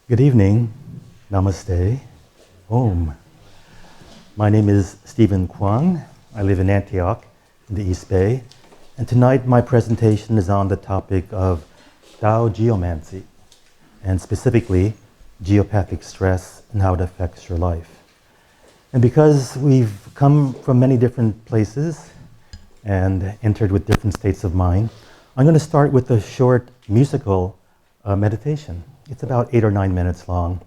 Good evening. Namaste. Om. My name is Stephan Quong. I live in Antioch in the East Bay. And tonight my presentation is on the topic of Tao Geomancy, and specifically geopathic stress and how it affects your life. And because we've come from many different places and entered with different states of mind, I'm going to start with a short musical meditation. It's about 8 or 9 minutes long.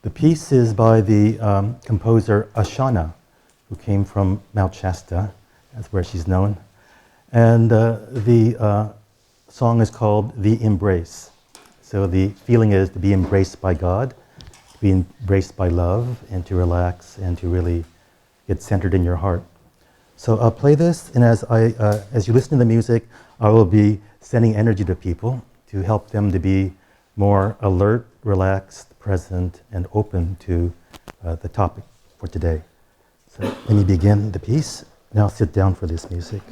The piece is by the composer Ashana, who came from Mount Shasta. That's where she's known. And the song is called The Embrace. So the feeling is to be embraced by God, to be embraced by love, and to relax and to really get centered in your heart. So I'll play this, and as you listen to the music, I will be sending energy to people to help them to be more alert, relaxed, present, and open to the topic for today. So let me begin the piece, and I'll sit down for this music.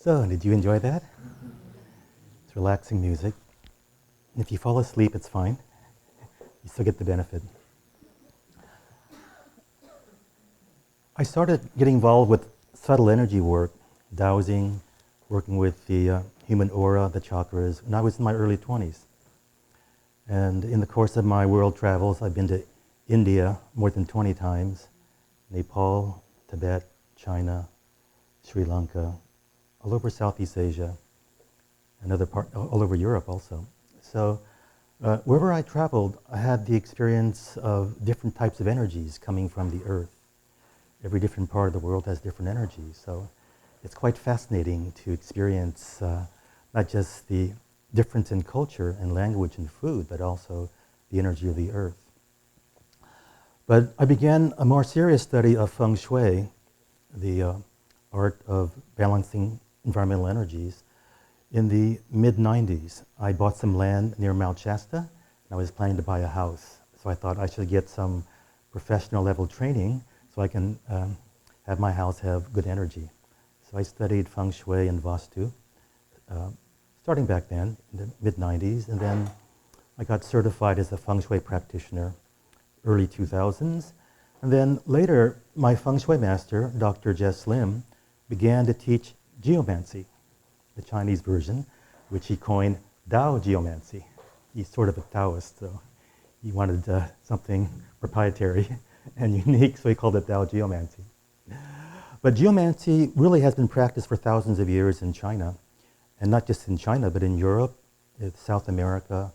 So, did you enjoy that? It's relaxing music. And if you fall asleep, it's fine. You still get the benefit. I started getting involved with subtle energy work, dowsing, working with the human aura, the chakras, when I was in my early 20s. And in the course of my world travels, I've been to India more than 20 times, Nepal, Tibet, China, Sri Lanka, all over Southeast Asia, and all over Europe also. So wherever I traveled, I had the experience of different types of energies coming from the earth. Every different part of the world has different energies. So it's quite fascinating to experience not just the difference in culture and language and food, but also the energy of the earth. But I began a more serious study of feng shui, the art of balancing environmental energies, in the mid-90s. I bought some land near Mount Shasta, and I was planning to buy a house. So I thought I should get some professional level training so I can have my house have good energy. So I studied feng shui and vastu, starting back then, in the mid-90s, and then I got certified as a feng shui practitioner, early 2000s. And then later, my feng shui master, Dr. Jess Lim, began to teach geomancy, the Chinese version, which he coined Tao Geomancy. He's sort of a Taoist, so he wanted something proprietary and unique, so he called it Tao Geomancy. But geomancy really has been practiced for thousands of years in China, and not just in China, but in Europe, South America,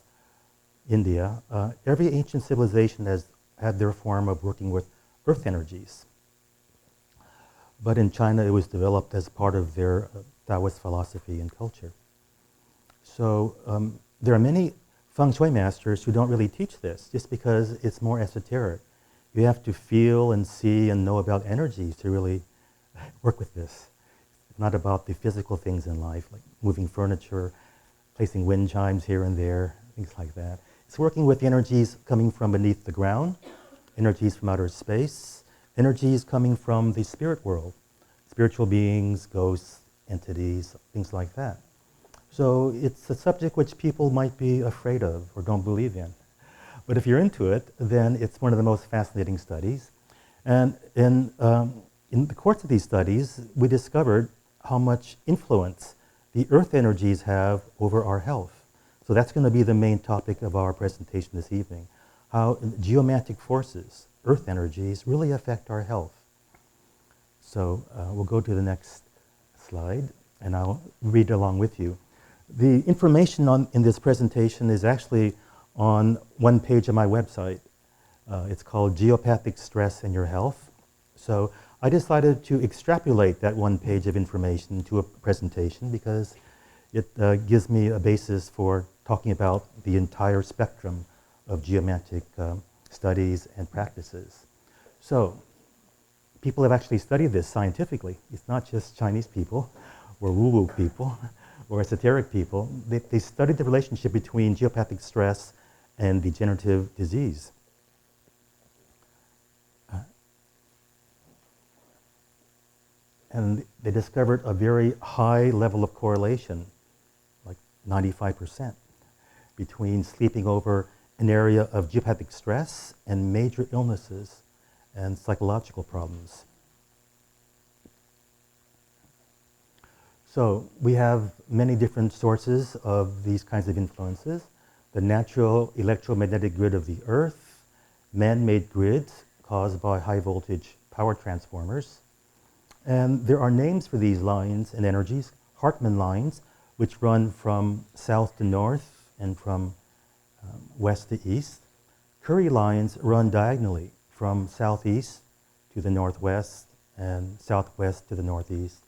India. Every ancient civilization has had their form of working with earth energies. But in China, it was developed as part of their Taoist philosophy and culture. So there are many feng shui masters who don't really teach this, just because it's more esoteric. You have to feel and see and know about energies to really work with this. It's not about the physical things in life, like moving furniture, placing wind chimes here and there, things like that. It's working with energies coming from beneath the ground, energies from outer space, energies coming from the spirit world, spiritual beings, ghosts, entities, things like that. So it's a subject which people might be afraid of or don't believe in. But if you're into it, then it's one of the most fascinating studies. And in the course of these studies, we discovered how much influence the earth energies have over our health. So that's going to be the main topic of our presentation this evening, how geomantic forces, earth energies, really affect our health. So we'll go to the next slide, and I'll read along with you. The information in this presentation is actually on one page of my website. It's called Geopathic Stress in Your Health. So I decided to extrapolate that one page of information to a presentation because it gives me a basis for talking about the entire spectrum of geomantic studies and practices. So people have actually studied this scientifically. It's not just Chinese people or woo-woo people or esoteric people. They studied the relationship between geopathic stress and degenerative disease. And they discovered a very high level of correlation, like 95%, between sleeping over an area of geopathic stress and major illnesses and psychological problems. So we have many different sources of these kinds of influences. The natural electromagnetic grid of the Earth, man-made grids caused by high voltage power transformers. And there are names for these lines and energies, Hartmann lines, which run from south to north and from west to east. Curie lines run diagonally from southeast to the northwest and southwest to the northeast.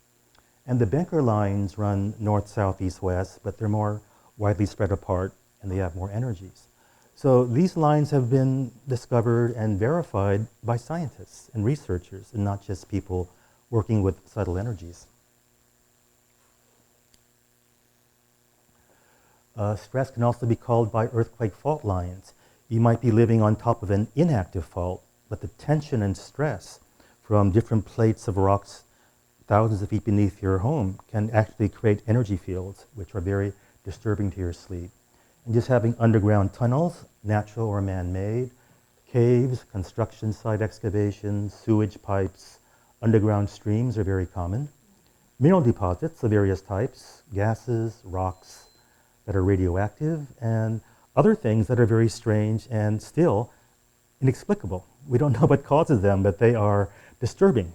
And the Becker lines run north, south, east, west, but they're more widely spread apart and they have more energies. So these lines have been discovered and verified by scientists and researchers, and not just people working with subtle energies. Stress can also be caused by earthquake fault lines. You might be living on top of an inactive fault, but the tension and stress from different plates of rocks thousands of feet beneath your home can actually create energy fields, which are very disturbing to your sleep. And just having underground tunnels, natural or man-made, caves, construction site excavations, sewage pipes, underground streams are very common. Mineral deposits of various types, gases, rocks that are radioactive, and other things that are very strange and still inexplicable. We don't know what causes them, but they are disturbing.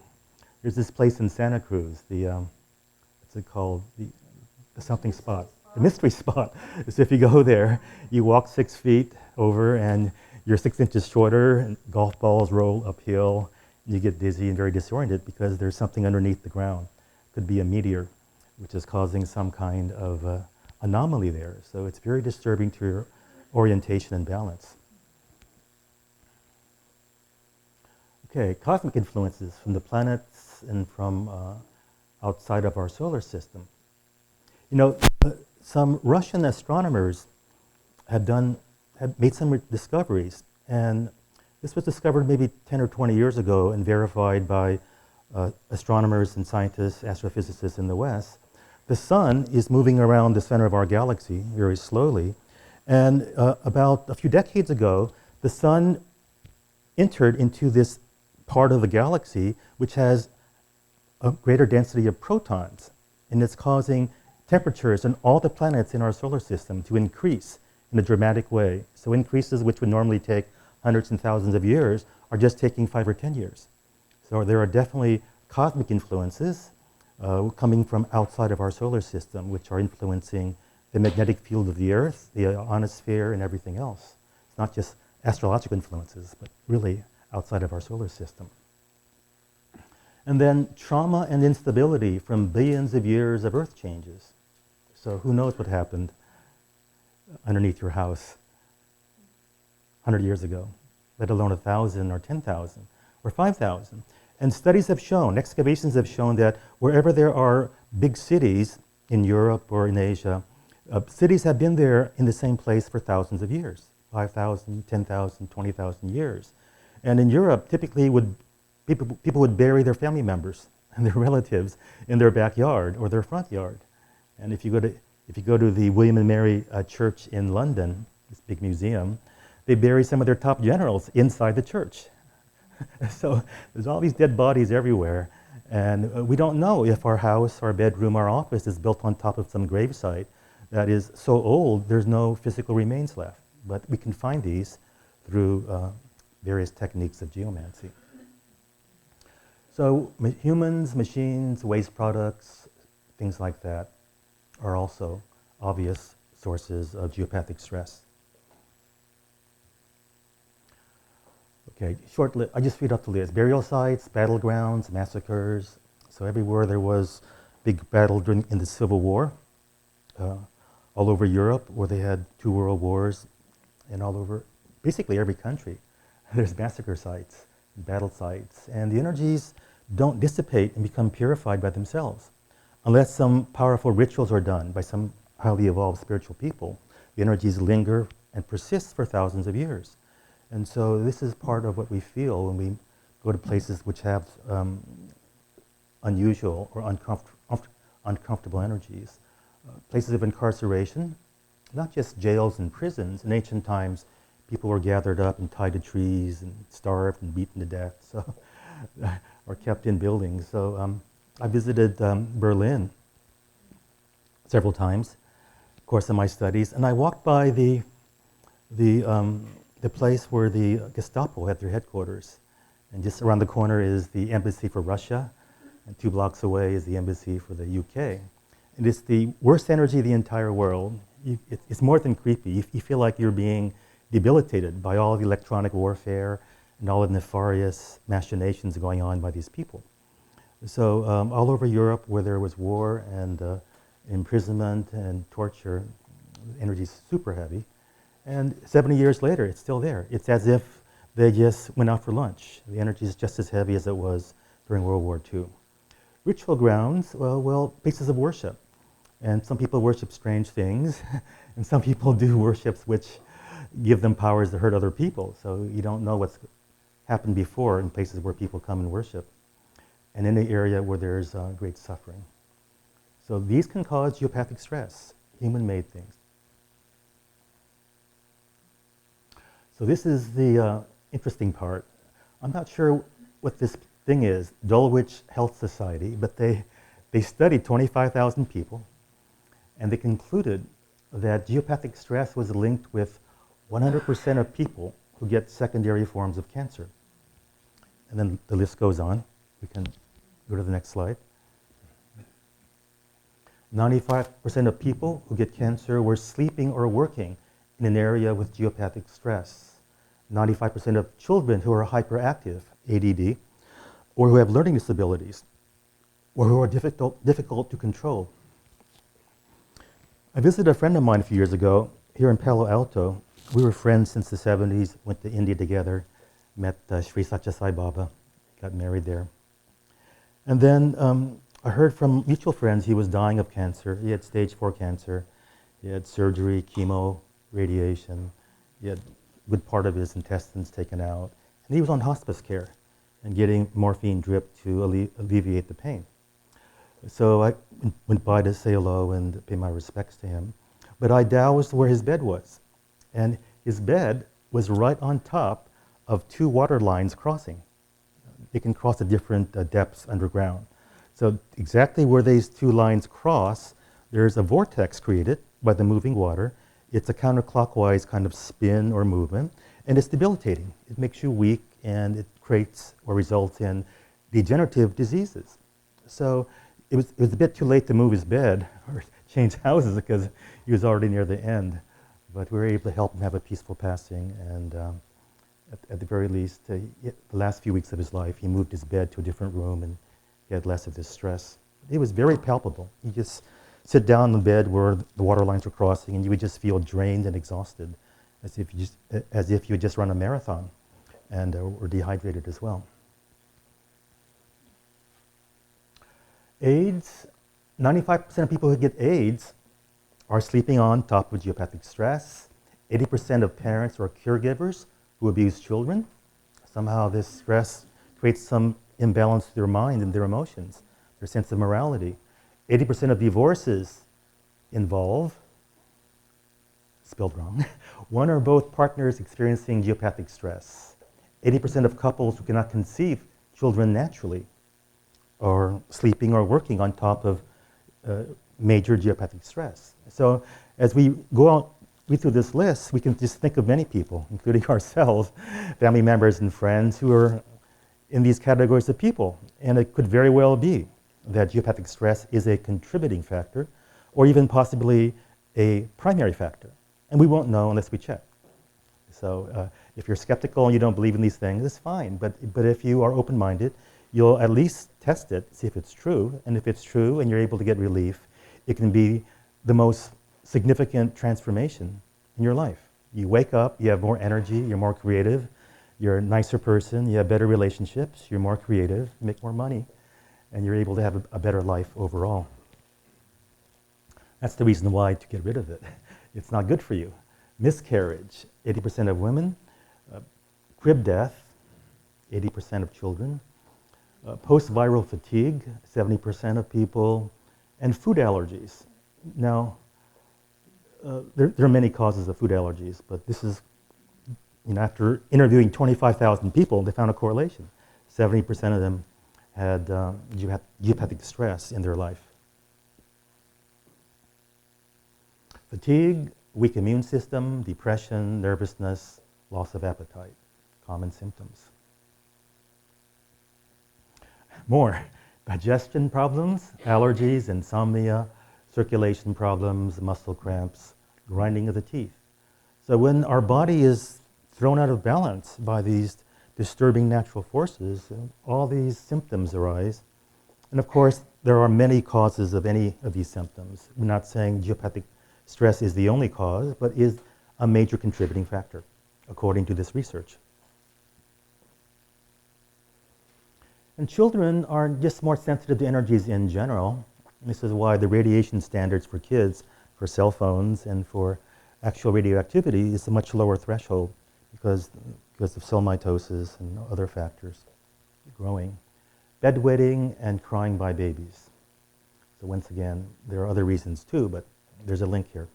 There's this place in Santa Cruz, what's it called? The something spot. The mystery spot. So if you go there, you walk 6 feet over and you're 6 inches shorter, and golf balls roll uphill, and you get dizzy and very disoriented because there's something underneath the ground. Could be a meteor, which is causing some kind of anomaly there. So it's very disturbing to your orientation and balance. Okay, cosmic influences from the planets and from outside of our solar system. You know, some Russian astronomers have made some discoveries, and this was discovered maybe 10 or 20 years ago and verified by astronomers and scientists, astrophysicists in the West. The sun is moving around the center of our galaxy very slowly, and about a few decades ago, the sun entered into this part of the galaxy which has a greater density of protons, and it's causing temperatures in all the planets in our solar system to increase in a dramatic way. So increases which would normally take hundreds and thousands of years are just taking 5 or 10 years. So there are definitely cosmic influences coming from outside of our solar system, which are influencing the magnetic field of the Earth, the ionosphere, and everything else. It's not just astrological influences, but really outside of our solar system. And then trauma and instability from billions of years of Earth changes. So who knows what happened underneath your house 100 years ago, let alone 1,000 or 10,000 or 5,000. And studies have shown, excavations have shown that wherever there are big cities in Europe or in Asia, cities have been there in the same place for thousands of years, 5,000, 10,000, 20,000 years. And in Europe, typically people would bury their family members and their relatives in their backyard or their front yard. And if you go to the William and Mary Church in London, this big museum, they bury some of their top generals inside the church. So there's all these dead bodies everywhere, and we don't know if our house, our bedroom, our office is built on top of some gravesite that is so old there's no physical remains left. But we can find these through various techniques of geomancy. So humans, machines, waste products, things like that are also obvious sources of geopathic stress. Okay, I just read up the list. Burial sites, battlegrounds, massacres. So everywhere there was big battle in the Civil War, all over Europe where they had 2 world wars, and all over basically every country. There's massacre sites, battle sites, and the energies don't dissipate and become purified by themselves. Unless some powerful rituals are done by some highly evolved spiritual people, the energies linger and persist for thousands of years. And so this is part of what we feel when we go to places which have unusual or uncomfortable energies. Places of incarceration, not just jails and prisons. In ancient times, people were gathered up and tied to trees and starved and beaten to death, so or kept in buildings. So I visited Berlin several times, of course, in my studies, and I walked by the place where the Gestapo had their headquarters, and just around the corner is the embassy for Russia, and 2 blocks away is the embassy for the UK. And it's the worst energy of the entire world. It's more than creepy. You feel like you're being debilitated by all the electronic warfare and all the nefarious machinations going on by these people. So all over Europe where there was war and imprisonment and torture, energy is super heavy. And 70 years later, it's still there. It's as if they just went out for lunch. The energy is just as heavy as it was during World War II. Ritual grounds, well, places of worship. And some people worship strange things, and some people do worships which give them powers to hurt other people. So you don't know what's happened before in places where people come and worship. and any area where there's great suffering. So these can cause geopathic stress, human-made things. So this is the interesting part. I'm not sure what this thing is, Dulwich Health Society, but they studied 25,000 people, and they concluded that geopathic stress was linked with 100% of people who get secondary forms of cancer. And then the list goes on. We can go to the next slide. 95% of people who get cancer were sleeping or working in an area with geopathic stress. 95% of children who are hyperactive, ADD, or who have learning disabilities, or who are difficult to control. I visited a friend of mine a few years ago here in Palo Alto. We were friends since the 70s, went to India together, met Sri Satya Sai Baba, got married there. And then I heard from mutual friends he was dying of cancer. He had stage 4 cancer. He had surgery, chemo, radiation. He had a good part of his intestines taken out. And he was on hospice care and getting morphine drip to alleviate the pain. So I went by to say hello and pay my respects to him. But I dowsed where his bed was. And his bed was right on top of 2 water lines crossing. They can cross at different depths underground. So exactly where these 2 lines cross, there's a vortex created by the moving water. It's a counterclockwise kind of spin or movement, and it's debilitating. It makes you weak, and it creates or results in degenerative diseases. So it was a bit too late to move his bed or change houses because he was already near the end. But we were able to help him have a peaceful passing, and at the very least, the last few weeks of his life, he moved his bed to a different room, and he had less of this stress. It was very palpable. You just sit down on the bed where the water lines were crossing, and you would just feel drained and exhausted, as if you had just run a marathon and were dehydrated as well. AIDS, 95% of people who get AIDS are sleeping on top of geopathic stress. 80% of parents or caregivers who abuse children. Somehow this stress creates some imbalance to their mind and their emotions, their sense of morality. 80% of divorces involve, spelled wrong, one or both partners experiencing geopathic stress. 80% of couples who cannot conceive children naturally are sleeping or working on top of major geopathic stress. So as we go out through this list, we can just think of many people, including ourselves, family members and friends who are in these categories of people. And it could very well be that geopathic stress is a contributing factor, or even possibly a primary factor. And we won't know unless we check. So if you're skeptical and you don't believe in these things, it's fine. But if you are open-minded, you'll at least test it, see if it's true. And if it's true and you're able to get relief, it can be the most significant transformation in your life. You wake up, you have more energy, you're more creative, you're a nicer person, you have better relationships, you're more creative, you make more money, and you're able to have a better life overall. That's the reason why to get rid of it. It's not good for you. Miscarriage, 80% of women. Crib death, 80% of children. Post-viral fatigue, 70% of people. And food allergies. Now, there are many causes of food allergies, but this is, after interviewing 25,000 people, they found a correlation. 70% of them had geopathic stress in their life. Fatigue, weak immune system, depression, nervousness, loss of appetite, common symptoms. More, digestion problems, allergies, insomnia, circulation problems, muscle cramps, grinding of the teeth. So when our body is thrown out of balance by these disturbing natural forces, all these symptoms arise. And of course, there are many causes of any of these symptoms. We're not saying geopathic stress is the only cause, but is a major contributing factor, according to this research. And children are just more sensitive to energies in general. This is why the radiation standards for kids, for cell phones, and for actual radioactivity is a much lower threshold because of cell mitosis and other factors growing. bedwetting, and crying by babies. So once again, there are other reasons too, but there's a link here.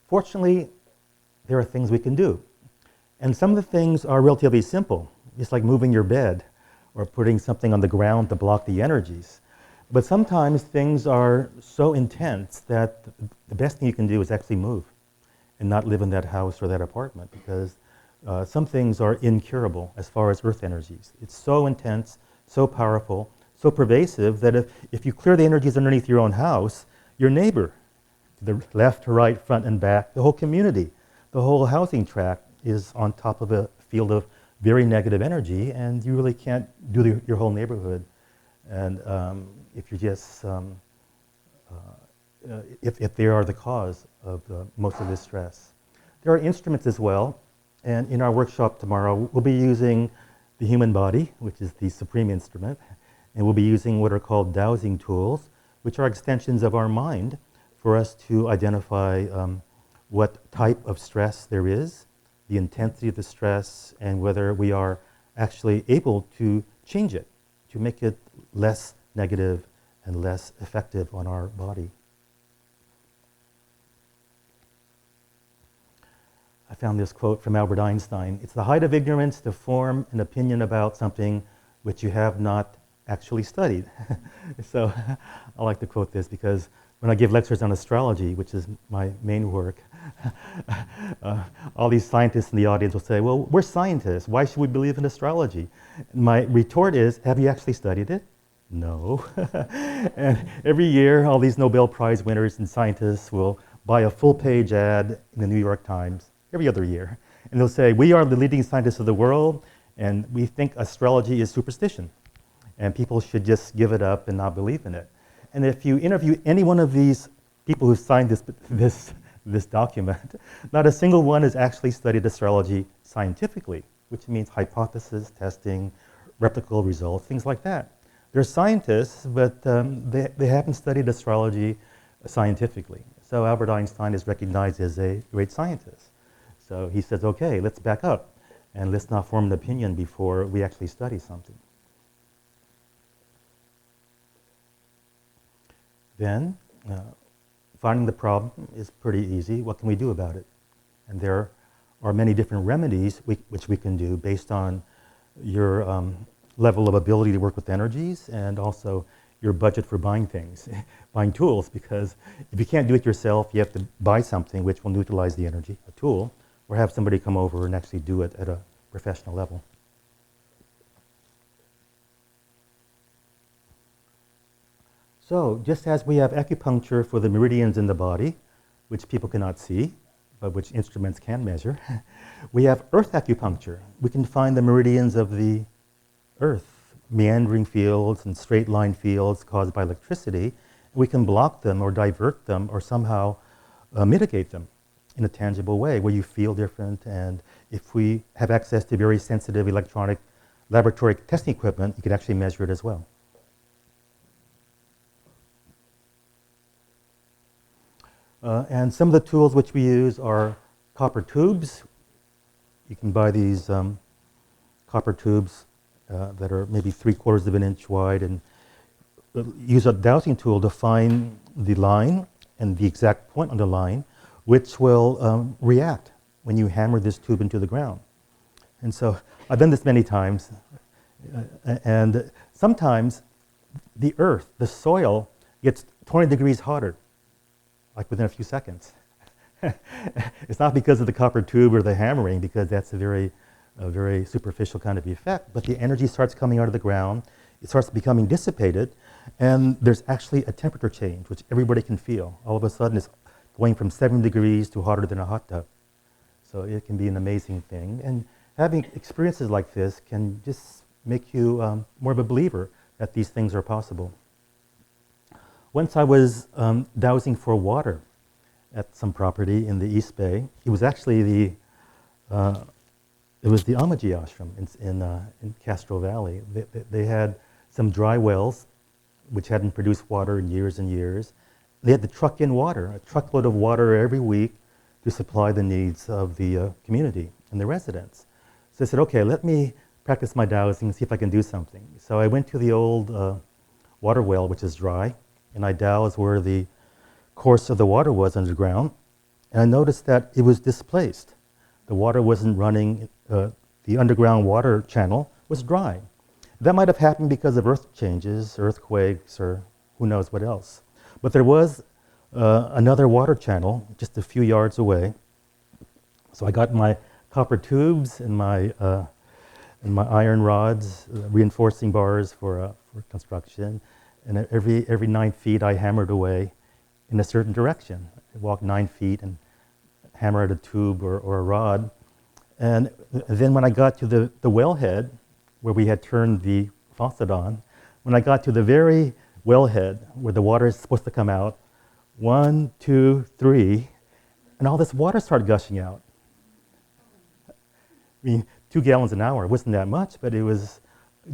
Fortunately, there are things we can do. And some of the things are relatively simple. It's like moving your bed or putting something on the ground to block the energies. But sometimes things are so intense that the best thing you can do is actually move and not live in that house or that apartment, because some things are incurable as far as earth energies. It's so intense, so powerful, so pervasive that if you clear the energies underneath your own house, your neighbor, the left, right, front, and back, the whole community, the whole housing tract is on top of a field of very negative energy, and you really can't do your whole neighborhood. And if you just, if they are the cause of most of this stress. There are instruments as well, and in our workshop tomorrow, we'll be using the human body, which is the supreme instrument, and we'll be using what are called dowsing tools, which are extensions of our mind for us to identify what type of stress there is, the intensity of the stress, and whether we are actually able to change it, to make it less negative and less effective on our body. I found this quote from Albert Einstein: "It's the height of ignorance to form an opinion about something which you have not actually studied." So I like to quote this because when I give lectures on astrology, which is my main work, all these scientists in the audience will say, "Well, we're scientists. Why should we believe in astrology?" My retort is, "Have you actually studied it?" No. And every year, all these Nobel Prize winners and scientists will buy a full-page ad in the New York Times every other year. And they'll say, "We are the leading scientists of the world, and we think astrology is superstition, and people should just give it up and not believe in it." And if you interview any one of these people who signed this document, not a single one has actually studied astrology scientifically, which means hypothesis testing, replicable results, things like that. They're scientists, but they haven't studied astrology scientifically. So Albert Einstein is recognized as a great scientist. So he says, okay, let's back up and let's not form an opinion before we actually study something. Then, finding the problem is pretty easy. What can we do about it? And there are many different remedies which we can do based on your level of ability to work with energies and also your budget for buying things, buying tools, because if you can't do it yourself, you have to buy something which will neutralize the energy, a tool, or have somebody come over and actually do it at a professional level. So, just as we have acupuncture for the meridians in the body, which people cannot see, but which instruments can measure, we have earth acupuncture. We can find the meridians of the earth, meandering fields and straight line fields caused by electricity. We can block them or divert them or somehow mitigate them in a tangible way where you feel different. And if we have access to very sensitive electronic laboratory testing equipment, you can actually measure it as well. And some of the tools which we use are copper tubes. You can buy these copper tubes that are maybe 3/4 of an inch wide, and use a dowsing tool to find the line and the exact point on the line, which will react when you hammer this tube into the ground. And so I've done this many times, and sometimes the earth, the soil, gets 20 degrees hotter, like within a few seconds. It's not because of the copper tube or the hammering, because that's a very superficial kind of effect, but the energy starts coming out of the ground, it starts becoming dissipated, and there's actually a temperature change, which everybody can feel. All of a sudden, it's going from 7 degrees to hotter than a hot tub. So it can be an amazing thing. And having experiences like this can just make you more of a believer that these things are possible. Once I was dowsing for water at some property in the East Bay. It was actually the Amaji ashram in Castro Valley. They had some dry wells which hadn't produced water in years and years. They had to truck in water, a truckload of water every week to supply the needs of the community and the residents. So they said, okay, let me practice my dowsing and see if I can do something. So I went to the old water well, which is dry, and I dowsed where the course of the water was underground, and I noticed that it was displaced. The water wasn't running, the underground water channel was dry. That might have happened because of earth changes, earthquakes, or who knows what else. But there was another water channel just a few yards away. So I got my copper tubes and my iron rods, reinforcing bars for construction. And every 9 feet I hammered away in a certain direction. I walked 9 feet and hammered a tube or a rod. And then when I got to the wellhead, where we had turned the faucet on, when I got to the very wellhead where the water is supposed to come out, 1, 2, 3, and all this water started gushing out. I mean, 2 gallons an hour wasn't that much, but it was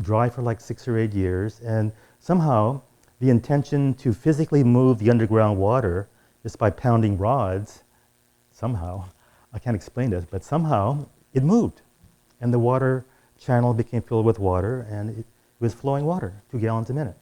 dry for like 6 or 8 years. And somehow the intention to physically move the underground water just by pounding rods, somehow, I can't explain this, but somehow it moved. And the water channel became filled with water, and it was flowing water, 2 gallons a minute.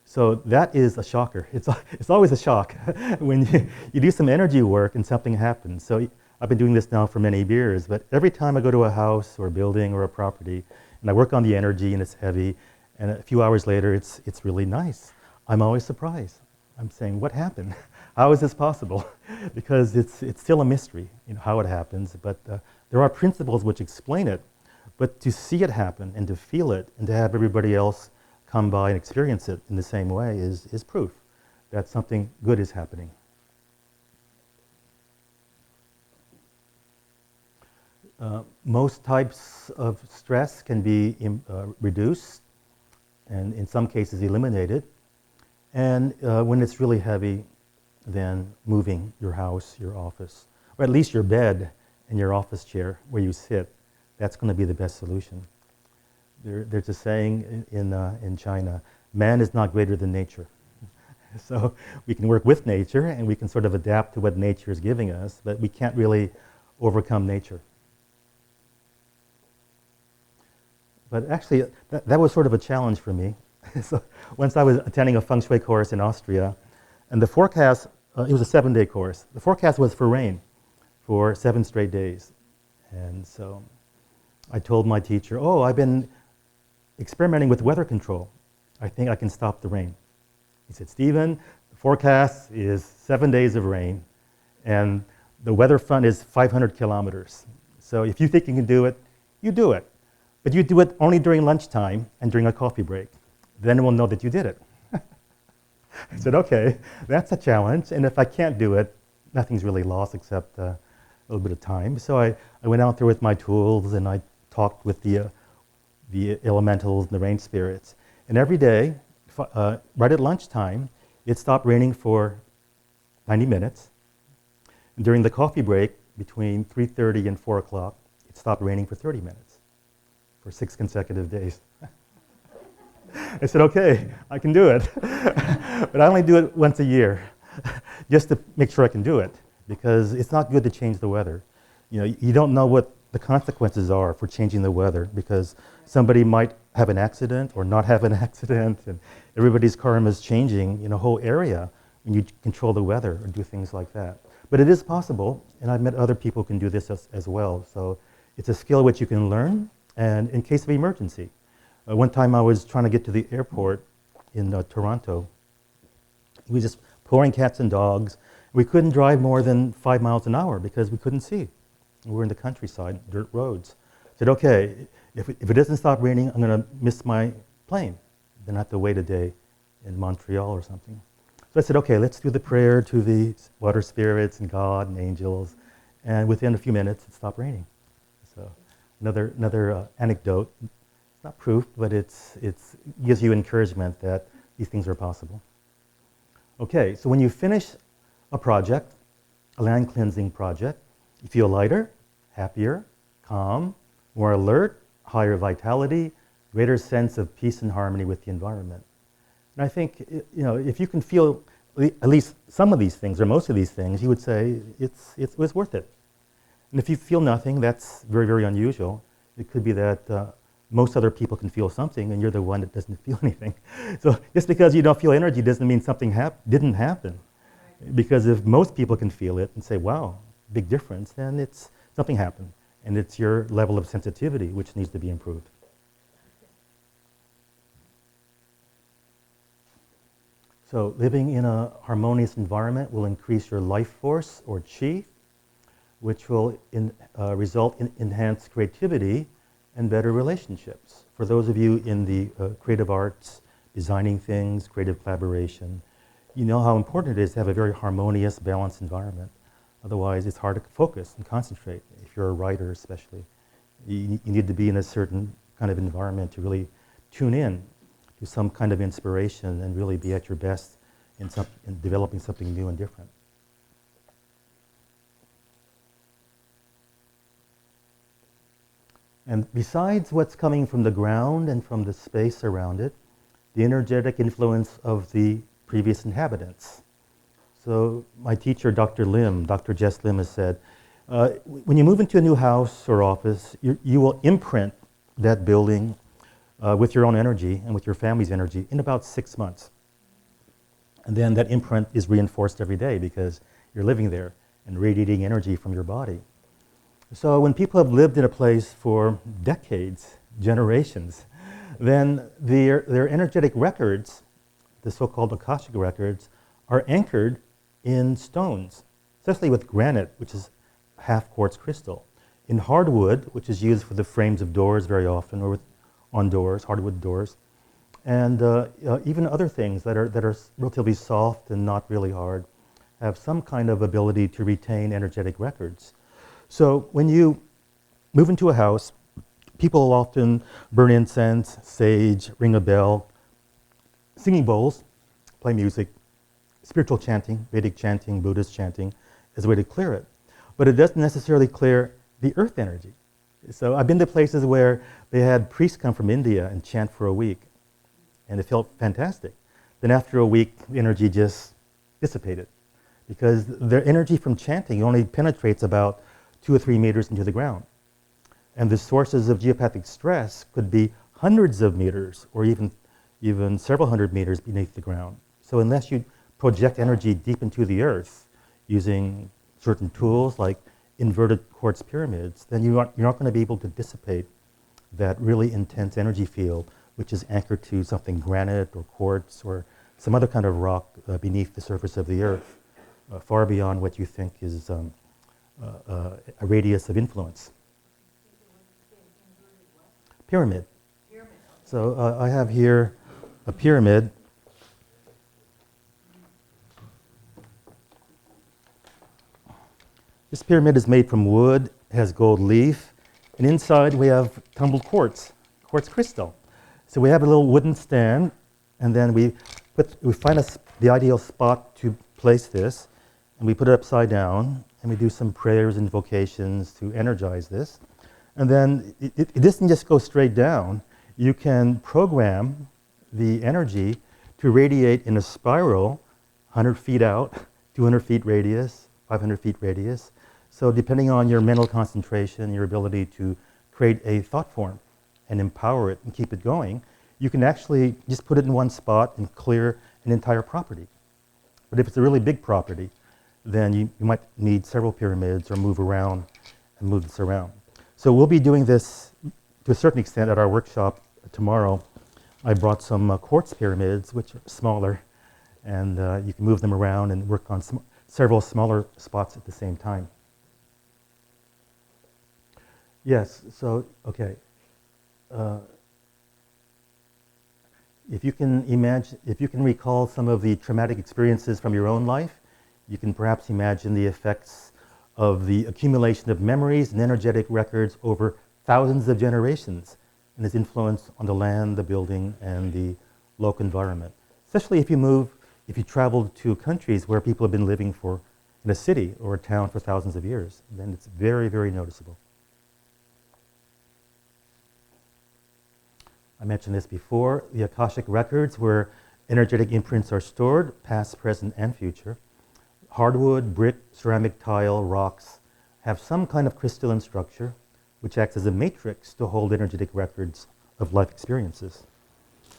So that is a shocker. It's always a shock when you do some energy work and something happens. So I've been doing this now for many years, but every time I go to a house or a building or a property, and I work on the energy and it's heavy, and a few hours later it's really nice, I'm always surprised. I'm saying, what happened? How is this possible? Because it's still a mystery, how it happens, but there are principles which explain it. But to see it happen and to feel it and to have everybody else come by and experience it in the same way is proof that something good is happening. Most types of stress can be reduced and in some cases eliminated. And when it's really heavy, then moving your house, your office, or at least your bed and your office chair where you sit, that's going to be the best solution. There's a saying in China, man is not greater than nature. So we can work with nature and we can sort of adapt to what nature is giving us, but we can't really overcome nature. But actually, that was sort of a challenge for me. So once I was attending a feng shui course in Austria, and the forecast, it was a 7-day course. The forecast was for rain for 7 straight days. And so I told my teacher, I've been experimenting with weather control. I think I can stop the rain. He said, Stephen, the forecast is 7 days of rain, and the weather front is 500 kilometers. So if you think you can do it, you do it. But you do it only during lunchtime and during a coffee break. Then we'll know that you did it. I said, okay, that's a challenge, and if I can't do it, nothing's really lost except a little bit of time. So I went out there with my tools and I talked with the elementals and the rain spirits. And every day, right at lunchtime, it stopped raining for 90 minutes. And during the coffee break, between 3:30 and 4 o'clock, it stopped raining for 30 minutes, for 6 consecutive days. I said, okay, I can do it. But I only do it once a year, just to make sure I can do it, because it's not good to change the weather. You don't know what the consequences are for changing the weather, because somebody might have an accident or not have an accident, and everybody's karma is changing in a whole area when you control the weather or do things like that. But it is possible, and I've met other people who can do this as well. So it's a skill which you can learn, and in case of emergency. One time I was trying to get to the airport in Toronto. We were just pouring cats and dogs. We couldn't drive more than 5 miles an hour because we couldn't see. We were in the countryside, dirt roads. I said, okay, if it doesn't stop raining, I'm going to miss my plane. Then I have to wait a day in Montreal or something. So I said, okay, let's do the prayer to the water spirits and God and angels. And within a few minutes, it stopped raining. So another anecdote. Not proof, but it gives you encouragement that these things are possible. Okay, so when you finish a project, a land cleansing project, you feel lighter, happier, calm, more alert, higher vitality, greater sense of peace and harmony with the environment. And I think, if you can feel at least some of these things or most of these things, you would say it was worth it. And if you feel nothing, that's very, very unusual. It could be that most other people can feel something and you're the one that doesn't feel anything. So just because you don't feel energy doesn't mean something didn't happen. Because if most people can feel it and say, wow, big difference, then it's something happened. And it's your level of sensitivity which needs to be improved. So living in a harmonious environment will increase your life force, or chi, which will result in enhanced creativity and better relationships. For those of you in the creative arts, designing things, creative collaboration, you know how important it is to have a very harmonious, balanced environment. Otherwise, it's hard to focus and concentrate. If you're a writer especially, you need to be in a certain kind of environment to really tune in to some kind of inspiration and really be at your best in developing something new and different. And besides what's coming from the ground and from the space around it, the energetic influence of the previous inhabitants. So my teacher, Dr. Jess Lim, has said, when you move into a new house or office, you will imprint that building with your own energy and with your family's energy in about 6 months. And then that imprint is reinforced every day because you're living there and radiating energy from your body. So when people have lived in a place for decades, generations, then their energetic records, the so-called Akashic records, are anchored in stones, especially with granite, which is half quartz crystal, in hardwood, which is used for the frames of doors very often, or on doors, hardwood doors, and even other things that are relatively soft and not really hard, have some kind of ability to retain energetic records. So when you move into a house, people often burn incense, sage, ring a bell, singing bowls, play music, spiritual chanting, Vedic chanting, Buddhist chanting, as a way to clear it. But it doesn't necessarily clear the earth energy. So I've been to places where they had priests come from India and chant for a week, and it felt fantastic. Then after a week, the energy just dissipated, because their energy from chanting only penetrates about 2 or 3 meters into the ground. And the sources of geopathic stress could be hundreds of meters or even several hundred meters beneath the ground. So unless you project energy deep into the earth using certain tools like inverted quartz pyramids, then you're not going to be able to dissipate that really intense energy field, which is anchored to something granite or quartz or some other kind of rock beneath the surface of the earth, far beyond what you think is a radius of influence. Pyramid. So I have here a pyramid. This pyramid is made from wood, has gold leaf, and inside we have tumbled quartz crystal. So we have a little wooden stand, and then we find the ideal spot to place this, and we put it upside down, and we do some prayers and invocations to energize this. And then it doesn't just go straight down. You can program the energy to radiate in a spiral, 100 feet out, 200 feet radius, 500 feet radius. So depending on your mental concentration, your ability to create a thought form and empower it and keep it going, you can actually just put it in one spot and clear an entire property. But if it's a really big property, then you might need several pyramids or move around and move this around. So we'll be doing this to a certain extent at our workshop tomorrow. I brought some quartz pyramids, which are smaller, and you can move them around and work on several smaller spots at the same time. Yes, so, okay. If you can recall some of the traumatic experiences from your own life, you can perhaps imagine the effects of the accumulation of memories and energetic records over thousands of generations and its influence on the land, the building, and the local environment. Especially if you travel to countries where people have been living in a city or a town for thousands of years, then it's very, very noticeable. I mentioned this before, the Akashic records where energetic imprints are stored, past, present, and future. Hardwood, brick, ceramic tile, rocks have some kind of crystalline structure. which acts as a matrix to hold energetic records of life experiences.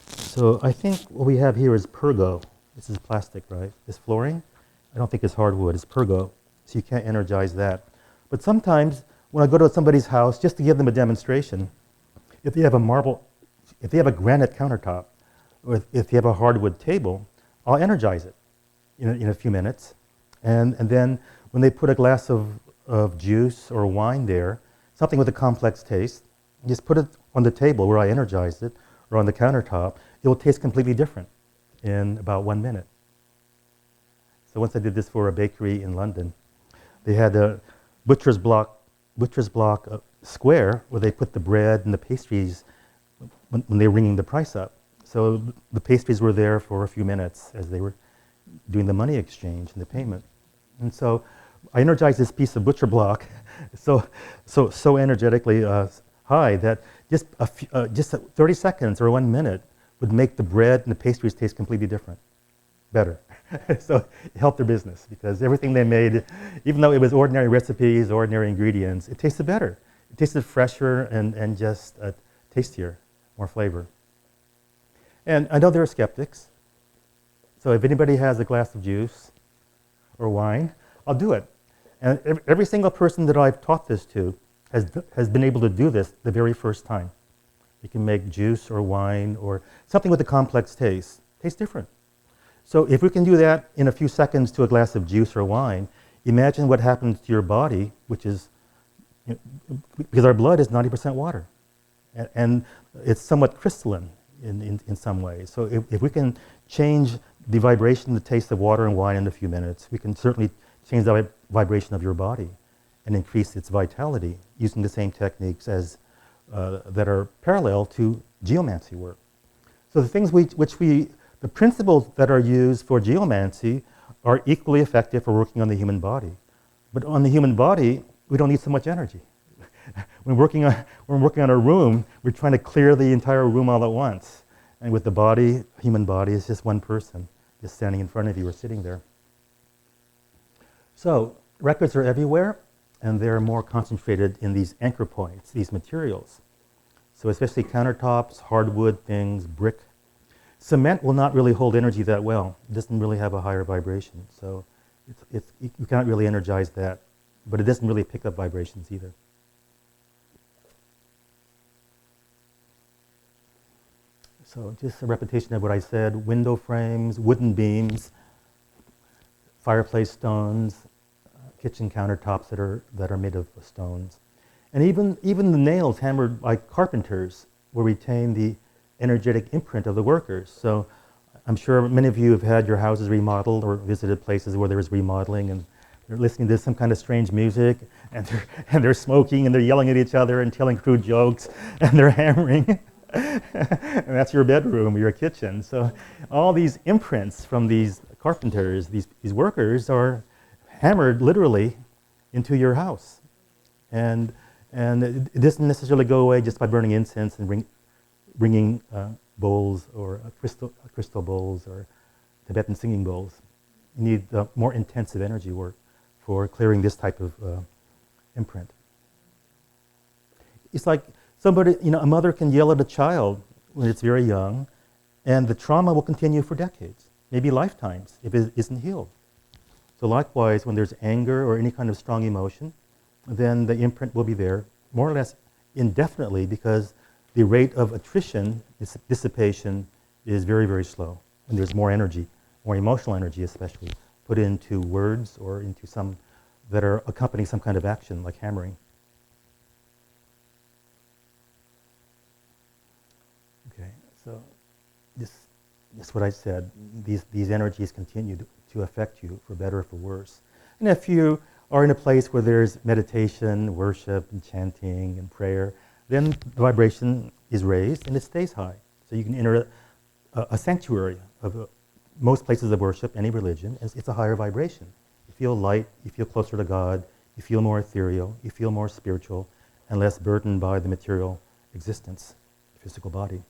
So I think what we have here is pergo. This is plastic, right? This flooring, I don't think it's hardwood, it's pergo. So you can't energize that. But sometimes when I go to somebody's house, just to give them a demonstration, if they have a granite countertop, or if they have a hardwood table, I'll energize it in a few minutes. And then when they put a glass of juice or wine there, something with a complex taste, just put it on the table where I energized it, or on the countertop, it will taste completely different in about 1 minute. So once I did this for a bakery in London, they had a butcher's block square where they put the bread and the pastries when they were ringing the price up. So the pastries were there for a few minutes as they were doing the money exchange and the payment. And so I energized this piece of butcher block so energetically high that just 30 seconds or 1 minute would make the bread and the pastries taste completely different, better. So it helped their business because everything they made, even though it was ordinary recipes, ordinary ingredients, it tasted better. It tasted fresher and just tastier, more flavor. And I know there are skeptics. So if anybody has a glass of juice or wine, I'll do it. And every single person that I've taught this to has been able to do this the very first time. You can make juice or wine or something with a complex taste. Tastes different. So if we can do that in a few seconds to a glass of juice or wine, imagine what happens to your body, which is, because our blood is 90% water. And it's somewhat crystalline in some ways. So if we can change the vibration, the taste of water and wine in a few minutes, we can certainly change the vibration of your body and increase its vitality using the same techniques as that are parallel to geomancy work. So the things the principles that are used for geomancy are equally effective for working on the human body. But on the human body, we don't need so much energy. When we're working on a room, we're trying to clear the entire room all at once. And with the body, human body, is just one person, just standing in front of you or sitting there. So records are everywhere, and they're more concentrated in these anchor points, these materials. So especially countertops, hardwood things, brick. Cement will not really hold energy that well. It doesn't really have a higher vibration. So you cannot really energize that. But it doesn't really pick up vibrations either. So just a repetition of what I said: window frames, wooden beams, fireplace stones, kitchen countertops that are made of stones. And even the nails hammered by carpenters will retain the energetic imprint of the workers. So I'm sure many of you have had your houses remodeled or visited places where there was remodeling, and they're listening to some kind of strange music, and they're smoking, and they're yelling at each other and telling crude jokes, and they're hammering. And that's your bedroom or your kitchen. So all these imprints from these carpenters, these workers, are hammered literally into your house. And it doesn't necessarily go away just by burning incense and bringing bowls or crystal bowls or Tibetan singing bowls. You need more intensive energy work for clearing this type of imprint. It's like somebody, a mother can yell at a child when it's very young, and the trauma will continue for decades, maybe lifetimes, if it isn't healed. So likewise, when there's anger or any kind of strong emotion, then the imprint will be there more or less indefinitely, because the rate of attrition, dissipation, is very, very slow. And there's more energy, more emotional energy especially, put into words or into some that are accompanying some kind of action, like hammering. Okay, so this what I said. These energies continue to affect you for better or for worse. And if you are in a place where there's meditation, worship, and chanting, and prayer, then the vibration is raised and it stays high. So you can enter a sanctuary of most places of worship, any religion, it's a higher vibration. You feel light, you feel closer to God, you feel more ethereal, you feel more spiritual, and less burdened by the material existence, the physical body.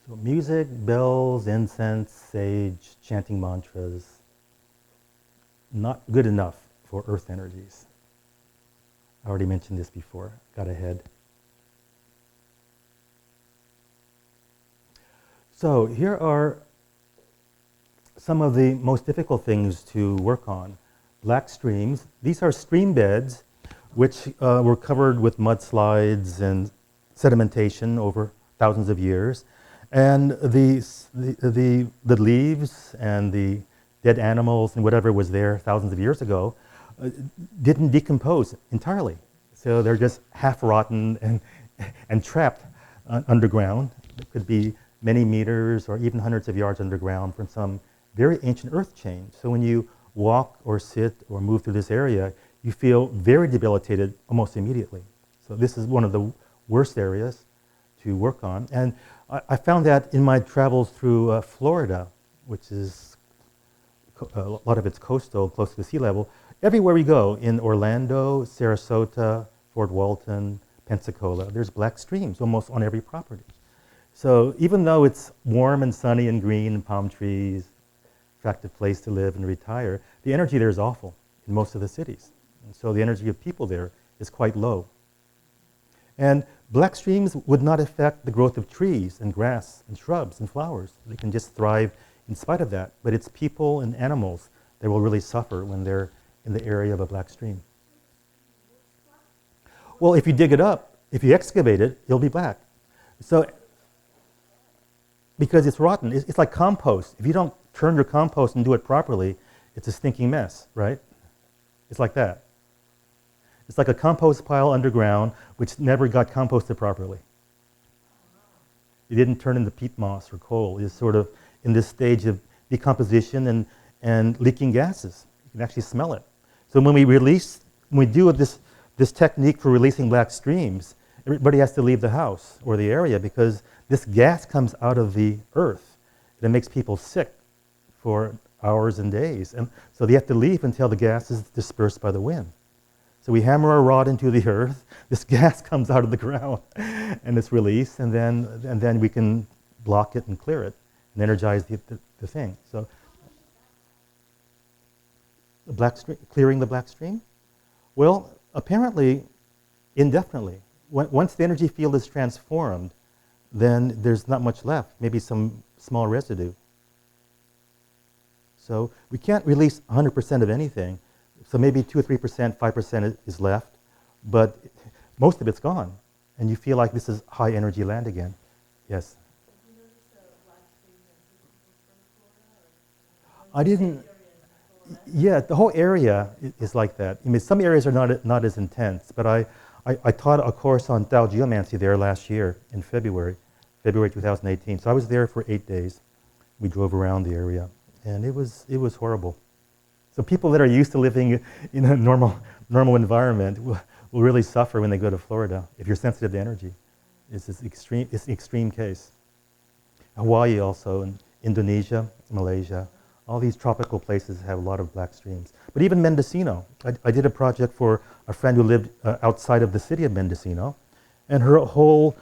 So music, bells, incense, sage, chanting mantras, not good enough for earth energies. I already mentioned this before, got ahead. So here are some of the most difficult things to work on. Black streams. These are stream beds which were covered with mudslides and sedimentation over thousands of years. And the leaves and the dead animals and whatever was there thousands of years ago didn't decompose entirely. So they're just half rotten and trapped underground. It could be many meters or even hundreds of yards underground from some very ancient earth chain. So when you walk or sit or move through this area, you feel very debilitated almost immediately. So this is one of the worst areas to work on. And I found that in my travels through Florida, which is a lot of it's coastal, close to the sea level. Everywhere we go, in Orlando, Sarasota, Fort Walton, Pensacola, there's black streams almost on every property. So even though it's warm and sunny and green and palm trees, attractive place to live and retire, the energy there is awful in most of the cities. And so the energy of people there is quite low. And black streams would not affect the growth of trees and grass and shrubs and flowers. They can just thrive in spite of that. But it's people and animals that will really suffer when they're in the area of a black stream. Well, if you dig it up, if you excavate it, it'll be black. So, because it's rotten, it's like compost. If you don't turn your compost and do it properly, it's a stinking mess, right? It's like that. It's like a compost pile underground which never got composted properly. It didn't turn into peat moss or coal. It's sort of in this stage of decomposition and leaking gases. You can actually smell it. So when we do this technique for releasing black streams, everybody has to leave the house or the area because this gas comes out of the earth and it makes people sick for hours and days. And so they have to leave until the gas is dispersed by the wind. So we hammer a rod into the earth, this gas comes out of the ground and it's released, and then we can block it and clear it and energize the thing. So the black stream, clearing the black stream? Well, apparently, indefinitely. Once the energy field is transformed, then there's not much left, maybe some small residue. So we can't release 100% of anything. So maybe 2 or 3%, 5% is left, but most of it's gone. And you feel like this is high energy land again. Yes? I didn't, yeah, the whole area is like that. I mean, some areas are not as intense, but I taught a course on Tao Geomancy there last year in February 2018. So I was there for 8 days. We drove around the area, and it was horrible. So people that are used to living in a normal environment will really suffer when they go to Florida if you're sensitive to energy. It's an extreme case. Hawaii also, and Indonesia, Malaysia, all these tropical places have a lot of black streams. But even Mendocino, I did a project for a friend who lived outside of the city of Mendocino, and her whole,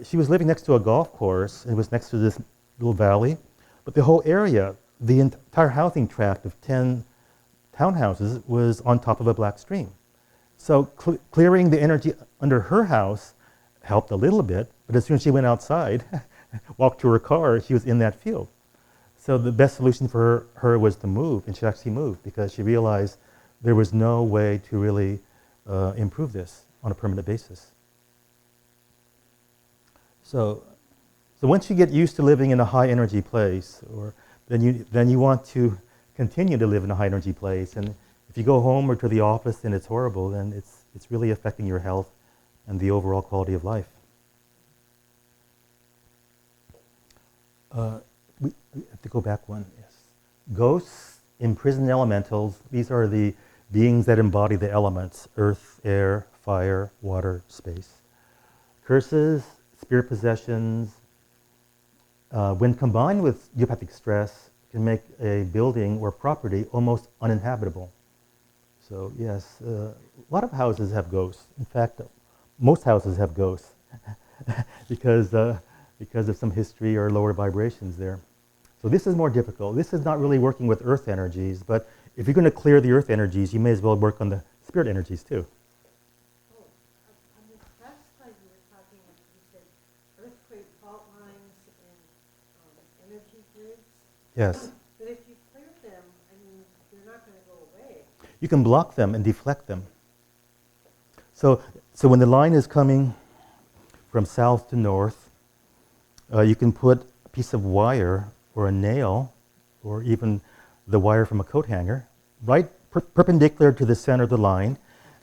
she was living next to a golf course, and it was next to this little valley, but the whole area, the entire housing tract of 10 townhouses was on top of a black stream. So clearing the energy under her house helped a little bit, but as soon as she went outside, walked to her car, she was in that field. So the best solution for her was to move, and she actually moved because she realized there was no way to really improve this on a permanent basis. So once you get used to living in a high energy place, then you want to continue to live in a high energy place. And if you go home or to the office and it's horrible, then it's really affecting your health and the overall quality of life. We have to go back one, yes. Ghosts, imprisoned elementals, these are the beings that embody the elements, earth, air, fire, water, space. Curses, spirit possessions, when combined with geopathic stress, can make a building or property almost uninhabitable. So yes, a lot of houses have ghosts. In fact, most houses have ghosts because of some history or lower vibrations there. So this is more difficult. This is not really working with earth energies, but if you're going to clear the earth energies, you may as well work on the spirit energies too. Yes. But if you clear them, I mean, they're not going to go away. You can block them and deflect them. So when the line is coming from south to north, you can put a piece of wire or a nail or even the wire from a coat hanger right perpendicular to the center of the line,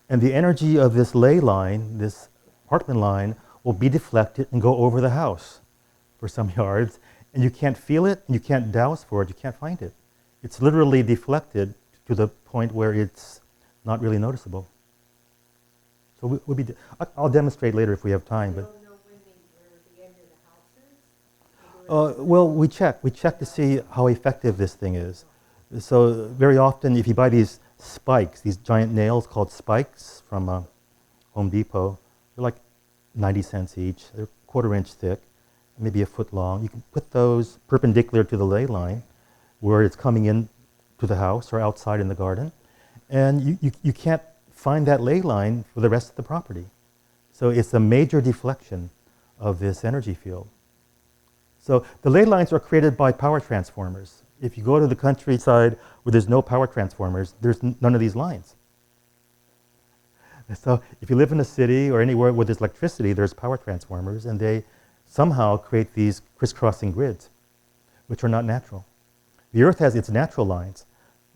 and the energy of this ley line, this apartment line, will be deflected and go over the house for some yards, and you can't feel it, and you can't dowse for it, you can't find it. It's literally deflected to the point where it's not really noticeable. So I'll demonstrate later if we have time. You But don't know where the end of the house is? well, we check to see how effective this thing is. So very often, if you buy these spikes, these giant nails called spikes from Home Depot, they're like 90 cents each. They're 1/4 inch thick, maybe a foot long. You can put those perpendicular to the ley line where it's coming in to the house or outside in the garden. And you can't find that ley line for the rest of the property. So it's a major deflection of this energy field. So the ley lines are created by power transformers. If you go to the countryside where there's no power transformers, there's none of these lines. So if you live in a city or anywhere where there's electricity, there's power transformers, and they somehow create these crisscrossing grids, which are not natural. The Earth has its natural lines,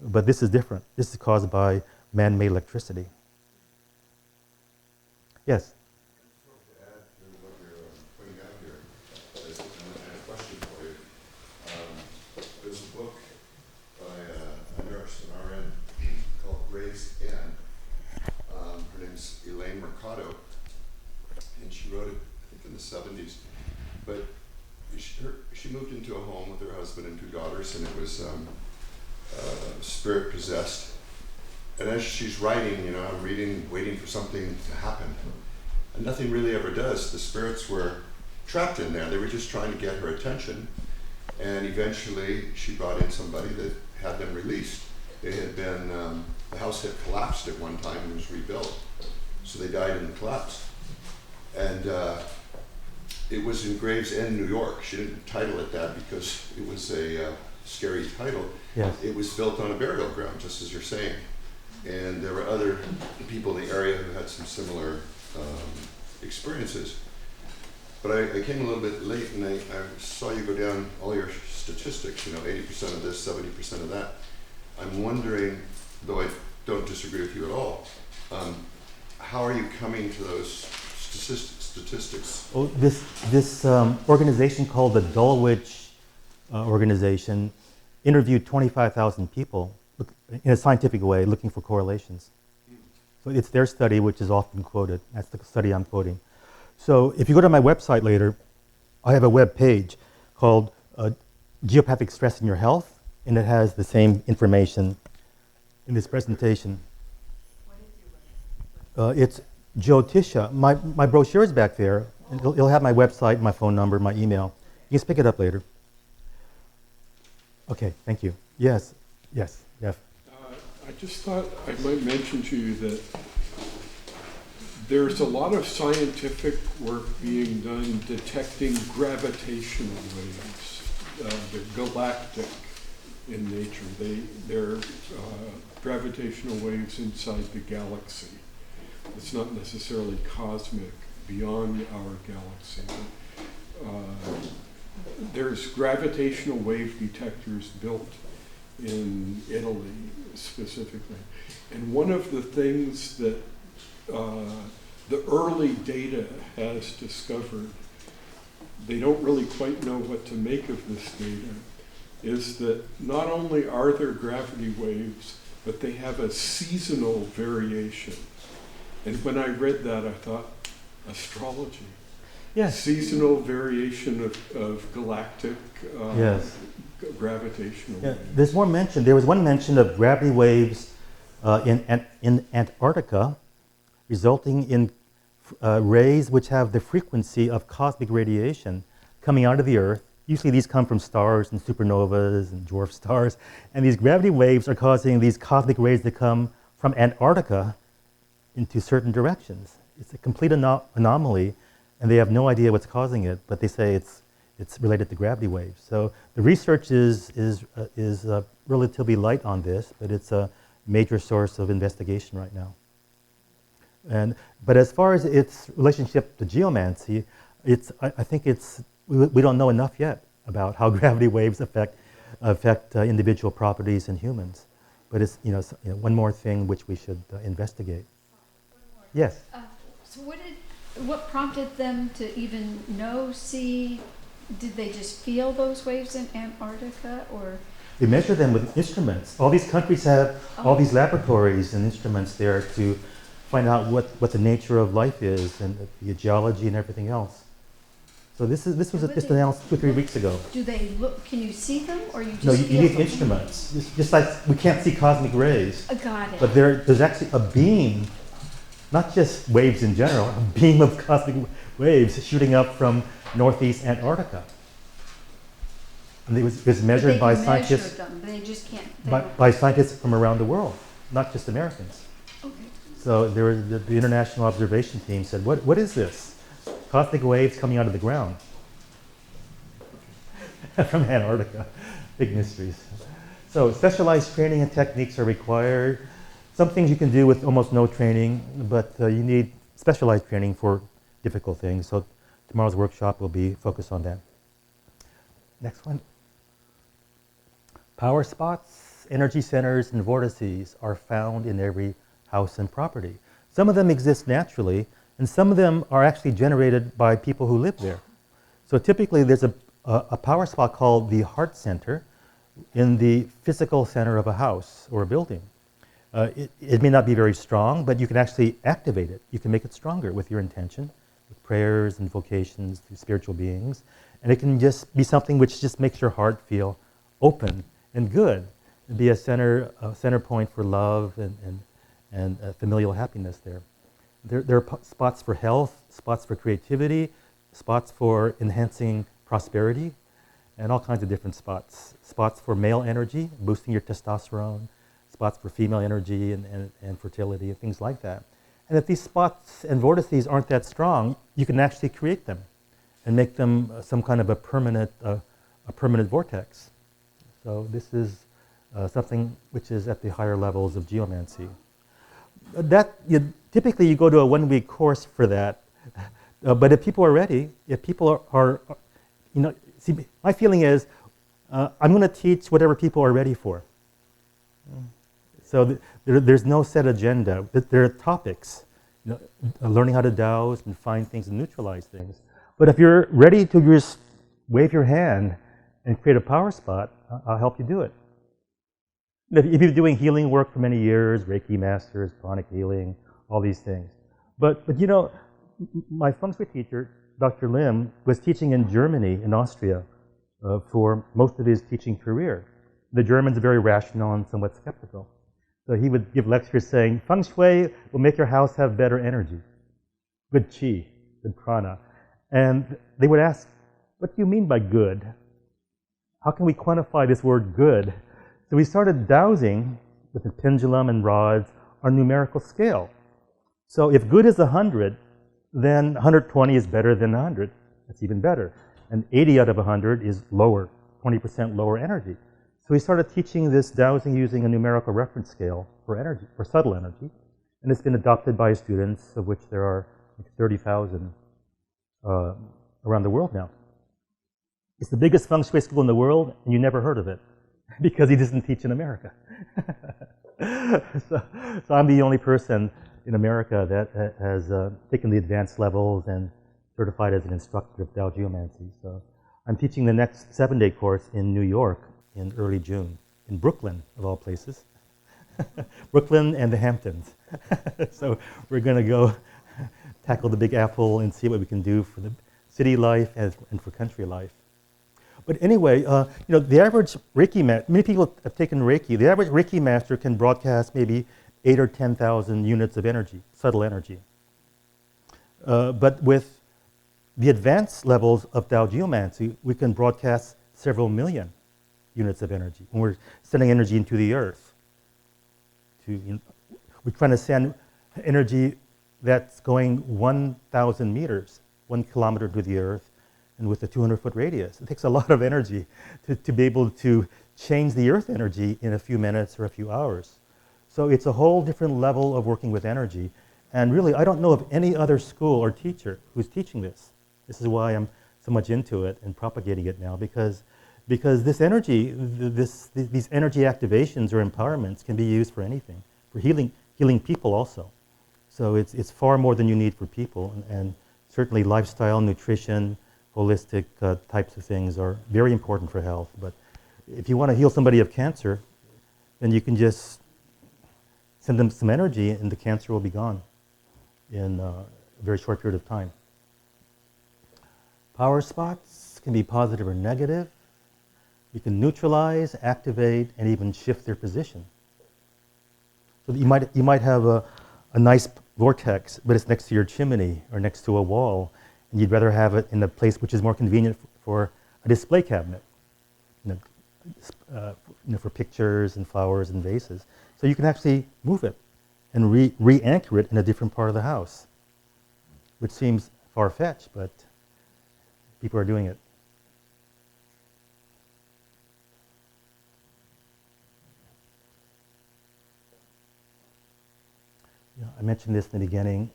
but this is different. This is caused by man-made electricity. Yes? To add to what you're pointing out here, and a question for you. There's a book by a nurse, an RN, called Grace Ann. Her name's Elaine Mercado, and she wrote it, I think, in the 70s. But she moved into a home with her husband and 2 daughters, and it was spirit possessed. And as she's writing, you know, I'm reading, waiting for something to happen. And nothing really ever does. The spirits were trapped in there. They were just trying to get her attention. And eventually she brought in somebody that had them released. They had been, the house had collapsed at one time and was rebuilt. So they died in the collapse. And it was in Gravesend, New York. She didn't title it that because it was a scary title. Yes. It was built on a burial ground, just as you're saying. And there were other people in the area who had some similar experiences. But I came a little bit late, and I saw you go down all your statistics, you know, 80% of this, 70% of that. I'm wondering, though I don't disagree with you at all, how are you coming to those statistics? Oh, this organization called the Dulwich organization interviewed 25,000 people in a scientific way, looking for correlations. So it's their study, which is often quoted. That's the study I'm quoting. So if you go to my website later, I have a web page called Geopathic Stress in Your Health, and it has the same information in this presentation. It's Geotisha. My brochure is back there. And it'll have my website, my phone number, my email. You can just pick it up later. Okay, thank you. Yes, yes, Jeff. I just thought I might mention to you that there's a lot of scientific work being done detecting gravitational waves. They're galactic in nature. They're gravitational waves inside the galaxy. It's not necessarily cosmic, beyond our galaxy. There's gravitational wave detectors built in Italy specifically. And one of the things that the early data has discovered, they don't really quite know what to make of this data, is that not only are there gravity waves, but they have a seasonal variation. And when I read that, I thought, astrology. Yes. Seasonal variation of galactic Yes. Gravitational Yeah, waves. there's more mention. There was one mention of gravity waves in Antarctica, resulting in rays which have the frequency of cosmic radiation coming out of the Earth. Usually these come from stars and supernovas and dwarf stars. And these gravity waves are causing these cosmic rays to come from Antarctica into certain directions. It's a complete anomaly, and they have no idea what's causing it, but they say it's related to gravity waves. So the research is relatively light on this, but it's a major source of investigation right now. But as far as its relationship to geomancy, I think we don't know enough yet about how gravity waves affect individual properties in humans. But it's one more thing which we should investigate. Yes. So what prompted them to even see? Did they just feel those waves in Antarctica, or? They measure them with instruments. All these countries have all these laboratories and instruments there to find out what the nature of life is and the geology and everything else. So this was just announced 2 or 3 weeks ago. Do they look? Can you see them, or you just? No, you feel need them? instruments. Just like we can't see cosmic rays, Got it. but there's actually a beam, not just waves in general, a beam of cosmic waves shooting up from northeast Antarctica. And it was measured by scientists. Them. They just can't. By scientists from around the world, not just Americans. Okay. So there was the international observation team said, "What is this? Cosmic waves coming out of the ground from Antarctica." Big mysteries. So specialized training and techniques are required. Some things you can do with almost no training, but you need specialized training for difficult things. So tomorrow's workshop will be focused on that. Next one. Power spots, energy centers, and vortices are found in every house and property. Some of them exist naturally, and some of them are actually generated by people who live there. So typically there's a power spot called the heart center in the physical center of a house or a building. It may not be very strong, but you can actually activate it. You can make it stronger with your intention, with prayers, invocations to spiritual beings. And it can just be something which just makes your heart feel open and good, and be a center point for love and familial happiness there. There are spots for health, spots for creativity, spots for enhancing prosperity, and all kinds of different spots. Spots for male energy, boosting your testosterone, spots for female energy and fertility and things like that. And if these spots and vortices aren't that strong, you can actually create them and make them some kind of a permanent vortex. So this is something which is at the higher levels of geomancy. Typically you go to a 1-week course for that, but if people are ready, if people are see, my feeling is I'm going to teach whatever people are ready for. So there's no set agenda. There are topics, learning how to dowse and find things and neutralize things. But if you're ready to just wave your hand and create a power spot, I'll help you do it. If you've been doing healing work for many years, Reiki masters, pranic healing, all these things. But my feng shui teacher, Dr. Lim, was teaching in Germany, in Austria, for most of his teaching career. The Germans are very rational and somewhat skeptical. So he would give lectures saying, feng shui will make your house have better energy, good qi, good prana. And they would ask, what do you mean by good? How can we quantify this word good? So we started dowsing with a pendulum and rods on a numerical scale. So if good is 100, then 120 is better than 100. That's even better. And 80 out of 100 is lower, 20% lower energy. So we started teaching this dowsing using a numerical reference scale for energy, for subtle energy. And it's been adopted by students, of which there are 30,000 around the world now. It's the biggest feng shui school in the world, and you never heard of it, because he doesn't teach in America. So I'm the only person in America that has taken the advanced levels and certified as an instructor of Tao Geomancy. So I'm teaching the next 7-day course in New York in early June, in Brooklyn, of all places. Brooklyn and the Hamptons. So we're going to go tackle the Big Apple and see what we can do for the city life and for country life. But anyway, the average Reiki master, many people have taken Reiki, the average Reiki master can broadcast maybe 8,000 or 10,000 units of energy, subtle energy. But with the advanced levels of Tao Geomancy, we can broadcast several million units of energy. When we're sending energy into the earth. We're trying to send energy that's going 1,000 meters, 1 kilometer to the earth, and with a 200-foot radius. It takes a lot of energy to be able to change the Earth energy in a few minutes or a few hours. So it's a whole different level of working with energy. And really, I don't know of any other school or teacher who's teaching this. This is why I'm so much into it and propagating it now, because this energy, these energy activations or empowerments can be used for anything, for healing people also. So it's far more than you need for people, and certainly lifestyle, nutrition, holistic types of things are very important for health. But if you want to heal somebody of cancer, then you can just send them some energy and the cancer will be gone in a very short period of time. Power spots can be positive or negative. You can neutralize, activate, and even shift their position. So you might have a nice vortex, but it's next to your chimney or next to a wall, and you'd rather have it in a place which is more convenient for a display cabinet, for pictures and flowers and vases. So you can actually move it and re-anchor it in a different part of the house, which seems far-fetched, but people are doing it. I mentioned this in the beginning.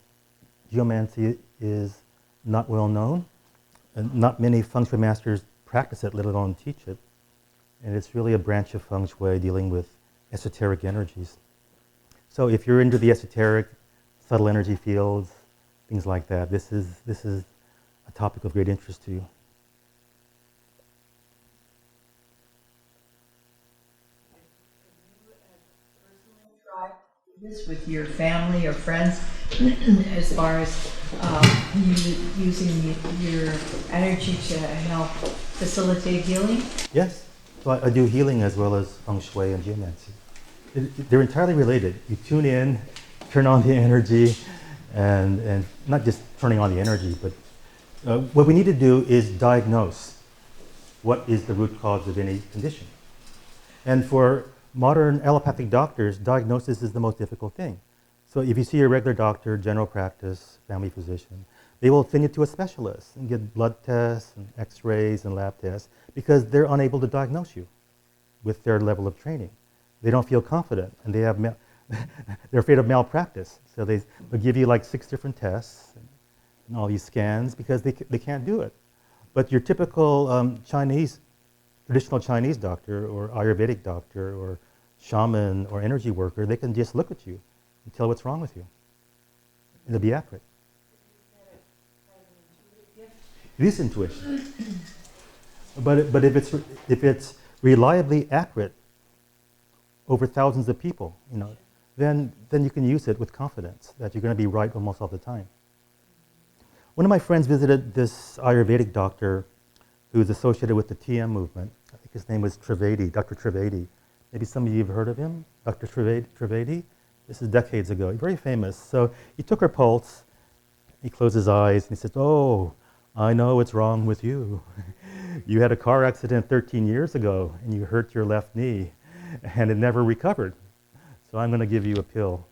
Geomancy is not well known, and not many feng shui masters practice it, let alone teach it. And it's really a branch of feng shui dealing with esoteric energies. So if you're into the esoteric, subtle energy fields, things like that, this is a topic of great interest to you. This with your family or friends, as far as you using your energy to help facilitate healing? Yes, so I do healing as well as feng shui and geomancy. They're entirely related. You tune in, turn on the energy, and not just turning on the energy, but what we need to do is diagnose what is the root cause of any condition. And for modern allopathic doctors, diagnosis is the most difficult thing. So if you see a regular doctor, general practice, family physician, they will send you to a specialist and get blood tests and x-rays and lab tests because they're unable to diagnose you with their level of training. They don't feel confident, and they're afraid of malpractice. So they'll give you like 6 different tests and all these scans because they can't do it. But your typical traditional Chinese doctor or Ayurvedic doctor or shaman or energy worker, they can just look at you and tell what's wrong with you. It'll be accurate. It is intuition. But if it's reliably accurate over thousands of people, then you can use it with confidence that you're going to be right almost all the time. One of my friends visited this Ayurvedic doctor who is associated with the TM movement. I think his name was Trivedi, Dr. Trivedi. Maybe some of you have heard of him, Dr. Trivedi. This is decades ago, very famous. So he took her pulse, he closed his eyes, and he said, "Oh, I know what's wrong with you. You had a car accident 13 years ago, and you hurt your left knee, and it never recovered. So I'm going to give you a pill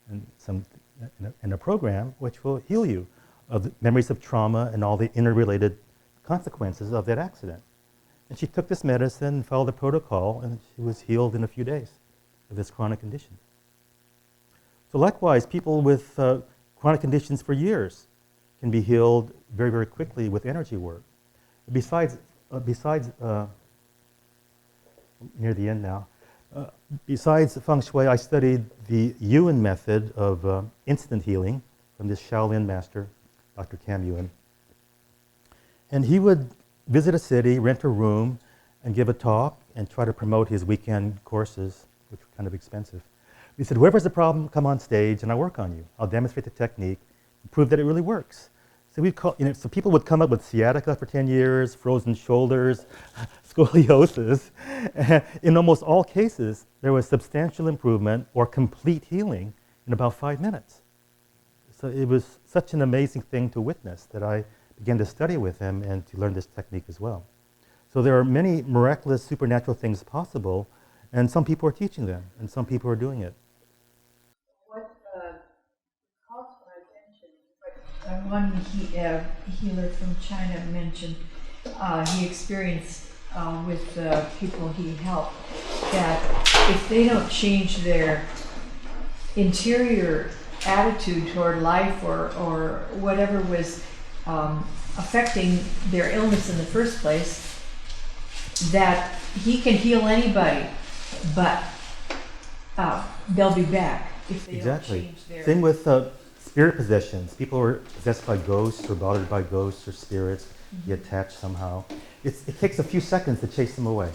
and a program which will heal you of the memories of trauma and all the interrelated consequences of that accident." And she took this medicine, followed the protocol, and she was healed in a few days of this chronic condition. So likewise, people with chronic conditions for years can be healed very, very quickly with energy work. Besides near the end now, besides feng shui, I studied the Yuan method of instant healing from this Shaolin master, Dr. Cam Yuan. And he would visit a city, rent a room, and give a talk and try to promote his weekend courses, which were kind of expensive. He said, "Whoever has a problem, come on stage and I'll work on you. I'll demonstrate the technique and prove that it really works." So so people would come up with sciatica for 10 years, frozen shoulders, scoliosis. In almost all cases, there was substantial improvement or complete healing in about 5 minutes. So it was such an amazing thing to witness that I began to study with him and to learn this technique as well. So there are many miraculous supernatural things possible, and some people are teaching them, and some people are doing it. What caught my attention, what one healer from China mentioned, he experienced with the people he helped, that if they don't change their interior attitude toward life or whatever was affecting their illness in the first place, that he can heal anybody, but they'll be back if they Exactly. don't change their... Same with spirit possessions. People are possessed by ghosts or bothered by ghosts or spirits, get attached somehow. It takes a few seconds to chase them away.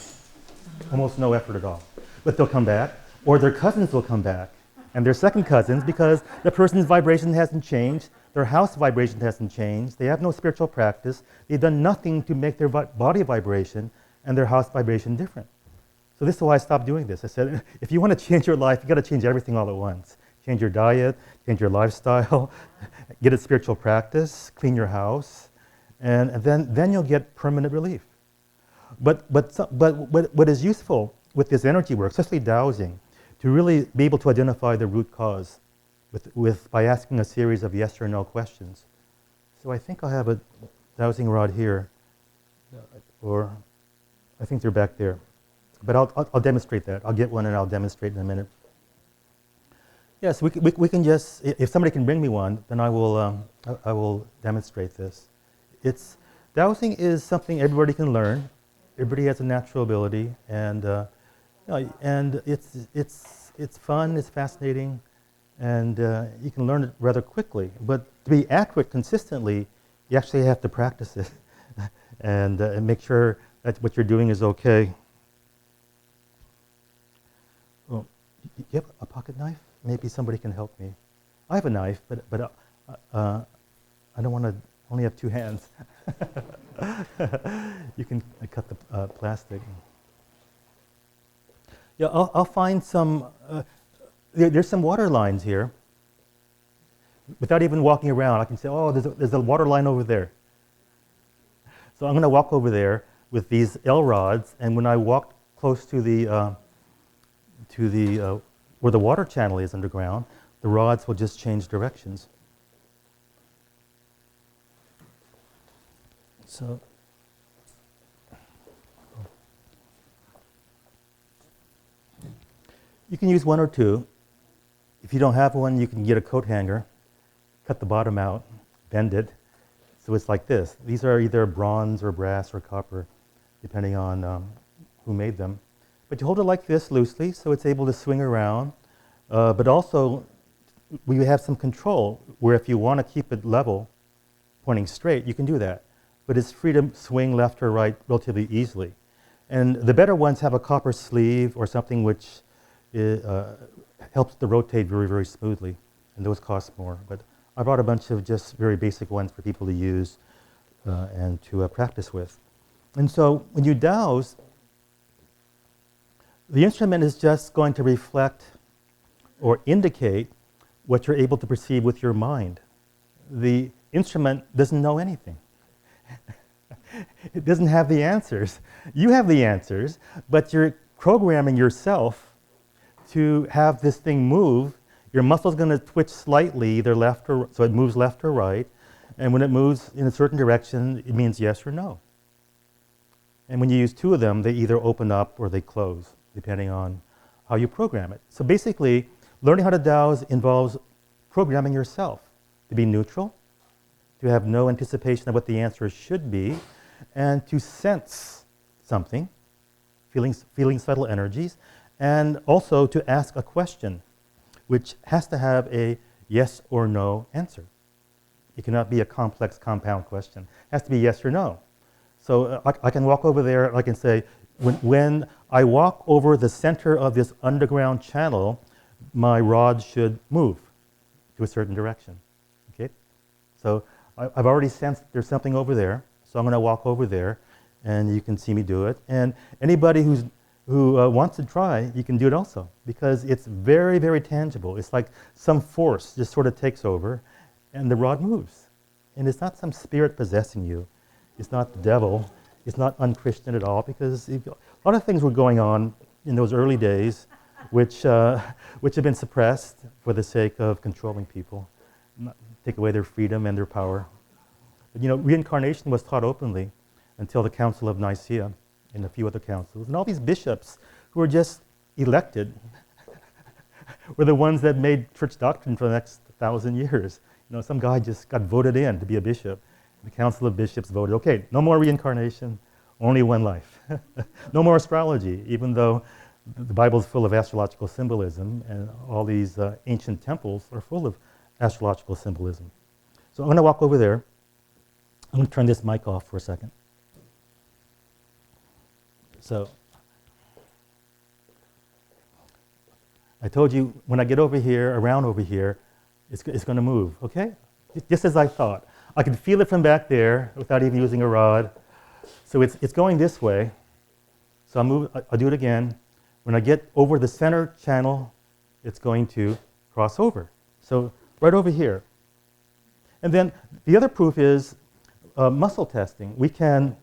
Almost no effort at all. But they'll come back, or their cousins will come back, and their second cousins, because the person's vibration hasn't changed, their house vibration hasn't changed, they have no spiritual practice, they've done nothing to make their body vibration and their house vibration different. So this is why I stopped doing this. I said, if you want to change your life, you got to change everything all at once. Change your diet, change your lifestyle, get a spiritual practice, clean your house, and then you'll get permanent relief. But what is useful with this energy work, especially dowsing, to really be able to identify the root cause by asking a series of yes or no questions. So I think I'll have a dowsing rod here, or I think they're back there. But I'll demonstrate that. I'll get one and I'll demonstrate in a minute. Yes, we can just, if somebody can bring me one, then I will demonstrate this. Dowsing is something everybody can learn. Everybody has a natural ability, and it's fun, it's fascinating, and you can learn it rather quickly. But to be accurate consistently, you actually have to practice it and make sure that what you're doing is okay. Well, you have a pocket knife? Maybe somebody can help me. I have a knife, but I don't want to only have two hands. You can cut the plastic. Yeah, I'll find some, there's some water lines here. Without even walking around, I can say, oh, there's a water line over there. So I'm going to walk over there with these L rods, and when I walk close to the where the water channel is underground, the rods will just change directions. So, you can use one or two. If you don't have one, you can get a coat hanger, cut the bottom out, bend it, so it's like this. These are either bronze or brass or copper, depending on who made them. But you hold it like this loosely, so it's able to swing around. But also, we have some control, where if you want to keep it level, pointing straight, you can do that. But it's free to swing left or right relatively easily. And the better ones have a copper sleeve or something which helps to rotate very, very smoothly. And those cost more. But I brought a bunch of just very basic ones for people to use and to practice with. And so when you dowse, the instrument is just going to reflect or indicate what you're able to perceive with your mind. The instrument doesn't know anything. It doesn't have the answers. You have the answers, but you're programming yourself to have this thing move. Your muscle's going to twitch slightly, either left or so it moves left or right. And when it moves in a certain direction, it means yes or no. And when you use two of them, they either open up or they close, depending on how you program it. So basically, learning how to dowse involves programming yourself to be neutral, to have no anticipation of what the answer should be, and to sense something, feeling subtle energies, and also to ask a question, which has to have a yes or no answer. It cannot be a complex compound question. It has to be yes or no. So I can walk over there, I can say, when I walk over the center of this underground channel, my rod should move to a certain direction. Okay? So I've already sensed there's something over there, so I'm going to walk over there, and you can see me do it. And anybody who wants to try, you can do it also, because it's very, very tangible. It's like some force just sort of takes over, and the rod moves. And it's not some spirit possessing you. It's not the devil. It's not unchristian at all, because a lot of things were going on in those early days which have been suppressed for the sake of controlling people, take away their freedom and their power. But, reincarnation was taught openly. until the Council of Nicaea and a few other councils. And all these bishops who were just elected were the ones that made church doctrine for the next 1,000 years. You know, some guy just got voted in to be a bishop. The Council of Bishops voted, okay, no more reincarnation, only one life. No more astrology, even though the Bible is full of astrological symbolism, and all these ancient temples are full of astrological symbolism. So I'm going to walk over there. I'm going to turn this mic off for a second. So I told you when I get over here, around over here, it's going to move, okay? Just as I thought. I can feel it from back there without even using a rod. So it's going this way. So I'll do it again. When I get over the center channel, it's going to cross over. So right over here. And then the other proof is muscle testing. We can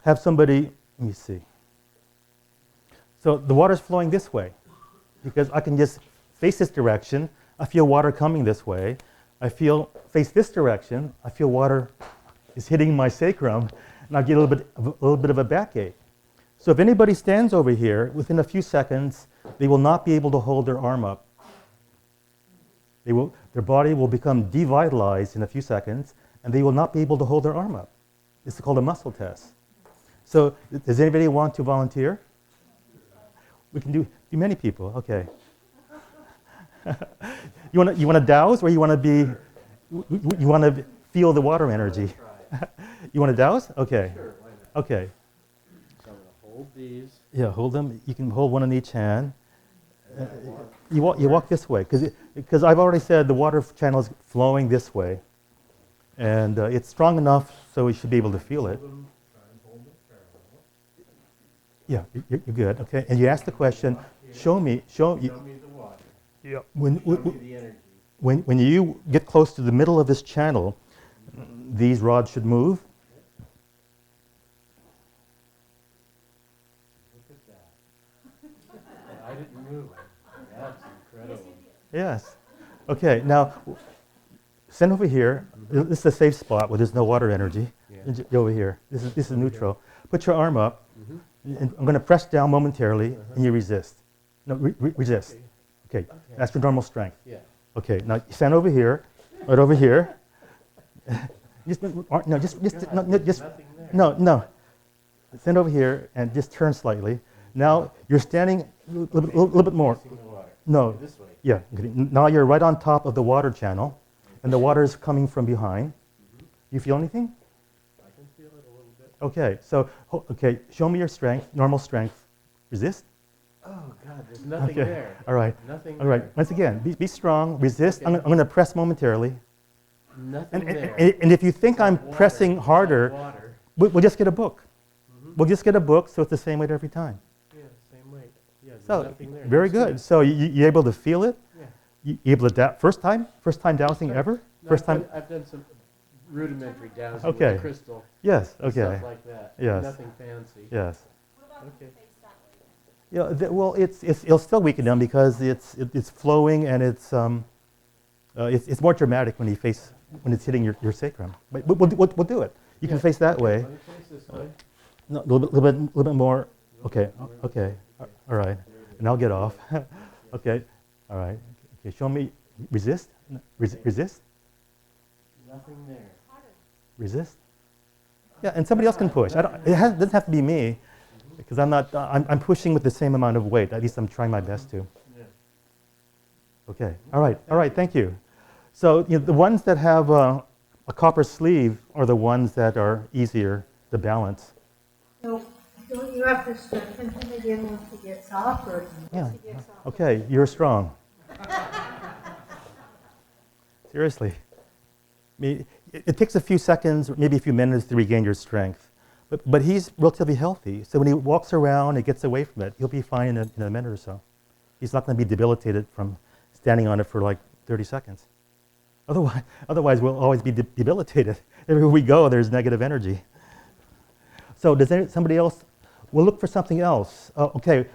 have somebody, let me see. So the water's flowing this way because I can just face this direction. I feel water coming this way. I face this direction. I feel water is hitting my sacrum, and I get a little bit of a backache. So if anybody stands over here, within a few seconds, they will not be able to hold their arm up. Their body will become devitalized in a few seconds, and they will not be able to hold their arm up. This is called a muscle test. So does anybody want to volunteer? We can do many people, okay. You want to dowse, or you want to feel the water energy? You want to dowse? Okay. Sure, why not? Okay. So I'm going to hold these. Yeah, hold them. You can hold one in each hand. You walk this way, because I've already said the water channel is flowing this way, and it's strong enough so we should be able to feel it. Yeah, you're good. Okay, and you ask the question. Show me me the water. Yeah. Show me the energy. When you get close to the middle of this channel, these rods should move. Look at that. I didn't move it. That's incredible. Yes. Okay, now, stand over here. This is a safe spot where there's no water energy. Yeah. Over here. This is neutral. Put your arm up. Mm-hmm. And I'm going to press down momentarily, and you resist. No, resist. Okay, that's your normal strength. Yeah. Okay, now stand over here, right over here. Just God, nothing there. no. Stand over here and just turn slightly. Now you're standing a little bit more. Facing the water. No, This way. yeah. Okay. Now you're right on top of the water channel, and the water is coming from behind. You feel anything? I can feel it a little bit. Okay, so show me your strength, normal strength. Resist. Oh God, there's nothing Okay. there. All right. Nothing All right. there. Once again, be strong. Resist. Okay. I'm going to press momentarily. Nothing there. And if you think I'm Water. pressing harder, Water. we'll just get a book. Mm-hmm. We'll just get a book, so it's the same weight every time. Yeah, same weight. Yeah, there's So nothing there. very Just good. So you able to feel it? Yeah. You able to first time dowsing Sure. ever? No, First time? I've done some rudimentary dowsing Okay. with crystal Yes. and Okay. stuff like that. Yes. Nothing fancy. Yes. Okay. Yeah. Well, it'll still weaken them because it's flowing and it's more dramatic when it's hitting your sacrum. But we'll do it. You can Yeah. face that way. Let me face this way. No, a little bit more. Okay. Okay. All right. And I'll get off. Okay. All right. Okay. Show me. Resist. Resist. Nothing there. Resist. Yeah, and somebody else can push. Doesn't have to be me, because I'm pushing with the same amount of weight. At least I'm trying my best to. Yeah. Okay. All right. Thank you. So the ones that have a copper sleeve are the ones that are easier to balance. So, don't you have to strengthen him again once he gets off, or? Yeah. Okay. You're strong. Seriously. I mean, it takes a few seconds, or maybe a few minutes to regain your strength. But he's relatively healthy. So when he walks around and gets away from it, he'll be fine in a minute or so. He's not going to be debilitated from standing on it for like 30 seconds. Otherwise we'll always be debilitated. Everywhere we go, there's negative energy. So does somebody else? We'll look for something else. Okay,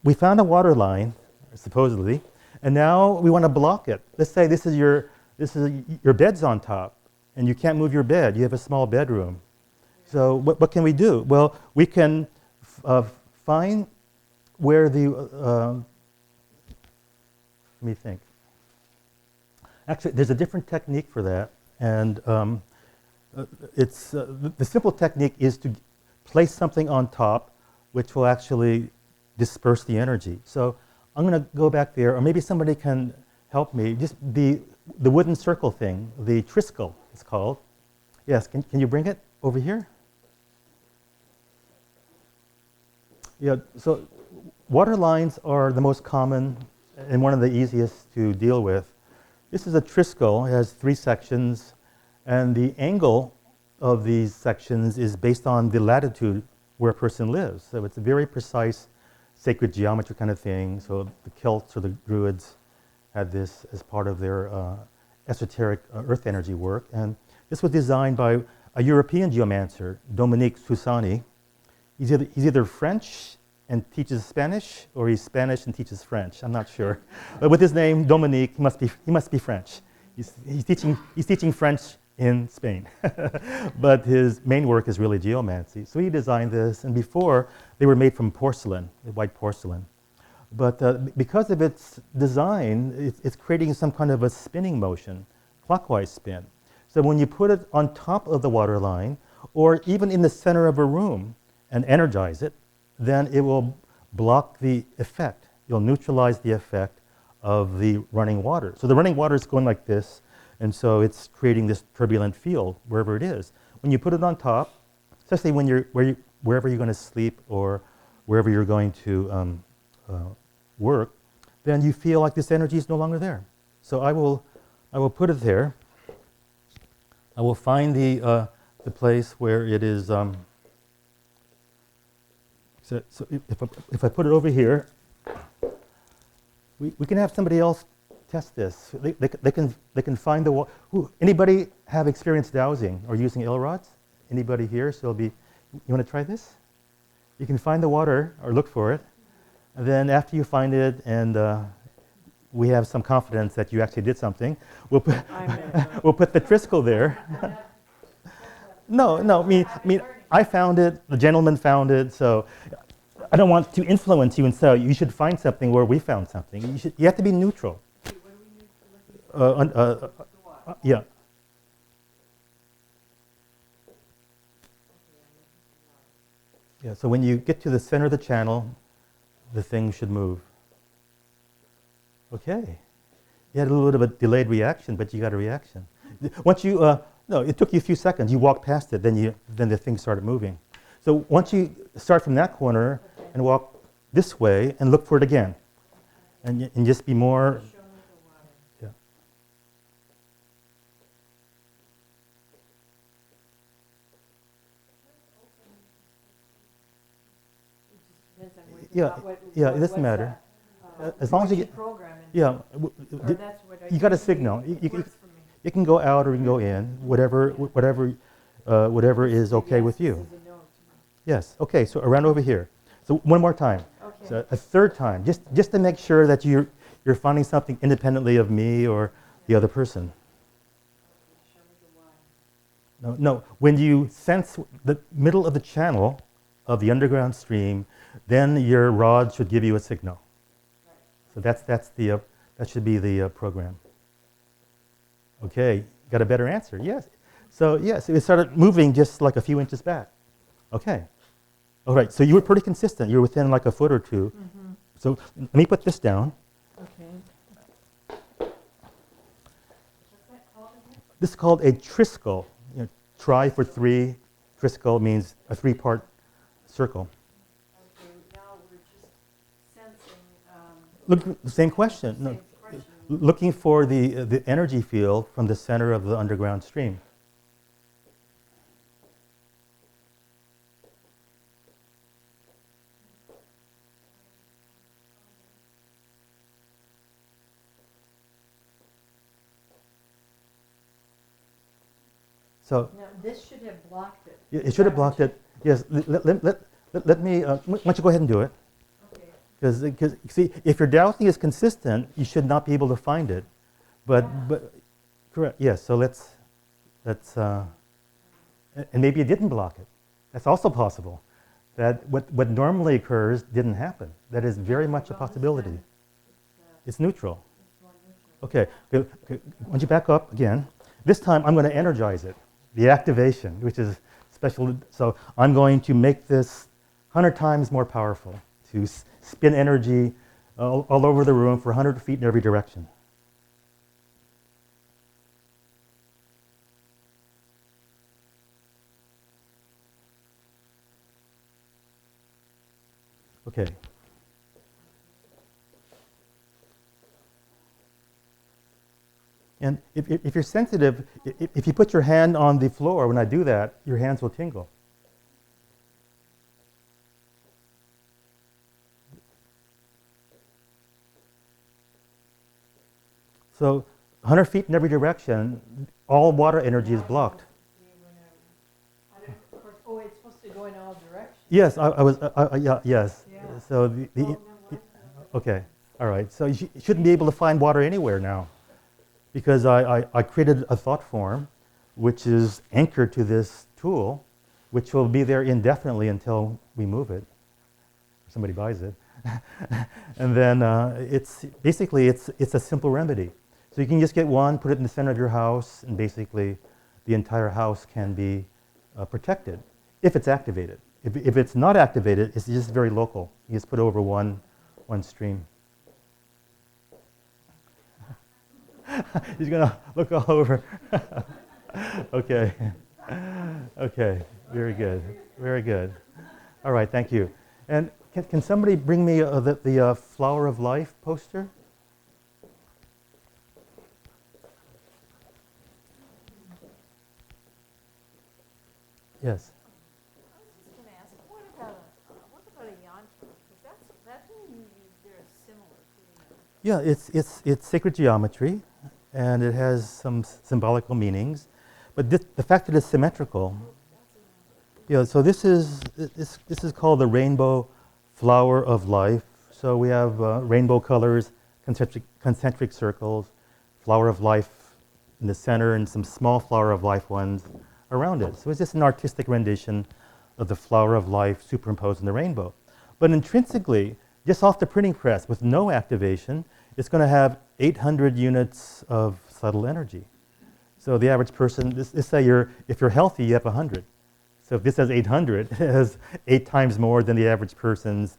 we found a water line, supposedly, and now we want to block it. Let's say this is your bed's on top, and you can't move your bed. You have a small bedroom. So what can we do? Well, we can find where the, let me think. Actually, there's a different technique for that. And the simple technique is to place something on top, which will actually disperse the energy. So I'm going to go back there, or maybe somebody can help me. Just the wooden circle thing, the Triskele, it's called. Yes, can you bring it over here? Yeah, so water lines are the most common and one of the easiest to deal with. This is a Triskele. It has 3 sections, and the angle of these sections is based on the latitude where a person lives. So it's a very precise sacred geometry kind of thing. So the Celts or the Druids had this as part of their esoteric earth energy work. And this was designed by a European geomancer, Dominique Sousani. He's either French and teaches Spanish, or he's Spanish and teaches French. I'm not sure. But with his name, Dominique, he must be French. He's teaching French in Spain. But his main work is really geomancy. So he designed this, and before, they were made from porcelain, white porcelain. But because of its design, it's creating some kind of a spinning motion, clockwise spin. So when you put it on top of the water line, or even in the center of a room and energize it, then it will block the effect. You'll neutralize the effect of the running water. So the running water is going like this, and so it's creating this turbulent field wherever it is. When you put it on top, especially when wherever you're going to sleep or wherever you're going to work, then you feel like this energy is no longer there. So I will put it there. I will find the place where it is. So if I put it over here, we can have somebody else test this. They can find the water. Anybody have experienced dowsing or using L rods? Anybody here? So it'll be. You want to try this? You can find the water or look for it, and then after you find it and we have some confidence that you actually did something, we'll put the Triskele there. No, I mean, I found it, the gentleman found it, so I don't want to influence you and say you should find something where we found something. You have to be neutral. What do we need to look for? Yeah. Yeah, so when you get to the center of the channel, the thing should move. Okay. You had a little bit of a delayed reaction, but you got a reaction. Once you, no, it took you a few seconds. You walked past it, then the thing started moving. So once you start from that corner and walk this way and look for it again, and just be more. Yeah. Yeah, it doesn't matter. As long as you get, yeah, you got a signal. You can go out or you can go in, whatever is okay with you. Yes. Okay. So around over here. So one more time. Okay. So a third time, just to make sure that you're finding something independently of me or the other person. No. When you sense the middle of the channel of the underground stream, then your rod should give you a signal. So that should be the program. Okay, got a better answer. Yes. So yes, it started moving just like a few inches back. Okay. All right. So you were pretty consistent. You were within like a foot or two. Mm-hmm. So let me put this down. Okay. What's that called again? This is called a Triskele. Tri for 3. Triskele means a 3-part circle. Okay. Now we're just sensing. Look, the same question. No, looking for the energy field from the center of the underground stream. So Now this should have blocked it. it should have blocked it. Yes. Let me. Why don't you go ahead and do it? Because see, if your dowsing is consistent, you should not be able to find it. But correct. Yes. So let's and maybe it didn't block it. That's also possible. That what normally occurs didn't happen. That is very much a possibility. It's neutral. Okay, why don't you back up again? This time I'm going to energize it, the activation, which is special. So I'm going to make this 100 times more powerful, to spin energy all over the room for 100 feet in every direction. Okay. And if you're sensitive, if you put your hand on the floor when I do that, your hands will tingle. So 100 feet in every direction, all water energy is blocked. Oh, it's supposed to go in all directions. Yes, yes. Yeah. So okay, all right. So you shouldn't be able to find water anywhere now, because I created a thought form which is anchored to this tool, which will be there indefinitely until we move it, or somebody buys it. And then it's a simple remedy. So you can just get one, put it in the center of your house, and basically the entire house can be protected if it's activated. If it's not activated, it's just very local. You just put over one stream. He's gonna look all over. Okay. Okay. Very good. Very good. All right. Thank you. And can somebody bring me the Flower of Life poster? Yes. I was just going to ask, what about a yantra? Because that thing you use there is similar to a yantra. Yeah, it's sacred geometry, and it has some symbolical meanings. But the fact that it's symmetrical, so this is called the rainbow flower of life. So we have rainbow colors, concentric circles, flower of life in the center, and some small flower of life ones around it. So it's just an artistic rendition of the flower of life superimposed in the rainbow. But intrinsically, just off the printing press with no activation, it's going to have 800 units of subtle energy. So the average person, let's say if you're healthy, you have 100. So if this has 800, it has 8 times more than the average person's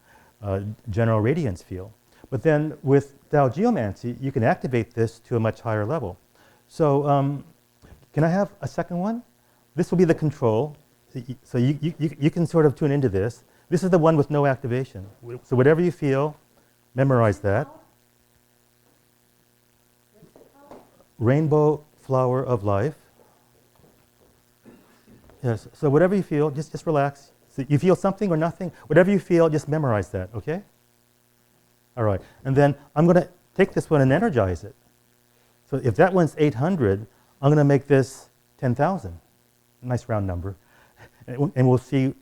general radiance field. But then with Tao Geomancy, you can activate this to a much higher level. So can I have a second one? This will be the control. So you can sort of tune into this. This is the one with no activation. So whatever you feel, memorize that. Rainbow flower of life. Yes, so whatever you feel, just relax. So you feel something or nothing, whatever you feel, just memorize that, okay? All right, and then I'm going to take this one and energize it. So if that one's 800, I'm going to make this 10,000. Nice round number. And we'll see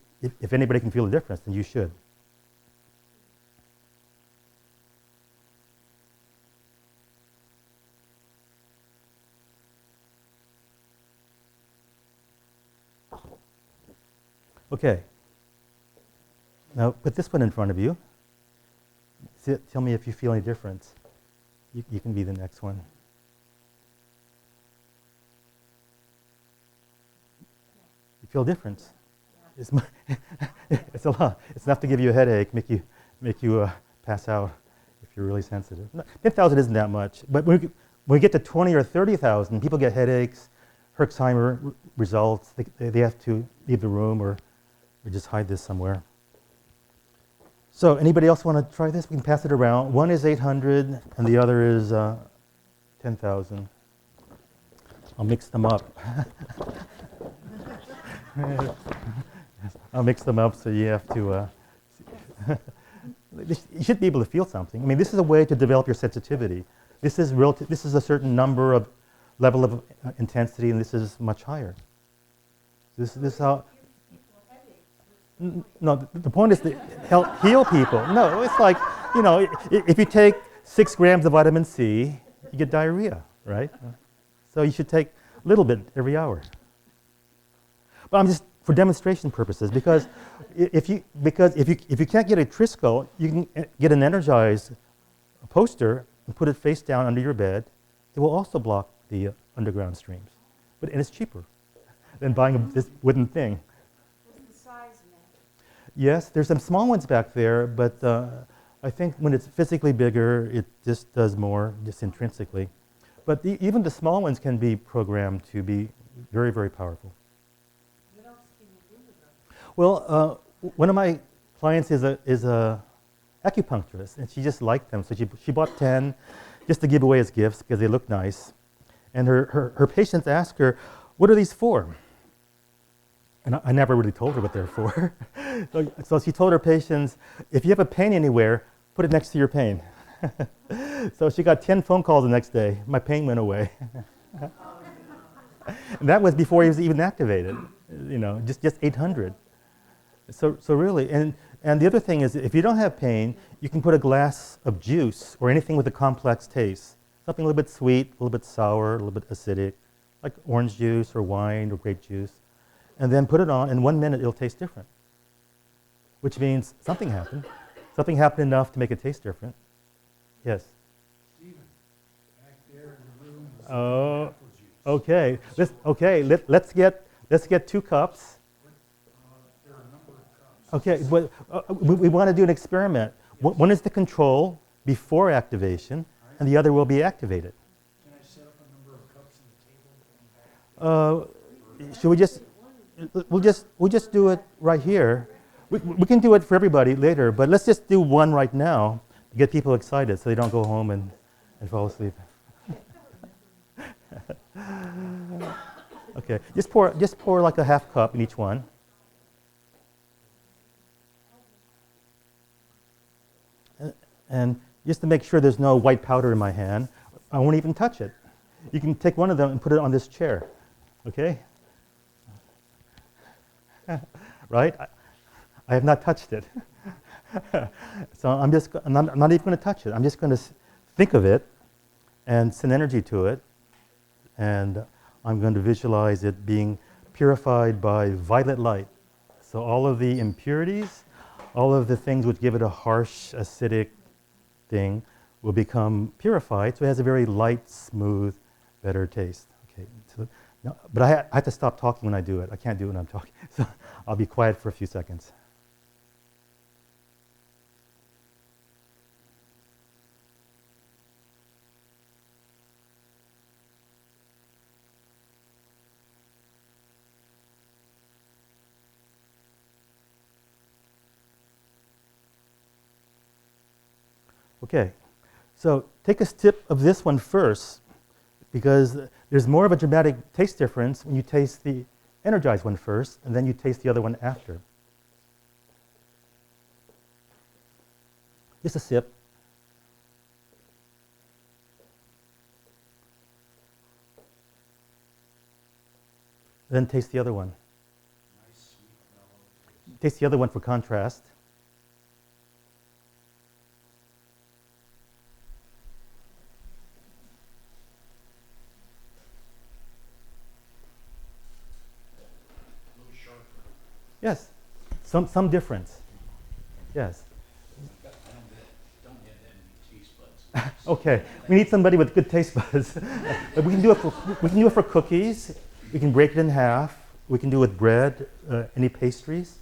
if anybody can feel the difference, then you should. Okay. Now put this one in front of you. Tell me if you feel any difference. You can be the next one. You feel difference. It's a lot. It's enough to give you a headache, make you pass out if you're really sensitive. 10,000 isn't that much, but when we get to 20 or 30,000, people get headaches, Herxheimer results. They have to leave the room or just hide this somewhere. So anybody else want to try this? We can pass it around. One is 800 and the other is 10,000. I'll mix them up. I'll mix them up so you have to... you should be able to feel something. I mean, this is a way to develop your sensitivity. This is a certain number of level of intensity, and this is much higher. This is how... No, the point is to help heal people. No, it's like, if you take 6 grams of vitamin C, you get diarrhea, right? So you should take a little bit every hour. But I'm just for demonstration purposes, because if you can't get a Triskele, you can get an energized poster and put it face down under your bed. It will also block the underground streams, and it's cheaper than buying this wooden thing. Does the size matter? Yes, there's some small ones back there, but I think when it's physically bigger, it just does more, just intrinsically. But even the small ones can be programmed to be very, very powerful. What else can you do with them? Well, one of my clients is a acupuncturist, and she just liked them, so she bought 10 just to give away as gifts because they look nice. And her patients ask her, "What are these for?" And I never really told her what they're for. So she told her patients, "If you have a pain anywhere, put it next to your pain." So she got 10 phone calls the next day. My pain went away. And that was before he was even activated, just 800. So really, and the other thing is, if you don't have pain, you can put a glass of juice or anything with a complex taste, something a little bit sweet, a little bit sour, a little bit acidic, like orange juice or wine or grape juice, and then put it on. In 1 minute, it'll taste different, which means something happened. Something happened enough to make it taste different. Yes. Stephen, back there in the room is Oh, apple juice. okay. Let's get 2 cups. There are a number of cups. Okay, but we want to do an experiment. One is the control before activation, and the other will be activated. Can I set up a number of cups on the table? Should we just? We'll just do it right here. We can do it for everybody later, but let's just do one right now to get people excited, so they don't go home and fall asleep. Okay, just pour like a half cup in each one. And just to make sure there's no white powder in my hand, I won't even touch it. You can take one of them and put it on this chair, okay? Right? I have not touched it. So I'm not even going to touch it. I'm just going to think of it and send energy to it. And I'm going to visualize it being purified by violet light. So all of the impurities, all of the things which give it a harsh, acidic thing will become purified. So it has a very light, smooth, better taste. Okay. So, no, but I have to stop talking when I do it. I can't do it when I'm talking. So I'll be quiet for a few seconds. Okay, so take a sip of this one first, because there's more of a dramatic taste difference when you taste the energized one first, and then you taste the other one after. Just a sip. Then taste the other one. Nice, sweet, mellow. Taste the other one for contrast. A little sharper. Yes, some difference. Yes. I don't get that many taste buds. Okay, we need somebody with good taste buds. But we can do it for cookies. We can break it in half. We can do it with bread, any pastries.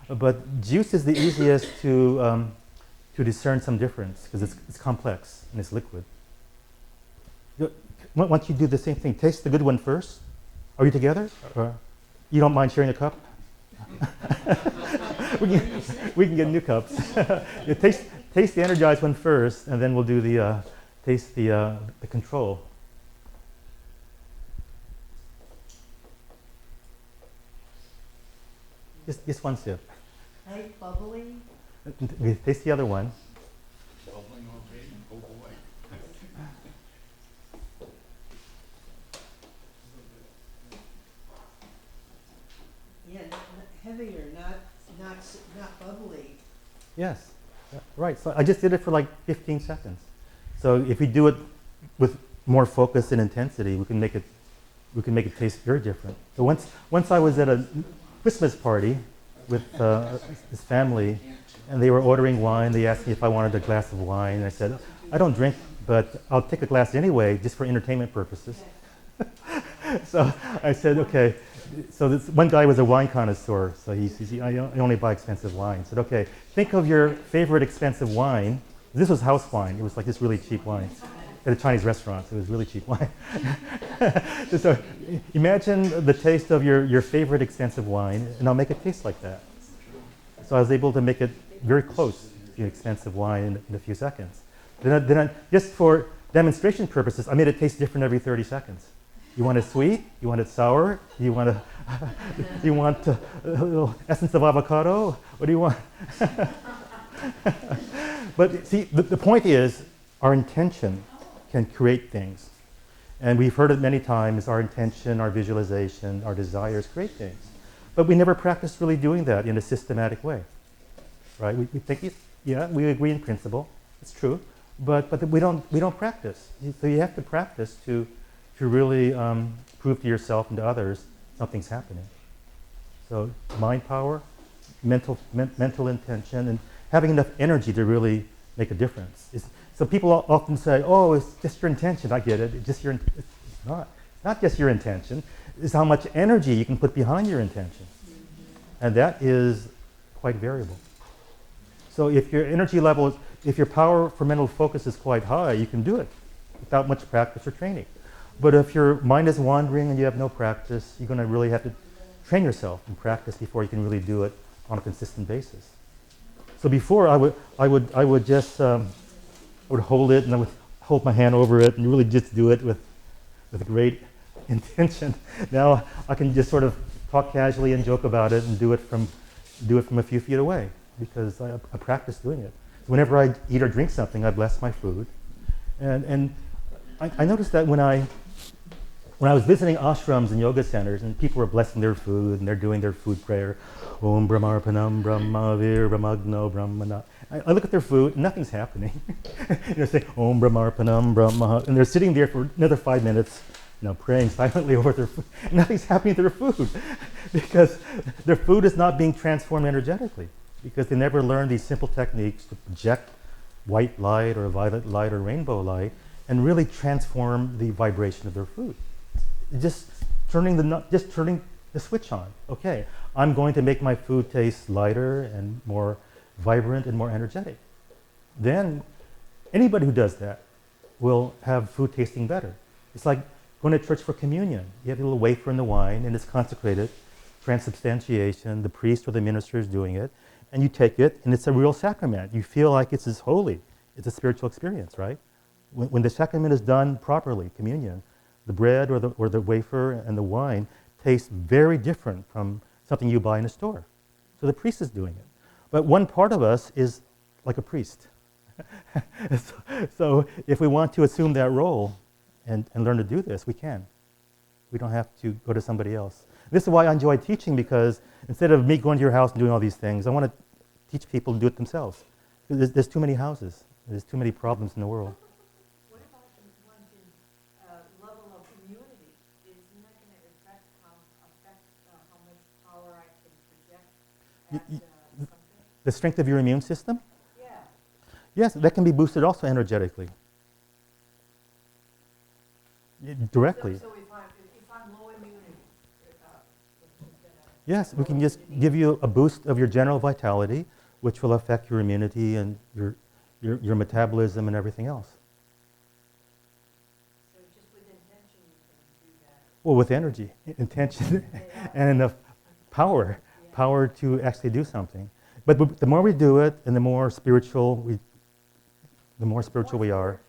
But juice is the easiest to discern some difference because it's complex and it's liquid. Once you do the same thing, taste the good one first. Are you together? Or you don't mind sharing a cup? we can get new cups. Taste the energized one first, and then we'll do the taste the control. Just one sip. Light bubbly. Taste the other one. Bubbling already? Oh boy. Yeah, heavier, not bubbly. Yes, right. So I just did it for like 15 seconds. So if we do it with more focus and intensity, we can make it taste very different. So once I was at a Christmas party with his family, and they were ordering wine. They asked me if I wanted a glass of wine, and I said, I don't drink, but I'll take a glass anyway, just for entertainment purposes. So I said, okay. So this one guy was a wine connoisseur, so I only buy expensive wine. I said, okay, think of your favorite expensive wine. This was house wine. It was like this really cheap wine. At a Chinese restaurant, so it was really cheap wine. So imagine the taste of your favorite expensive wine, and I'll make it taste like that. So I was able to make it very close to expensive wine in a few seconds. Then just for demonstration purposes, I made it taste different every 30 seconds. You want it sweet? You want it sour? You want a little essence of avocado? What do you want? But see, the point is, our intention can create things. And we've heard it many times, our intention, our visualization, our desires create things. But we never practice really doing that in a systematic way, right? We think, yeah, we agree in principle, it's true, but we don't practice. So you have to practice to really prove to yourself and to others something's happening. So mind power, mental intention, and having enough energy to really make a difference. So people often say, oh, it's just your intention. I get it. It's not just your intention. It's how much energy you can put behind your intention. And that is quite variable. So if your energy level, if your power for mental focus is quite high, you can do it without much practice or training. But if your mind is wandering and you have no practice, you're going to really have to train yourself and practice before you can really do it on a consistent basis. So before I would just hold it, and I would hold my hand over it and really just do it with great intention. Now I can just sort of talk casually and joke about it and do it from a few feet away because I practice doing it. Whenever I eat or drink something, I bless my food, and I noticed that when I was visiting ashrams and yoga centers and people were blessing their food and they're doing their food prayer, Om Brahmarpanam Brahmavir Brahmagno Brahmana. I look at their food and nothing's happening. Saying Om Brahmarpanam Brahma, and they're sitting there for another 5 minutes, praying silently over their food. Nothing's happening to their food because their food is not being transformed energetically because they never learned these simple techniques to project white light or violet light or rainbow light and really transform the vibration of their food. Just turning the switch on. Okay, I'm going to make my food taste lighter and more vibrant and more energetic. Then anybody who does that will have food tasting better. It's like going to church for communion. You have a little wafer in the wine and it's consecrated, transubstantiation, the priest or the minister is doing it, and you take it and it's a real sacrament. You feel like it's as holy. It's a spiritual experience, right? When the sacrament is done properly, communion, the bread or the wafer and the wine tastes very different from something you buy in a store. So the priest is doing it. But one part of us is like a priest. So if we want to assume that role and learn to do this, we can. We don't have to go to somebody else. This is why I enjoy teaching, because instead of me going to your house and doing all these things, I want to teach people to do it themselves. There's too many houses. There's too many problems in the world. What about one's level of immunity? Isn't that going to affect how much power I can project at something? The strength of your immune system? Yeah. Yes, that can be boosted also energetically. Directly. So if I'm low immunity, Yes, we can just give you a boost of your general vitality, which will affect your immunity and your metabolism and everything else. so just with intention you can do that. Well, with energy, intention, and enough power to actually do something. But the more we do it, and the more spiritual we are.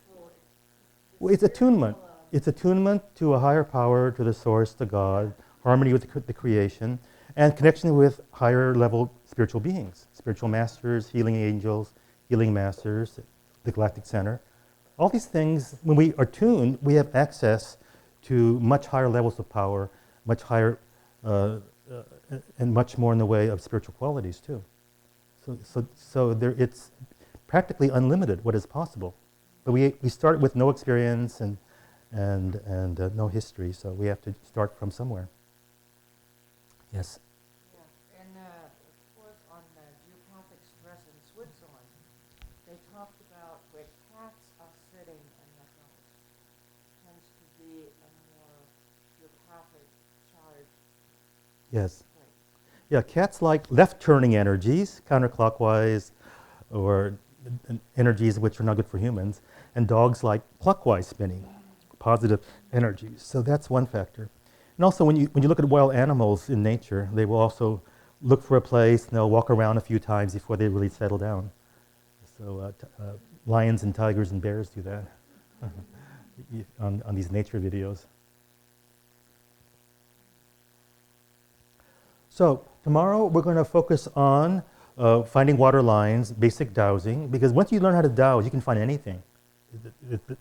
Well, it's attunement. It's attunement to a higher power, to the source, to God, harmony with the creation, and connection with higher level spiritual beings, spiritual masters, healing angels, healing masters, the galactic center. All these things, when we are tuned, we have access to much higher levels of power, much higher, and much more in the way of spiritual qualities too. So it's practically unlimited what is possible. But we start with no experience and no history, so we have to start from somewhere. Yes. they talked about where cats are sitting in the house tends to be a more geopathic charged Yes. place. Yeah, cats like left-turning energies, counterclockwise, or energies which are not good for humans, and dogs like clockwise spinning, positive energies. So that's one factor. And also, when you look at wild animals in nature, they will also look for a place and they'll walk around a few times before they really settle down. So lions and tigers and bears do that on these nature videos. So tomorrow we're going to focus on finding water lines, basic dowsing, because once you learn how to dowse, you can find anything.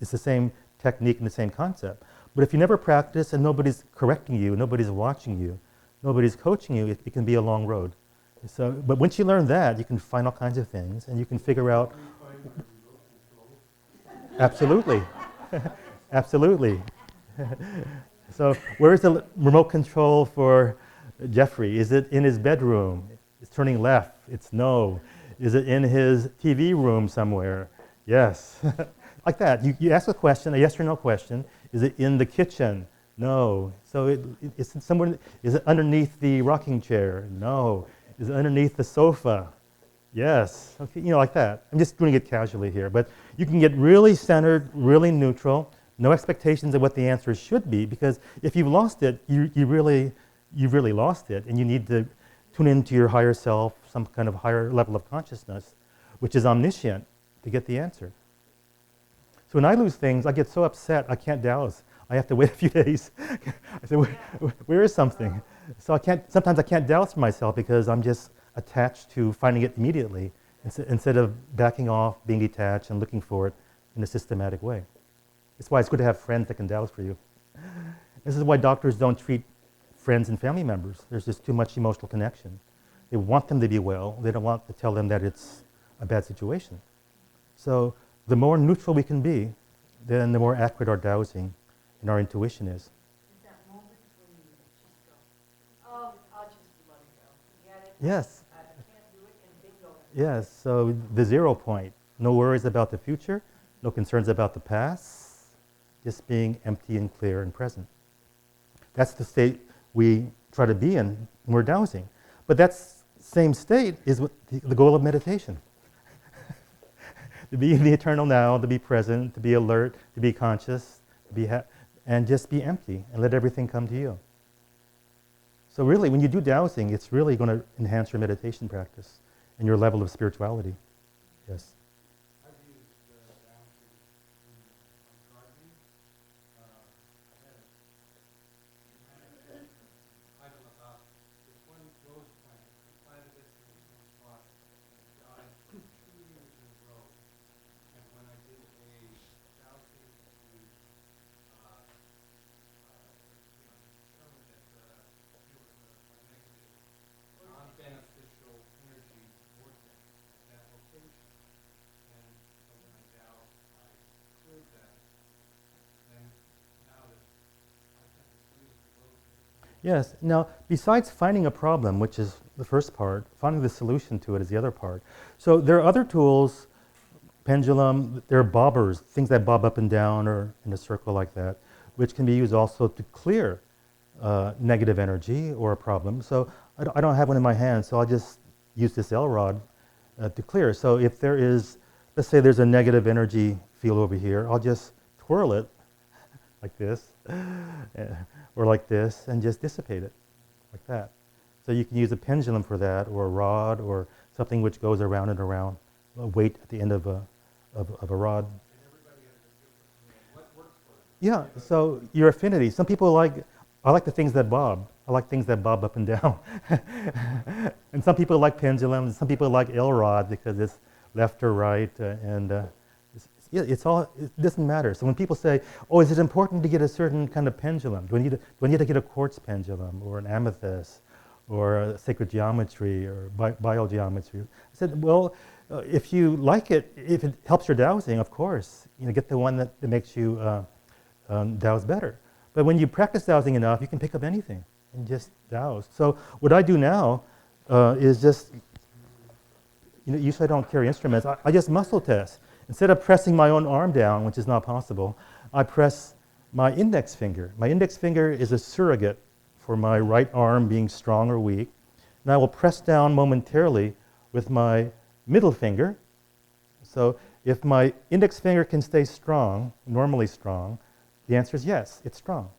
It's the same technique and the same concept. But if you never practice and nobody's correcting you, nobody's watching you, nobody's coaching you, it can be a long road. So, but once you learn that, you can find all kinds of things, and you can figure out. Absolutely, absolutely. So, where's the remote control for Jeffrey? Is it in his bedroom? It's turning left. It's no. Is it in his TV room somewhere? Yes. Like that. You ask a question, a yes or no question. Is it in the kitchen? No. So it's somewhere. Is it underneath the rocking chair? No. Is it underneath the sofa? Yes. Okay, like that. I'm just doing it casually here, but you can get really centered, really neutral, no expectations of what the answer should be, because if you've lost it, you've really lost it, and you need to tune into your higher self, some kind of higher level of consciousness, which is omniscient, to get the answer. So when I lose things, I get so upset I can't dowse. I have to wait a few days. I say, where is something? So sometimes I can't dowse for myself because I'm just attached to finding it immediately instead of backing off, being detached, and looking for it in a systematic way. That's why it's good to have friends that can dowse for you. This is why doctors don't treat friends and family members. There's just too much emotional connection. They want them to be well. They don't want to tell them that it's a bad situation. So the more neutral we can be, then the more accurate our dowsing and our intuition is. Is that moment when you just go, oh, I'll just let it go. Forget it. Yes. I can't do it, and bingo. Yes, so the 0 point. No worries about the future, no concerns about the past, just being empty and clear and present. That's the state we try to be in when we're dowsing. But that same state is what the goal of meditation. To be in the eternal now, to be present, to be alert, to be conscious, to be and just be empty and let everything come to you. So really, when you do dowsing, it's really going to enhance your meditation practice and your level of spirituality. Yes. I've used dowsing in gardening. I don't know about this one rose plant. I planted it in one spot and it died 2 years in a row. And when I did a dowsing to determine that there was a negative, non-beneficial energy vortex at that location. And so when I dowsed, I cleared that. And now that I have to use the rose. Yes. Now, besides finding a problem, which is the first part, finding the solution to it is the other part. So there are other tools, pendulum, there are bobbers, things that bob up and down or in a circle like that, which can be used also to clear negative energy or a problem. So I don't have one in my hand, so I'll just use this L rod to clear. So if there is, let's say there's a negative energy field over here, I'll just twirl it like this, or like this, and just dissipate it, like that. So you can use a pendulum for that, or a rod, or something which goes around and around, a weight at the end of a rod. And everybody has a different, what works for them? Yeah, so your affinity. Some people I like the things that bob. I like things that bob up and down. And some people like pendulums, some people like L rod because it's left or right, it doesn't matter. So when people say, oh, is it important to get a certain kind of pendulum? Do I need to get a quartz pendulum or an amethyst or a sacred geometry or biogeometry? I said, well, if you like it, if it helps your dowsing, of course, get the one that makes you dowse better. But when you practice dowsing enough, you can pick up anything and just dowse. So what I do now is just usually I don't carry instruments. I just muscle test. Instead of pressing my own arm down, which is not possible, I press my index finger. My index finger is a surrogate for my right arm being strong or weak. And I will press down momentarily with my middle finger. So if my index finger can stay strong, normally strong, the answer is yes, it's strong.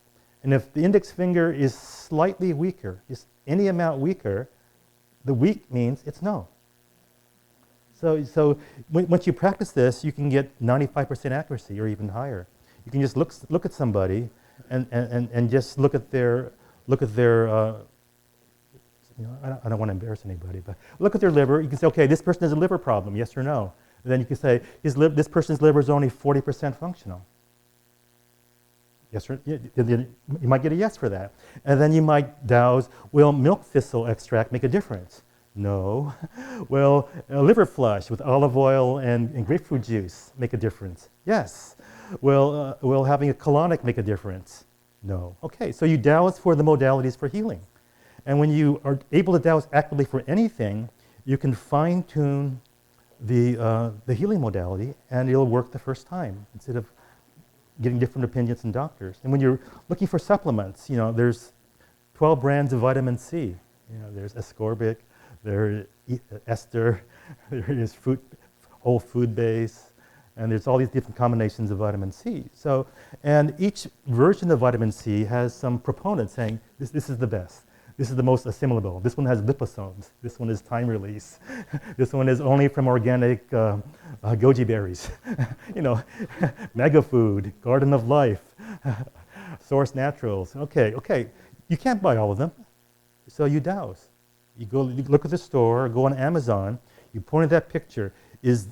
And if the index finger is slightly weaker, just any amount weaker, the weak means it's no. So once you practice this, you can get 95% accuracy or even higher. You can just look at somebody and just look at their I don't want to embarrass anybody, but look at their liver. You can say, okay, this person has a liver problem, yes or no. And then you can say, this person's liver is only 40% functional. Yes or you might get a yes for that. And then you might dowse, will milk thistle extract make a difference? No. Will a liver flush with olive oil and grapefruit juice make a difference? Yes. Will having a colonic make a difference? No. Okay, so you dowse for the modalities for healing. And when you are able to dowse accurately for anything, you can fine-tune the healing modality, and it'll work the first time instead of getting different opinions from doctors. And when you're looking for supplements, there's 12 brands of vitamin C. There's ascorbic, there's ester, there is whole food base, and there's all these different combinations of vitamin C. So, and each version of vitamin C has some proponent saying, this is the best. This is the most assimilable. This one has liposomes. This one is time release. This one is only from organic goji berries. Mega food, garden of life, source naturals. Okay. You can't buy all of them. So you dowse. You look at the store, go on Amazon, you point at that picture.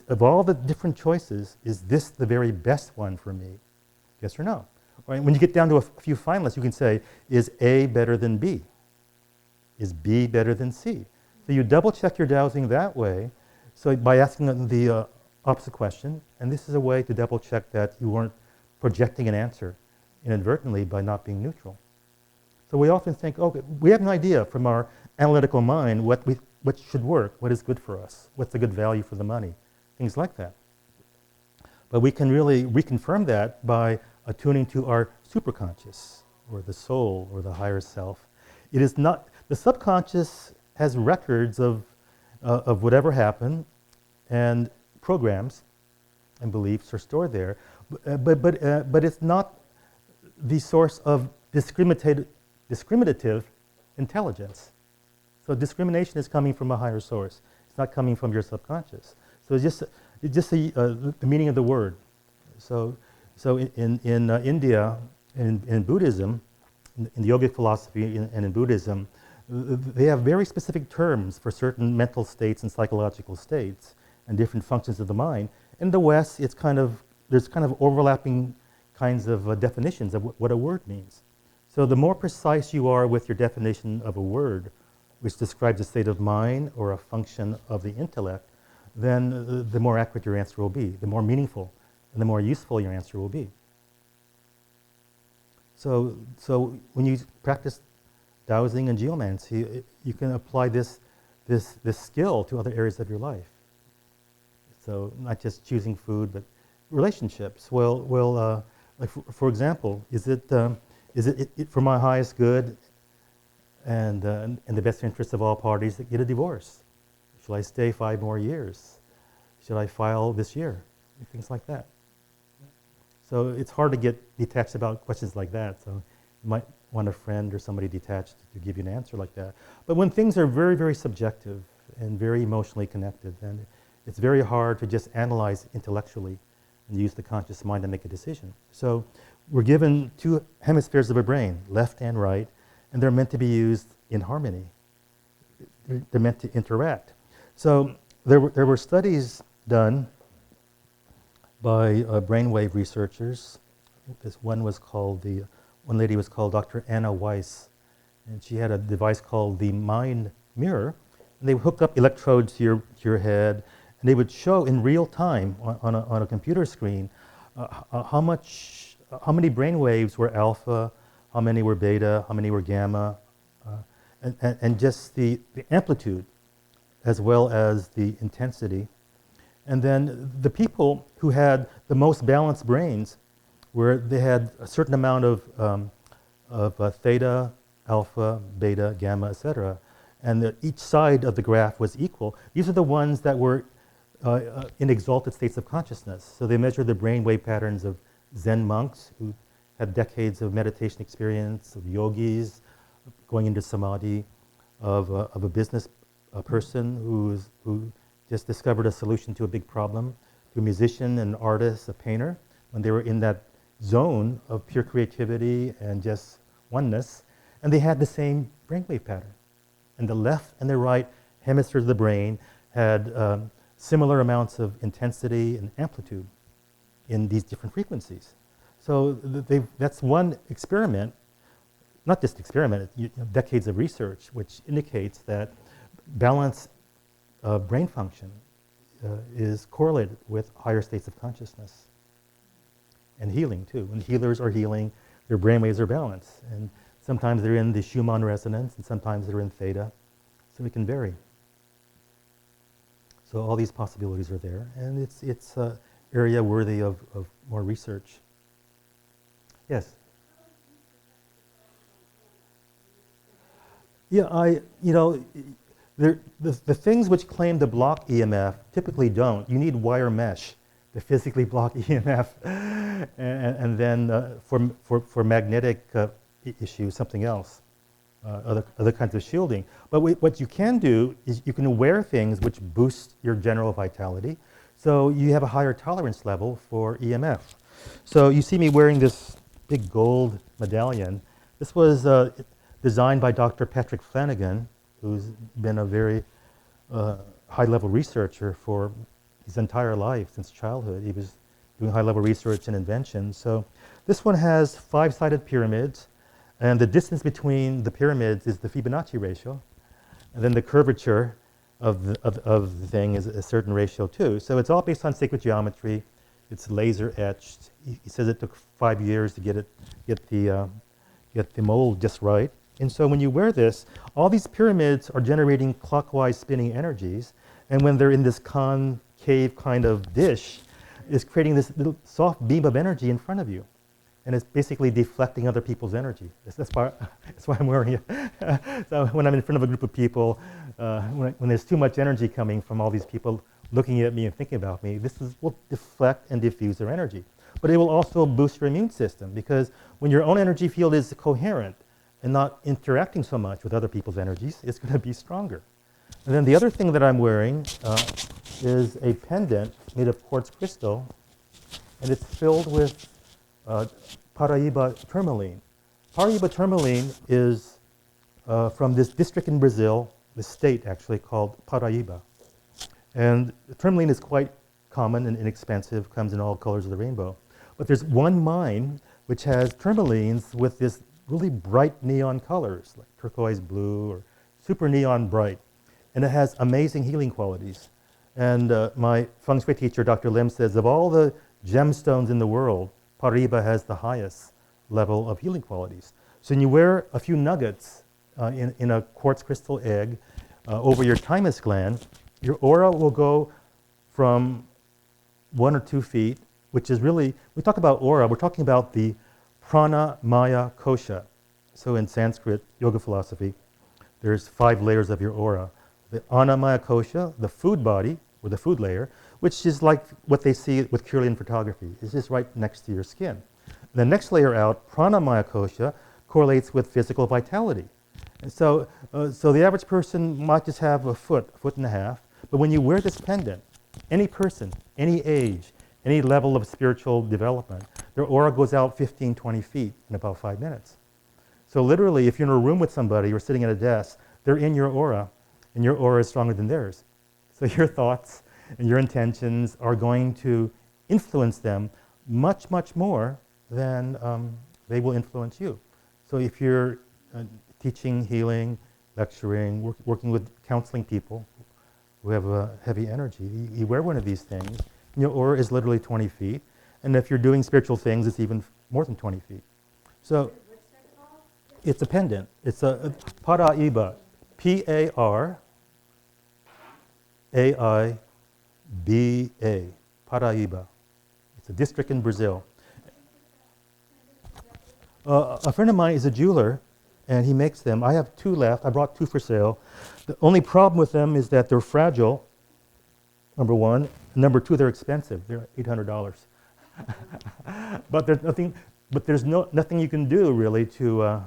Of all the different choices, is this the very best one for me? Yes or no? Right? When you get down to a few finalists, you can say, is A better than B? Is B better than C? So you double check your dowsing that way. So by asking the opposite question, and this is a way to double check that you weren't projecting an answer inadvertently by not being neutral. So we often think, okay, we have an idea from our analytical mind what should work, what is good for us, what's a good value for the money, things like that. But we can really reconfirm that by attuning to our superconscious, or the soul, or the higher self. It is not, the subconscious has records of whatever happened, and programs and beliefs are stored there, but it's not the source of discriminative intelligence. So discrimination is coming from a higher source. It's not coming from your subconscious. So it's just the meaning of the word. So in India, in Buddhism, in the yogic philosophy and in Buddhism, they have very specific terms for certain mental states and psychological states and different functions of the mind. In the West, there's kind of overlapping kinds of definitions of what a word means. So the more precise you are with your definition of a word, which describes a state of mind or a function of the intellect, then the more accurate your answer will be, the more meaningful and the more useful your answer will be. So when you practice dowsing and geomancy, you can apply this skill to other areas of your life. So not just choosing food, but relationships. Like for example, is it for my highest good and the best interest of all parties that get a divorce? Shall I stay 5 more years? Should I file this year? Things like that. So it's hard to get detached about questions like that. So you might want a friend or somebody detached to give you an answer like that. But when things are very, very subjective and very emotionally connected, then it's very hard to just analyze intellectually and use the conscious mind to make a decision. So we're given 2 hemispheres of a brain, left and right, and they're meant to be used in harmony. They're meant to interact. So there were studies done by brainwave researchers. This one lady was called Dr. Anna Weiss, and she had a device called the Mind Mirror, and they would hook up electrodes to your head, and they would show in real time on a computer screen how many brain waves were alpha, how many were beta, how many were gamma, and just the amplitude as well as the intensity. And then the people who had the most balanced brains, where they had a certain amount of theta, alpha, beta, gamma, etc., and that each side of the graph was equal, these are the ones that were in exalted states of consciousness. So they measured the brainwave patterns of Zen monks who had decades of meditation experience, of yogis going into samadhi, of a business person who just discovered a solution to a big problem, to a musician, an artist, a painter, when they were in that zone of pure creativity and just oneness, and they had the same brainwave pattern. And the left and the right hemispheres of the brain had similar amounts of intensity and amplitude in these different frequencies. So that's one experiment, not just experiment, decades of research, which indicates that balanced brain function is correlated with higher states of consciousness. And healing too. When healers are healing, their brainwaves are balanced. And sometimes they're in the Schumann resonance, and sometimes they're in theta. So it can vary. So all these possibilities are there, and it's an area worthy of more research. Yes? Yeah, the things which claim to block EMF typically don't. You need wire mesh to physically block EMF, and then for magnetic issues, something else, other kinds of shielding. But what you can do is you can wear things which boost your general vitality, so you have a higher tolerance level for EMF. So you see me wearing this big gold medallion. This was designed by Dr. Patrick Flanagan, who's been a very high-level researcher for his entire life, since childhood. He was doing high-level research and invention. So this one has 5-sided pyramids, and the distance between the pyramids is the Fibonacci ratio, and then the curvature of the thing is a certain ratio too. So it's all based on sacred geometry. It's laser etched. He says it took 5 years to get the mold just right. And so when you wear this, all these pyramids are generating clockwise spinning energies, and when they're in this concave kind of dish, it's creating this little soft beam of energy in front of you. And it's basically deflecting other people's energy. That's why I'm wearing it. So when I'm in front of a group of people, when there's too much energy coming from all these people looking at me and thinking about me, will deflect and diffuse their energy. But it will also boost your immune system, because when your own energy field is coherent and not interacting so much with other people's energies, it's going to be stronger. And then the other thing that I'm wearing is a pendant made of quartz crystal, and it's filled with Paraiba tourmaline. Paraiba tourmaline is from this district in Brazil, the state actually, called Paraiba. And tourmaline is quite common and inexpensive, comes in all colors of the rainbow. But there's one mine which has tourmalines with this really bright neon colors, like turquoise blue or super neon bright. And it has amazing healing qualities. And my feng shui teacher, Dr. Lim, says of all the gemstones in the world, Paraiba has the highest level of healing qualities. So when you wear a few nuggets in a quartz crystal egg over your thymus gland, your aura will go from 1 or 2 feet, which is really, we talk about aura, we're talking about the prana, maya, kosha. So in Sanskrit yoga philosophy, there's 5 layers of your aura. The anamaya kosha, the food body, or the food layer, which is like what they see with Kirlian photography. It's just right next to your skin. The next layer out, pranamaya kosha, correlates with physical vitality. And so the average person might just have a foot and a half, but when you wear this pendant, any person, any age, any level of spiritual development, their aura goes out 15, 20 feet in about 5 minutes. So literally, if you're in a room with somebody or sitting at a desk, they're in your aura, and your aura is stronger than theirs. So your thoughts and your intentions are going to influence them much, much more than they will influence you. So if you're teaching, healing, lecturing, working with counseling people who have a heavy energy, you wear one of these things, and your aura is literally 20 feet. And if you're doing spiritual things, it's even more than 20 feet. So it's a pendant. It's a Paraiba, P-A-R, P-A-I-B-A, Paraiba. It's a district in Brazil. A friend of mine is a jeweler, and he makes them. I have 2 left. I brought 2 for sale. The only problem with them is that they're fragile, number 1. Number 2, they're expensive. They're $800. But there's nothing you can do really to,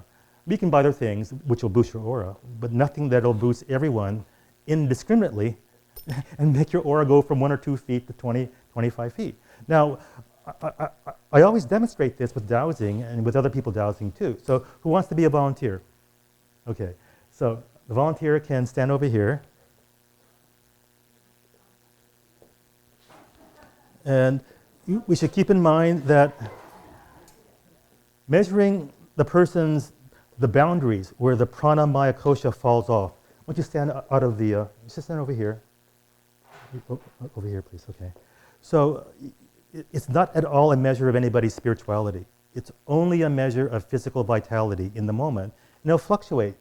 you can buy their things, which will boost your aura, but nothing that'll boost everyone indiscriminately and make your aura go from 1 or 2 feet to 20, 25 feet. Now, I always demonstrate this with dowsing and with other people dowsing too. So who wants to be a volunteer? Okay, so the volunteer can stand over here. And we should keep in mind that measuring the boundaries where the prana maya kosha falls off. Once you stand out of the, just stand over here. Over here, please, okay. So it's not at all a measure of anybody's spirituality. It's only a measure of physical vitality in the moment. And it'll fluctuate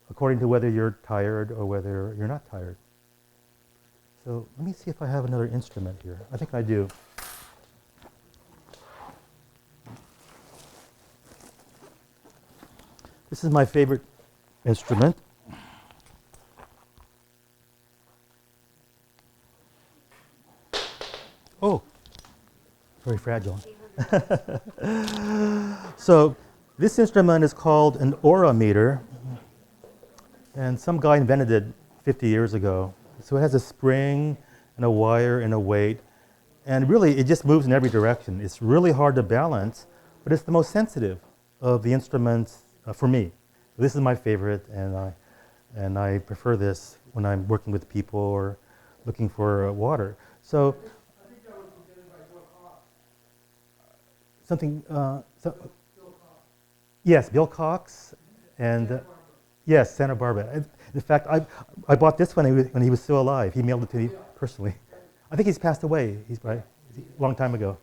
according to whether you're tired or whether you're not tired. So let me see if I have another instrument here. I think I do. This is my favorite instrument. Oh, very fragile. So this instrument is called an aura meter, and some guy invented it 50 years ago. So it has a spring and a wire and a weight, and really it just moves in every direction. It's really hard to balance, but it's the most sensitive of the instruments for me. This is my favorite, and I prefer this when I'm working with people or looking for water. So I think that was invented by Bill Cox. something, Bill Cox. yes, Bill Cox, and yes, Santa Barbara. In fact, I bought this one when he was still alive. He mailed it to me personally. I think he's passed away. He's right, a long time ago.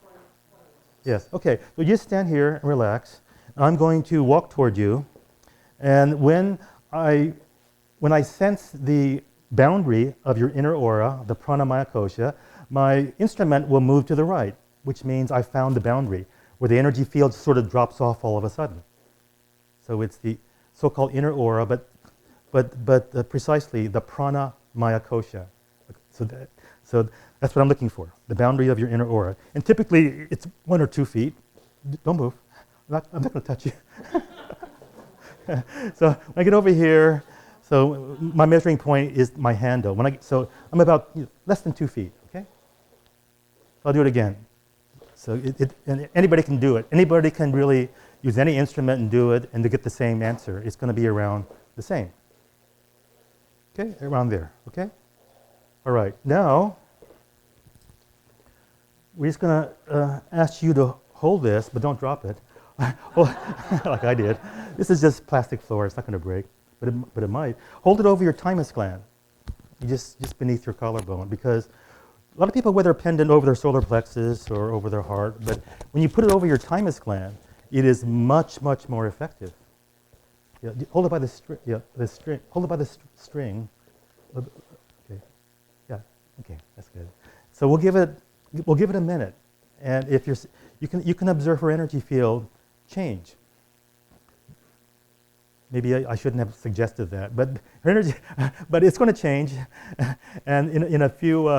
Yes. Okay. So you just stand here and relax. I'm going to walk toward you, and when I sense the boundary of your inner aura, the pranamaya kosha, my instrument will move to the right, which means I found the boundary where the energy field sort of drops off all of a sudden. So it's the so-called inner aura, but precisely the pranamaya kosha. So that's what I'm looking for, the boundary of your inner aura. And typically it's 1 or 2 feet. Don't move. I'm not going to touch you. So when I get over here, so my measuring point is my handle. So I'm about less than 2 feet, okay? I'll do it again. So and anybody can do it. Anybody can really use any instrument and do it, and to get the same answer, it's going to be around the same. Okay, around there, okay? All right, now, we're just going to ask you to hold this, but don't drop it, like I did. This is just plastic floor, it's not going to break, but it might. Hold it over your thymus gland, just beneath your collarbone, because a lot of people wear their pendant over their solar plexus or over their heart, but when you put it over your thymus gland, it is much, much more effective. Yeah, hold it by the string. Yeah, the string. Hold it by the string. Okay. Yeah. Okay, that's good. So we'll give it a minute, and if you can observe her energy field change. Maybe I shouldn't have suggested that, but her energy, but it's going to change, and in a few.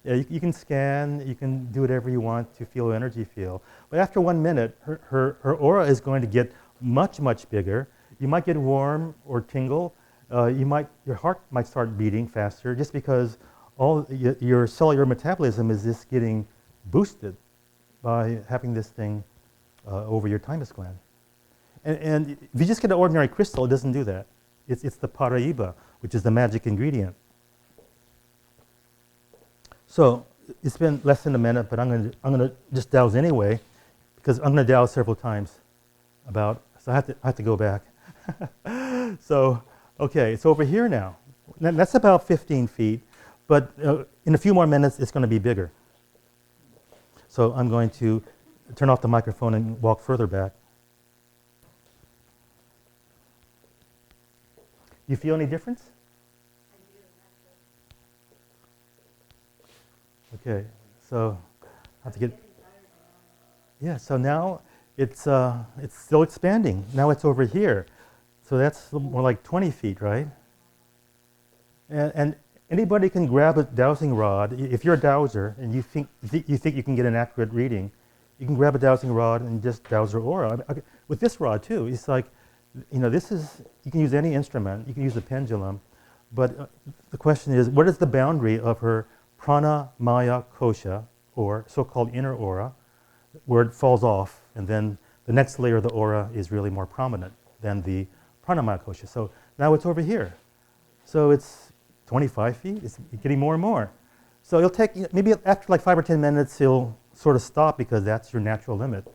Yeah, you can scan, you can do whatever you want to feel energy field. But after 1 minute, her aura is going to get much, much bigger. You might get warm or tingle. Your heart might start beating faster just because all your cellular metabolism is just getting boosted by having this thing over your thymus gland. And if you just get an ordinary crystal, it doesn't do that. It's the Paraiba, which is the magic ingredient. So it's been less than a minute, but I'm gonna just dowse anyway, because I'm gonna dowse several times. So I have to go back. So okay, it's over here now. That's about 15 feet, but in a few more minutes it's going to be bigger. So I'm going to turn off the microphone and walk further back. You feel any difference? Okay, so I have to get. Yeah, so now it's still expanding. Now it's over here, so that's more like 20 feet, right? And anybody can grab a dowsing rod. If you're a dowser and you think you can get an accurate reading, you can grab a dowsing rod and just dowse her aura. With this rod too, it's like, this is, you can use any instrument. You can use a pendulum, but the question is, what is the boundary of her prana, maya, kosha, or so-called inner aura, where it falls off, and then the next layer of the aura is really more prominent than the prana, maya, kosha. So now it's over here. So it's 25 feet, it's getting more and more. So it'll take, maybe after like 5 or 10 minutes, it'll sort of stop because that's your natural limit.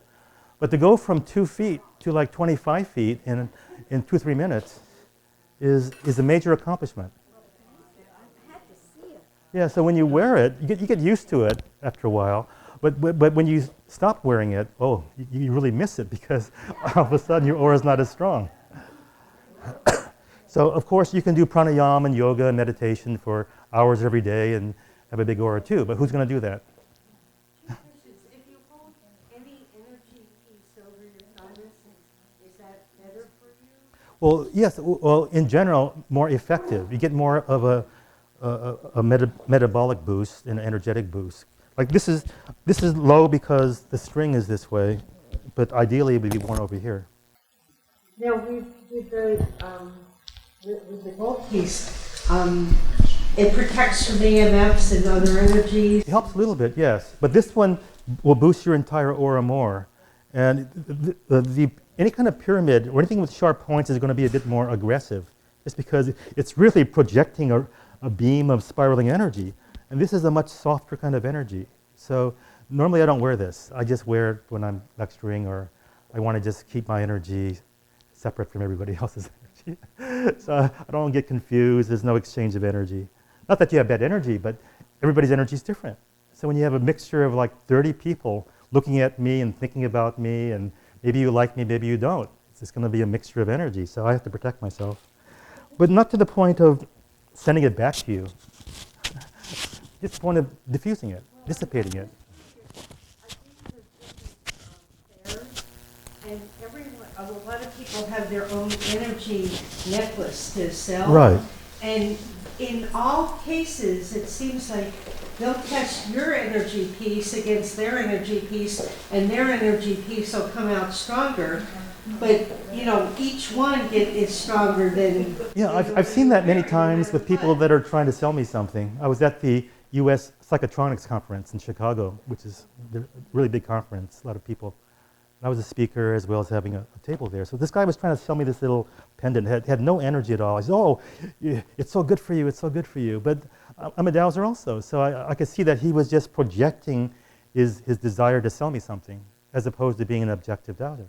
But to go from 2 feet to like 25 feet in 2 or 3 minutes is a major accomplishment. Yeah, so when you wear it, you get used to it after a while. But when you stop wearing it, you really miss it because all of a sudden your aura is not as strong. So of course you can do pranayama and yoga and meditation for hours every day and have a big aura too, but who's going to do that? Two questions. If you hold any energy piece over your thymus, is that better for you? Well, yes. Well, in general, more effective. You get more of a metabolic boost and an energetic boost. Like this is low because the string is this way, but ideally it would be worn over here. Now, with the gold piece, it protects from EMFs and other energies. It helps a little bit, yes, but this one will boost your entire aura more. And any kind of pyramid or anything with sharp points is going to be a bit more aggressive, just because it's really projecting a beam of spiraling energy. And this is a much softer kind of energy. So normally I don't wear this. I just wear it when I'm lecturing or I want to just keep my energy separate from everybody else's energy. So I don't get confused. There's no exchange of energy. Not that you have bad energy, but everybody's energy is different. So when you have a mixture of like 30 people looking at me and thinking about me, and maybe you like me, maybe you don't. It's just going to be a mixture of energy. So I have to protect myself. But not to the point of sending it back to you. Just the point of diffusing it, dissipating it. And a lot of people have their own energy necklace to sell. Right. And in all cases, it seems like they'll test your energy piece against their energy piece, and their energy piece will come out stronger. But, each one is stronger than... Yeah, I've seen that many times with people that are trying to sell me something. I was at the U.S. Psychotronics Conference in Chicago, which is a really big conference, a lot of people. I was a speaker as well as having a table there. So this guy was trying to sell me this little pendant. It had no energy at all. He said, it's so good for you, it's so good for you. But I'm a dowser also, so I could see that he was just projecting his desire to sell me something as opposed to being an objective dowser.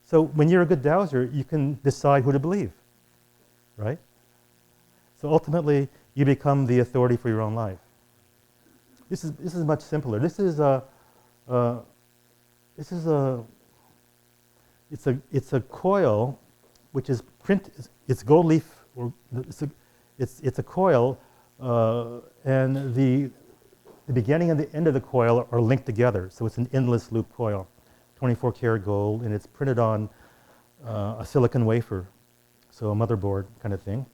So when you're a good dowser, you can decide who to believe, right? So ultimately, you become the authority for your own life. This is much simpler. It's a coil, which is it's gold leaf, or it's a coil, and the beginning and the end of the coil are linked together. So it's an endless loop coil, 24 karat gold, and it's printed on a silicon wafer, so a motherboard kind of thing.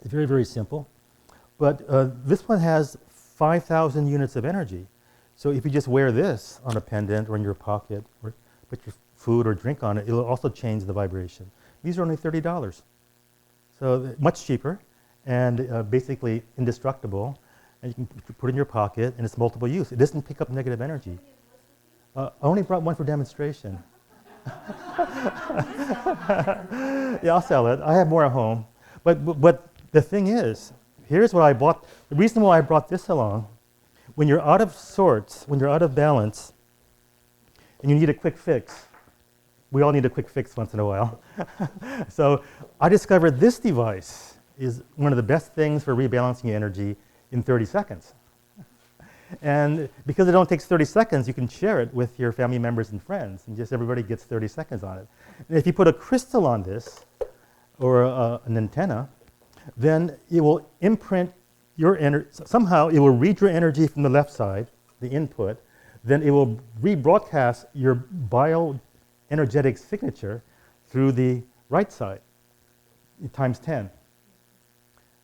It's very, very simple. But this one has 5,000 units of energy. So if you just wear this on a pendant or in your pocket, or put your food or drink on it, it'll also change the vibration. These are only $30. So much cheaper and basically indestructible. And you can put it in your pocket, and it's multiple use. It doesn't pick up negative energy. I only brought one for demonstration. Yeah, I'll sell it. I have more at home. But the thing is, here's what I bought. The reason why I brought this along, when you're out of sorts, when you're out of balance, and you need a quick fix, we all need a quick fix once in a while. So I discovered this device is one of the best things for rebalancing energy in 30 seconds. And because it only takes 30 seconds, you can share it with your family members and friends, and just everybody gets 30 seconds on it. And if you put a crystal on this, or an antenna, then it will imprint somehow it will read your energy from the left side, the input, then it will rebroadcast your bioenergetic signature through the right side, times 10.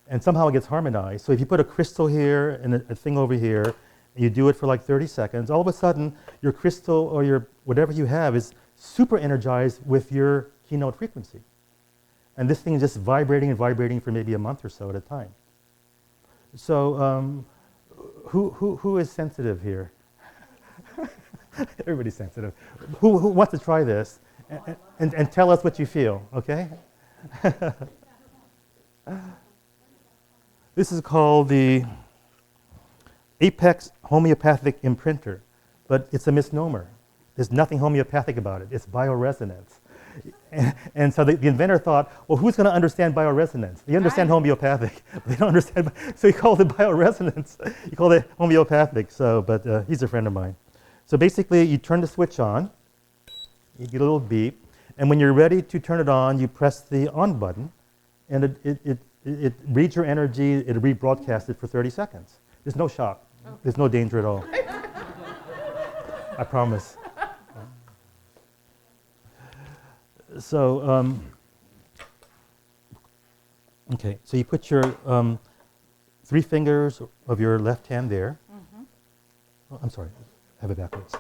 And somehow it gets harmonized. So if you put a crystal here and a thing over here, and you do it for like 30 seconds, all of a sudden your crystal or your whatever you have is super energized with your keynote frequency. And this thing is just vibrating and vibrating for maybe a month or so at a time. So who is sensitive here? Everybody's sensitive. Who wants to try this and tell us what you feel, okay? This is called the Apex Homeopathic Imprinter, but it's a misnomer. There's nothing homeopathic about it. It's bioresonance. And so the inventor thought, well, who's going to understand bioresonance? They understand homeopathic. They don't understand. So he called it bioresonance. He called it homeopathic. So, but he's a friend of mine. So basically, you turn the switch on. You get a little beep. And when you're ready to turn it on, you press the on button. And it reads your energy. It rebroadcasts it for 30 seconds. There's no shock. There's no danger at all. I promise. So, okay, so you put your 3 fingers of your left hand there. Oh, I'm sorry, have it backwards.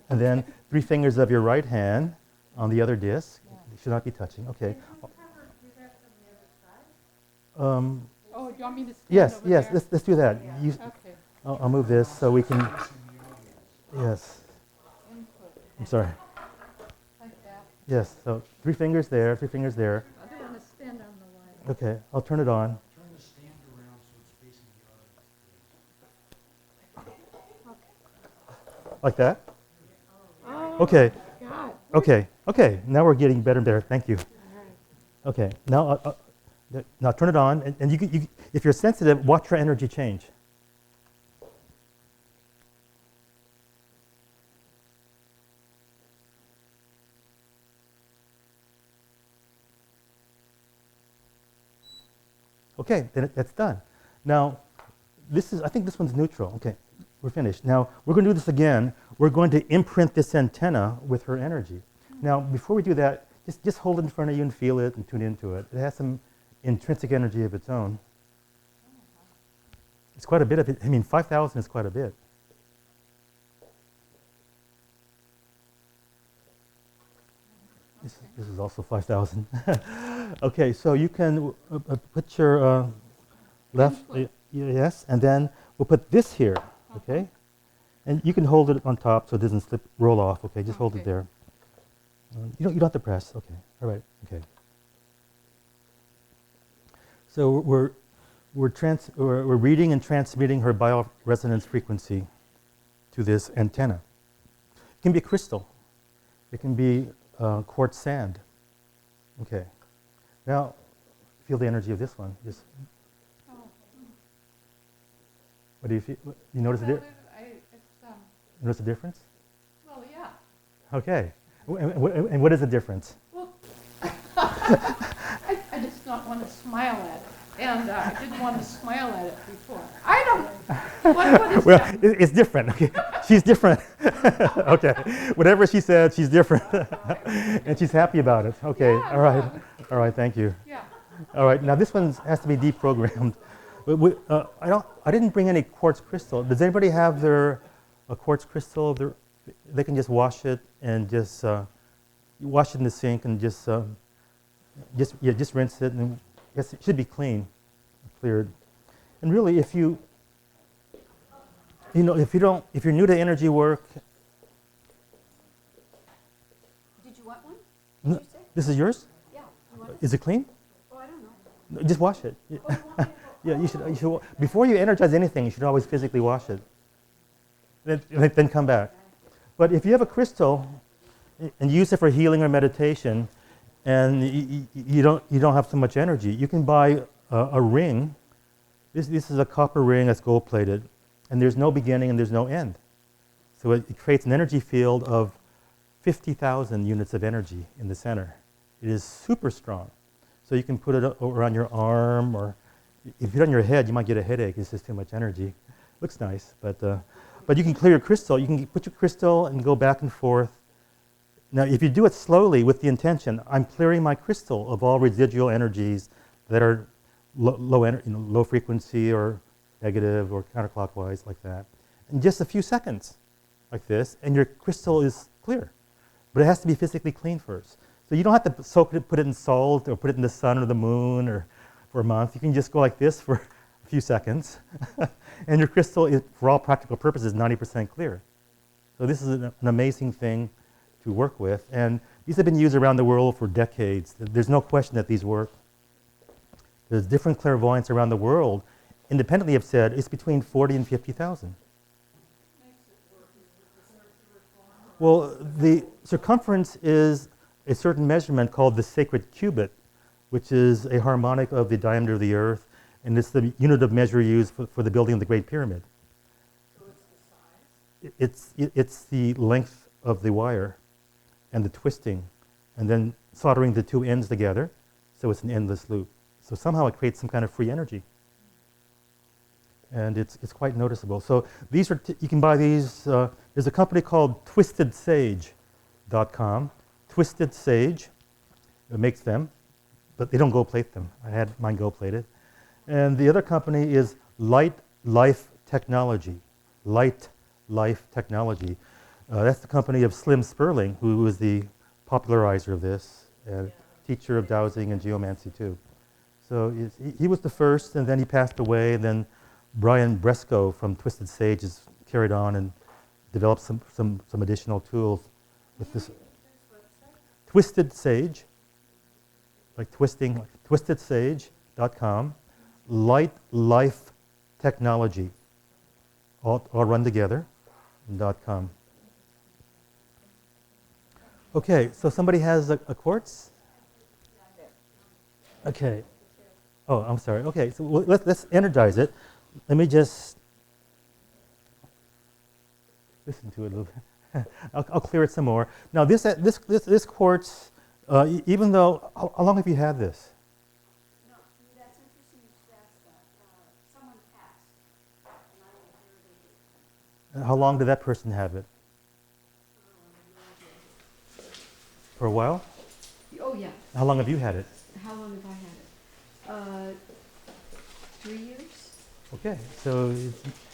And then 3 fingers of your right hand on the other disc. They should not be touching. Okay. Oh, do you want me to stand Yes, over yes, there? let's do that. You, Okay. I'll move this so we can. Yes. I'm sorry. Like that. Yes. So 3 fingers there, 3 fingers there. I don't want to stand on the line. Okay. I'll turn it on. Turn the stand around so it's facing the audience. Like that. Oh, Okay. God. Okay. Okay. Now we're getting better and better. Thank you. Okay. Now turn it on, and you if you're sensitive, watch your energy change. Okay, then that's done. Now, I think this one's neutral. Okay, we're finished. Now, we're going to do this again. We're going to imprint this antenna with her energy. Now, before we do that, just hold it in front of you and feel it and tune into it. It has some intrinsic energy of its own. It's quite a bit of it. I mean, 5,000 is quite a bit. This is also 5,000. Okay, so you can put your left, yes, and then we'll put this here, okay? And you can hold it on top so it doesn't roll off, okay? Just hold it there. You don't have to press, okay, all right, okay. So we're reading and transmitting her bioresonance frequency to this antenna. It can be a crystal. It can be quartz sand. Okay. Now, feel the energy of this one. Just. What do you feel? You notice notice the difference? Well, yeah. Okay. And what is the difference? Well, I just don't want to smile at it. And I didn't want to smile at it before. I don't. What is Well, that? it's different. Okay, she's different. Okay, whatever she said, she's different, and she's happy about it. Okay, Yeah, all right. Thank you. Yeah. All right, now this one has to be deprogrammed. I didn't bring any quartz crystal. Does anybody have a quartz crystal? They can just wash it and just wash it in the sink and just rinse it, and yes, it should be clean, cleared. And really, if you're new to energy work. Did you want one? Did you say? This is yours? Yeah. You want it? Is it clean? Oh, I don't know. Just wash it. Yeah, you should. Before you energize anything, you should always physically wash it. Then come back. But if you have a crystal and use it for healing or meditation, and you don't have so much energy, you can buy a ring. This is a copper ring that's gold plated, and there's no beginning and there's no end. So it creates an energy field of 50,000 units of energy in the center. It is super strong. So you can put it around your arm or If you put it on your head, you might get a headache. It's just too much energy. Looks nice, but you can clear your crystal. You can put your crystal and go back and forth. Now, if you do it slowly with the intention, I'm clearing my crystal of all residual energies that are low frequency or negative or counterclockwise like that. In just a few seconds like this, and your crystal is clear. But it has to be physically clean first. So you don't have to soak it, put it in salt, or put it in the sun or the moon or for a month. You can just go like this for a few seconds, and your crystal is, for all practical purposes, 90% clear. So this is an amazing thing to work with, and these have been used around the world for decades. There's no question that these work. There's different clairvoyants around the world independently have said it's between 40 and 50,000. Well, the circumference is a certain measurement called the sacred cubit, which is a harmonic of the diameter of the Earth, and it's the unit of measure used for the building of the Great Pyramid. So it's the size? It's the length of the wire and the twisting, and then soldering the two ends together, so it's an endless loop. So somehow it creates some kind of free energy. And it's quite noticeable. So these are, you can buy these, there's a company called twistedsage.com. Twisted Sage makes them, but they don't gold plate them. I had mine gold plated. And the other company is Light Life Technology. Light Life Technology. That's the company of Slim Sperling, who was the popularizer of this, and teacher of dowsing and geomancy too. So he was the first, and then he passed away, and then Brian Bresco from Twisted Sage has carried on and developed some additional tools with this. Twisted Sage, like twisting, like twistedsage.com, Light Life Technology, all run together, .com. Okay, so somebody has a quartz? Okay. Oh, I'm sorry. Okay, so let's energize it. Let me just listen to it a little bit. I'll clear it some more. Now, this quartz, even though, how long have you had this? No, that's interesting you should ask that. Someone passed, and I inherited it. How long did that person have it? For a while? Oh, yeah. How long have you had it? How long have I had it? 3 years? Okay, so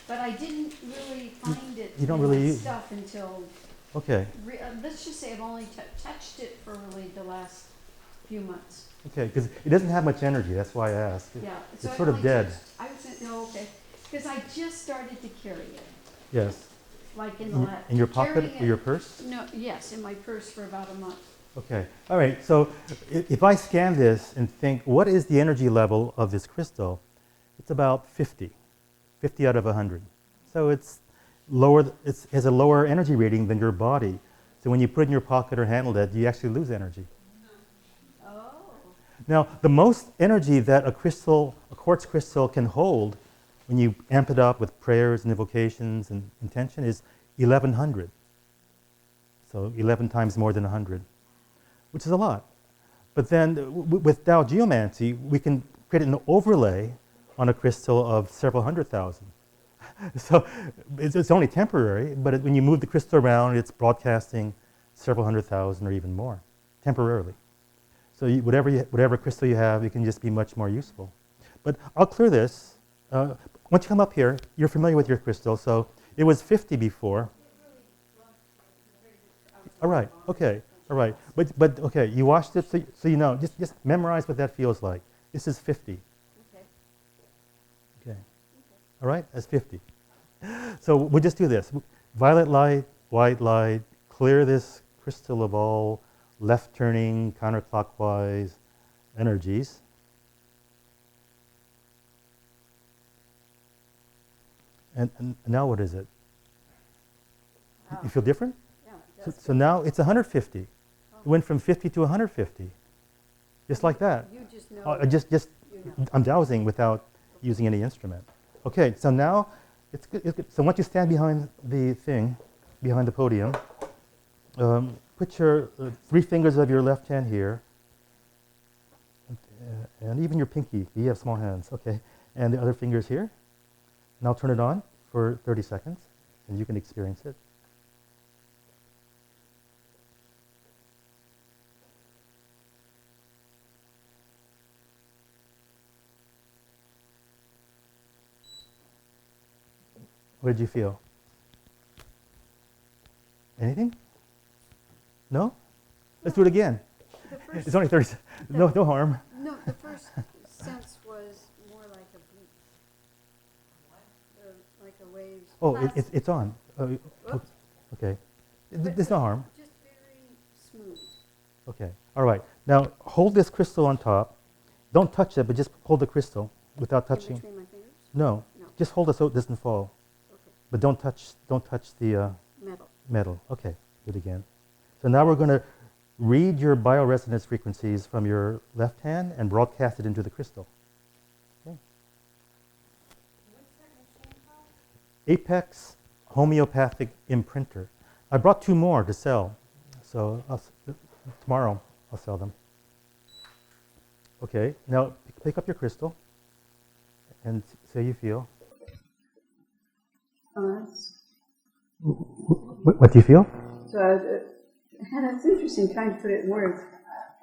But I didn't really find it you don't in really my use- stuff until, okay, let's just say I've only touched it for really the last few months. okay, because it doesn't have much energy. That's why I asked. Yeah. It's I sort of only dead. I was, okay, because I just started to carry it, Yes. like in the last. In your pocket or your purse? No, yes, in my purse for about a month. Okay. All right. So if I scan this and think, what is the energy level of this crystal? It's about 50 out of 100. So it's lower. It has a lower energy rating than your body. So when you put it in your pocket or handle it, you actually lose energy. Oh. Now, the most energy that a quartz crystal can hold when you amp it up with prayers and invocations and intention is 1100. So 11 times more than 100, which is a lot. But then with Tao Geomancy, we can create an overlay on a crystal of several 100,000. So it's only temporary, but when you move the crystal around, it's broadcasting several 100,000 or even more, temporarily. So whatever crystal you have, it can just be much more useful. But I'll clear this. Once you come up here, you're familiar with your crystal, so it was 50 before. All right, okay, all right. But okay, you washed it, so you know, just memorize what that feels like. This is 50. Okay. All right, that's 50. So we'll just do this. Violet light, white light, clear this crystal of all left-turning, counterclockwise energies. And now what is it? You feel different? Yeah. So now it's 150. It went from 50 to 150, just like that. You just know. Just you know. I'm dowsing without using any instrument. Okay, so now it's good. So once you stand behind the thing, behind the podium, put your 3 fingers of your left hand here, And even your pinky, you have small hands, okay. And the other finger's here. And I'll turn it on for 30 seconds, and you can experience it. What did you feel? Anything? No? Let's do it again. It's only 30 seconds. No harm. No, the first sense was more like a beat. Like a wave. Oh, it's on. Whoops. Okay. There's no harm. Just very smooth. Okay. All right. Now hold this crystal on top. Don't touch it, but just hold the crystal without touching. In between my fingers? No. No. Just hold it so it doesn't fall. Okay. But don't touch the Metal. metal. Okay. Do it again. So now we're going to read your bioresonance frequencies from your left hand and broadcast it into the crystal. Okay. Apex Homeopathic Imprinter. I brought 2 more to sell, so tomorrow I'll sell them. Okay, now pick up your crystal and say you feel. What do you feel? So that's interesting, trying to put it in words.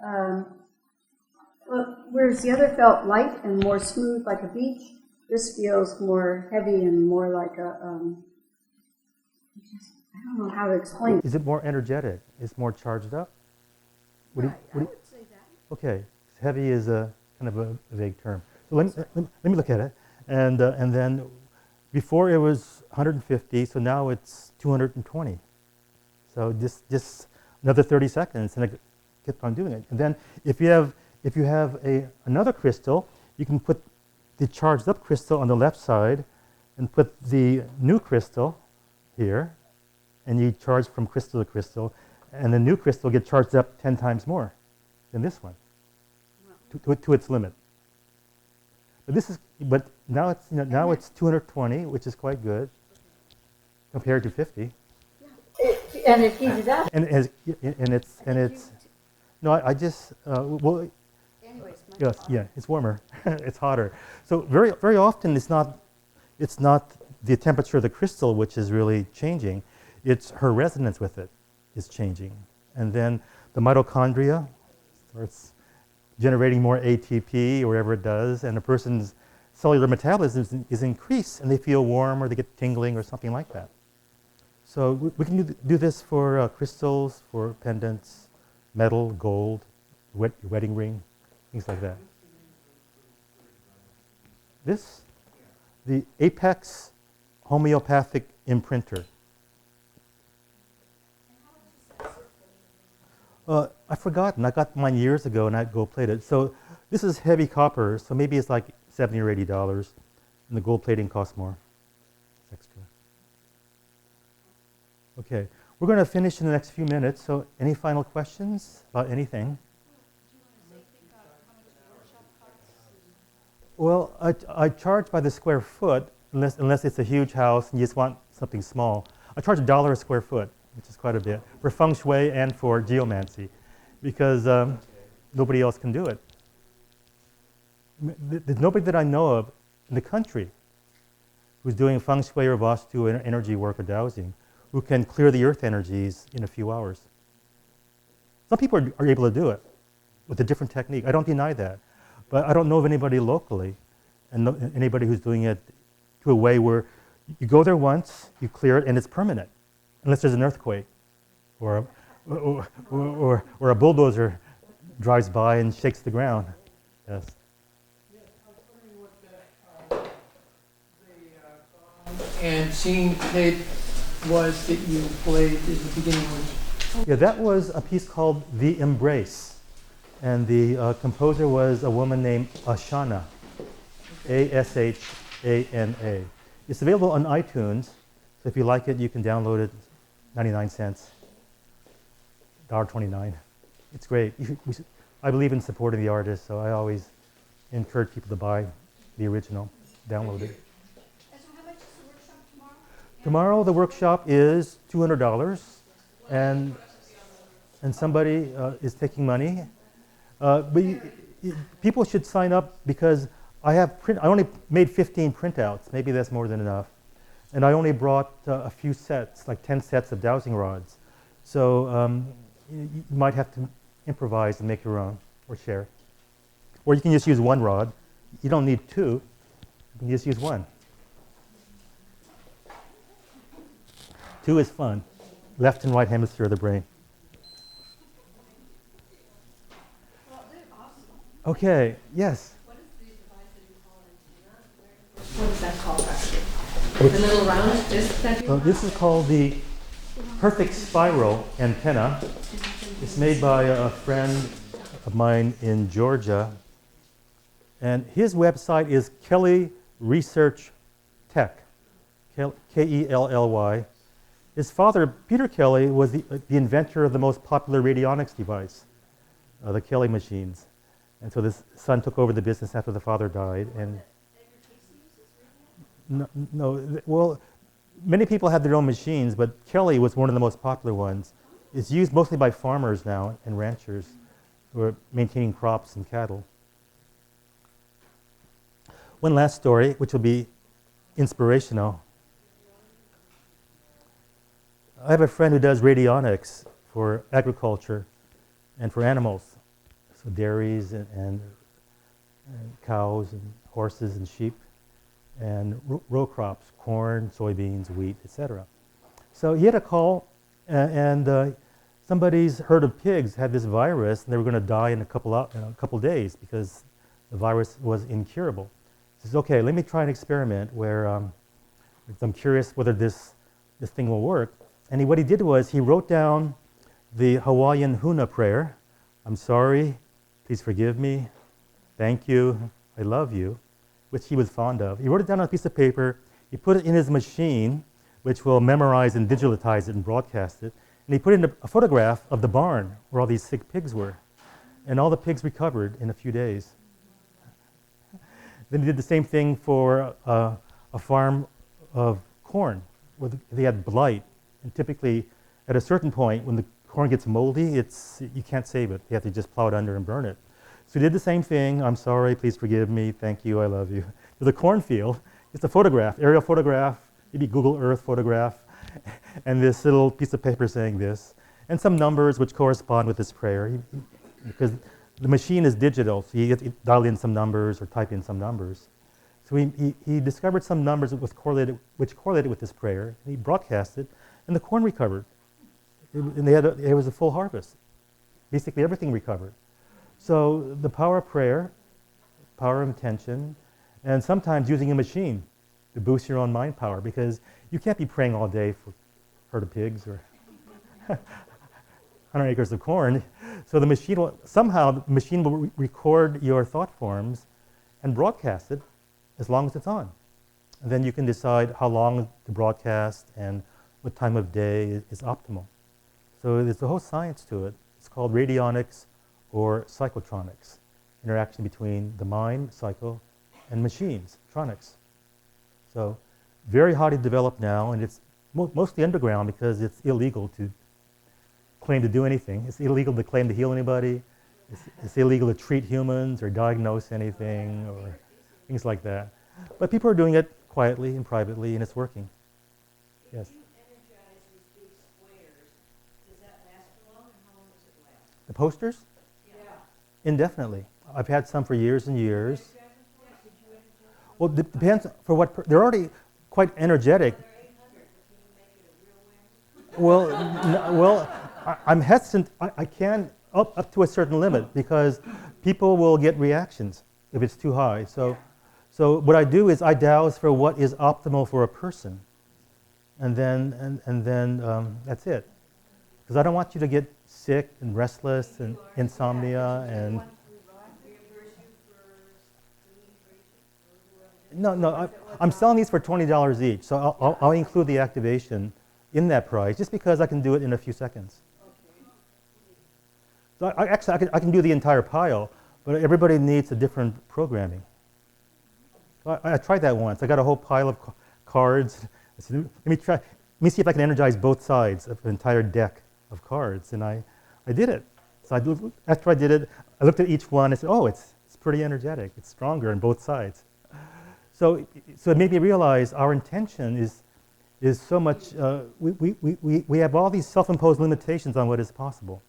Well, whereas the other felt light and more smooth like a beach, this feels more heavy and more like a, I don't know how to explain it. Is it more energetic? Is it more charged up? I would say that. Okay, heavy is a kind of a vague term. So let me look at it. And then before it was 150, so now it's 220. So just another 30 seconds, and I kept on doing it. And then if you have another crystal, you can put the charged up crystal on the left side, and put the new crystal here, and you charge from crystal to crystal, and the new crystal gets charged up 10 times more than this one, to its limit. But now it's now it's 220, which is quite good compared to 50. And it heated up. And it's no, I just well. Anyways, Yes, yeah, it's warmer. It's hotter. So very often it's not the temperature of the crystal which is really changing. It's her resonance with it is changing, and then the mitochondria starts generating more ATP or whatever it does, and a person's cellular metabolism is increased, and they feel warm or they get tingling or something like that. So we can do this for crystals, for pendants, metal, gold, wedding ring, things like that. The Apex Homeopathic Imprinter. I've forgotten. I got mine years ago and I gold plated. So this is heavy copper, so maybe it's like $70 or $80, and the gold plating costs more. It's extra. Okay, we're going to finish in the next few minutes, so any final questions about anything? Well, I charge by the square foot, unless it's a huge house and you just want something small. I charge $1 a square foot, which is quite a bit, for feng shui and for geomancy, because nobody else can do it. There's nobody that I know of in the country who's doing feng shui or vastu or energy work or dowsing who can clear the earth energies in a few hours. Some people are able to do it with a different technique. I don't deny that. But I don't know of anybody locally, and anybody who's doing it to a way where you go there once, you clear it, and it's permanent, unless there's an earthquake, or a bulldozer drives by and shakes the ground. Yes. Yes, I was wondering what the song and singing tape was that you played at the beginning. Yeah, that was a piece called The Embrace. And the composer was a woman named Ashana, Ashana. It's available on iTunes, so if you like it, you can download it, 99 cents, $1.29. It's great. I believe in supporting the artist, so I always encourage people to buy the original, download it. And so how much is the workshop tomorrow? Tomorrow the workshop is $200, and somebody is taking money. But people should sign up because I only made 15 printouts. Maybe that's more than enough. And I only brought a few sets, like 10 sets of dowsing rods. So you might have to improvise and make your own or share. Or you can just use one rod. You don't need two. You can just use one. Two is fun. Left and right hemisphere of the brain. Okay, yes. What is that called actually? The little round disc that you This is called the perfect spiral antenna. It's made by a friend of mine in Georgia. And his website is Kelly Research Tech, Kelly. His father, Peter Kelly, was the inventor of the most popular radionics device, the Kelly machines. And so this son took over the business after the father died. And well, many people had their own machines, but Kelly was one of the most popular ones. It's used mostly by farmers now and ranchers who are maintaining crops and cattle. One last story, which will be inspirational. I have a friend who does radionics for agriculture and for animals. So dairies and cows and horses and sheep and row crops, corn, soybeans, wheat, etc. So he had a call and somebody's herd of pigs had this virus and they were going to die in a couple days because the virus was incurable. He says, okay, let me try an experiment where I'm curious whether this thing will work. And what he did was he wrote down the Hawaiian Huna prayer. I'm sorry, please forgive me, thank you, I love you, which he was fond of. He wrote it down on a piece of paper, he put it in his machine, which will memorize and digitize it and broadcast it, and he put in a photograph of the barn where all these sick pigs were. And all the pigs recovered in a few days. Then he did the same thing for a farm of corn, where they had blight. And typically, at a certain point, when the corn gets moldy, you can't save it. You have to just plow it under and burn it. So he did the same thing. I'm sorry, please forgive me, thank you, I love you. To the cornfield, it's a photograph, aerial photograph, maybe Google Earth photograph, and this little piece of paper saying this, and some numbers which correspond with this prayer, because the machine is digital, so you have to dial in some numbers or type in some numbers. So he discovered some numbers which correlated with this prayer, and he broadcast it, and the corn recovered. And it was a full harvest. Basically everything recovered. So the power of prayer, power of intention, and sometimes using a machine to boost your own mind power, because you can't be praying all day for a herd of pigs or 100 acres of corn. So the machine will record your thought forms and broadcast it as long as it's on. And then you can decide how long to broadcast and what time of day is optimal. So there's a whole science to it. It's called radionics or psychotronics, interaction between the mind, psycho, and machines, tronics. So very highly developed now, and it's mostly underground because it's illegal to claim to do anything. It's illegal to claim to heal anybody. It's illegal to treat humans or diagnose anything or things like that. But people are doing it quietly and privately, and it's working. Yes? The posters? Yeah. Indefinitely. I've had some for years and years. Well, it depends for what, they're already quite energetic. Well, I'm hesitant, I can up to a certain limit because people will get reactions if it's too high. So what I do is I dowse for what is optimal for a person. And then that's it. Because I don't want you to get sick and restless and insomnia and... No, I'm selling these for $20 each, so I'll include the activation in that price just because I can do it in a few seconds. So I can do the entire pile, but everybody needs a different programming. So I tried that once. I got a whole pile of cards. I said, let me see if I can energize both sides of an entire deck of cards, and I did it. So after I did it, I looked at each one and said, oh, it's pretty energetic. It's stronger on both sides. So it made me realize our intention is so much, we have all these self-imposed limitations on what is possible.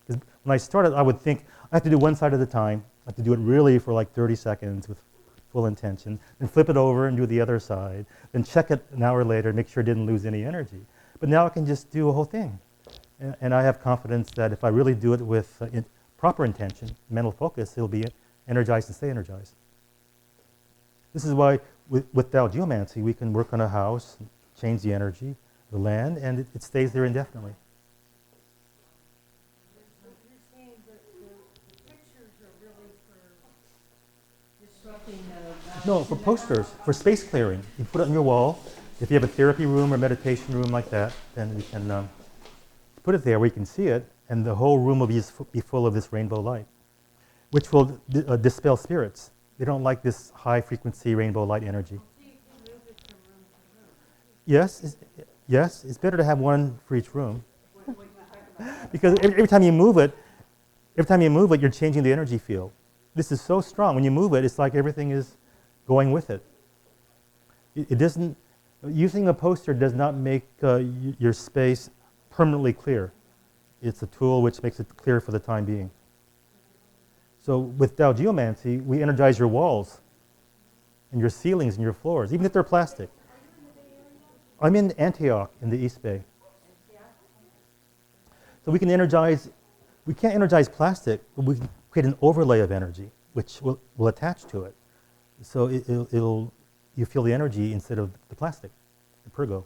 Because when I started, I would think, I have to do one side at a time. I have to do it really for like 30 seconds with full intention, then flip it over and do the other side, then check it an hour later, make sure I didn't lose any energy. But now I can just do a whole thing. And I have confidence that if I really do it with proper intention, mental focus, it'll be energized and stay energized. This is why with Tao Geomancy, we can work on a house, change the energy, the land, and it stays there indefinitely. You're saying that the pictures are really for disrupting the... No, for posters, for space clearing. You put it on your wall. If you have a therapy room or meditation room like that, then you can put it there where you can see it, and the whole room will be full of this rainbow light, which will dispel spirits. They don't like this high-frequency rainbow light energy. So you can move it from room to room. Yes, it's better to have one for each room. Because every time you move it, you're changing the energy field. This is so strong. When you move it, it's like everything is going with it. It doesn't, using a poster does not make your space permanently clear. It's a tool which makes it clear for the time being. So with Tao Geomancy, we energize your walls and your ceilings and your floors, even if they're plastic. I'm in Antioch in the East Bay. So we can't energize plastic, but we can create an overlay of energy, which will attach to it. So you feel the energy instead of the plastic, the pergo.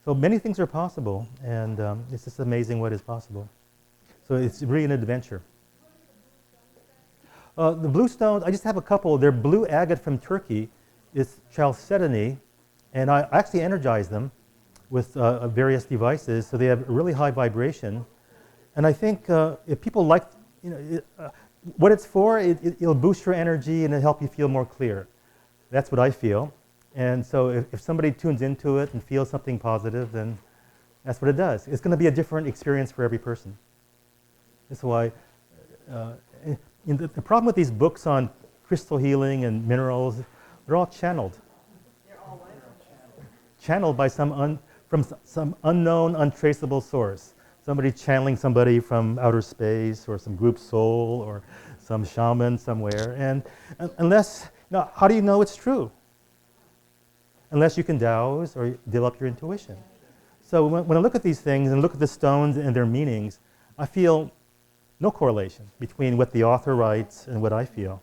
So many things are possible, and it's just amazing what is possible. So it's really an adventure. The blue stones, I just have a couple. They're blue agate from Turkey. It's chalcedony, and I actually energize them with various devices, so they have really high vibration. And I think if people like, what it's for, it'll boost your energy and it'll help you feel more clear. That's what I feel. And so if somebody tunes into it and feels something positive, then that's what it does. It's going to be a different experience for every person. That's why the problem with these books on crystal healing and minerals, they're all channeled. They're all what? Channeled by from some unknown, untraceable source. Somebody channeling somebody from outer space, or some group soul, or some shaman somewhere. And unless, how do you know it's true? Unless you can dowse or develop your intuition. So when I look at these things and look at the stones and their meanings, I feel no correlation between what the author writes and what I feel.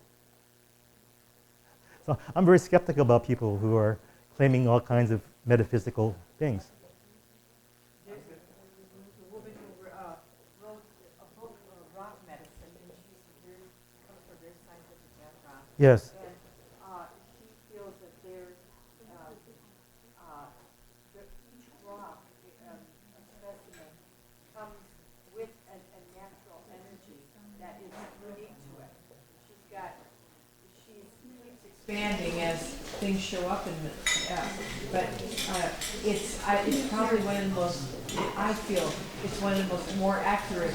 So I'm very skeptical about people who are claiming all kinds of metaphysical things. There's a woman who wrote a book on rock medicine, and she's comes from very scientific background. Yes. And she feels that there's each rock, a specimen, comes with a natural energy that is unique to it. She keeps expanding as things show up in the, but it's probably one of the most, I feel, it's one of the most more accurate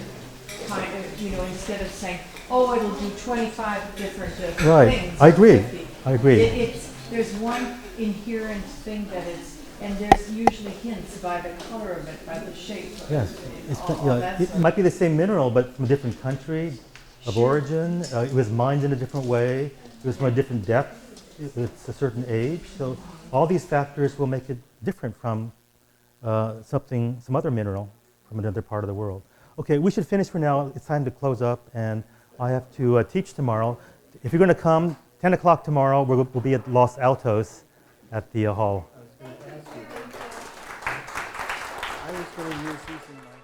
kind of, instead of saying, oh, it'll do 25 different things. I agree. 50. I agree. There's one inherent thing that is, and there's usually hints by the color of it, by the shape of Yes. it. It might be the same mineral, but from a different country of origin. It was mined in a different way. It was from a different depth. It's a certain age. So all these factors will make it different from some other mineral from another part of the world. Okay, we should finish for now. It's time to close up, and I have to teach tomorrow. If you're going to come, 10 o'clock tomorrow, we'll be at Los Altos at the hall. I was going to use these in my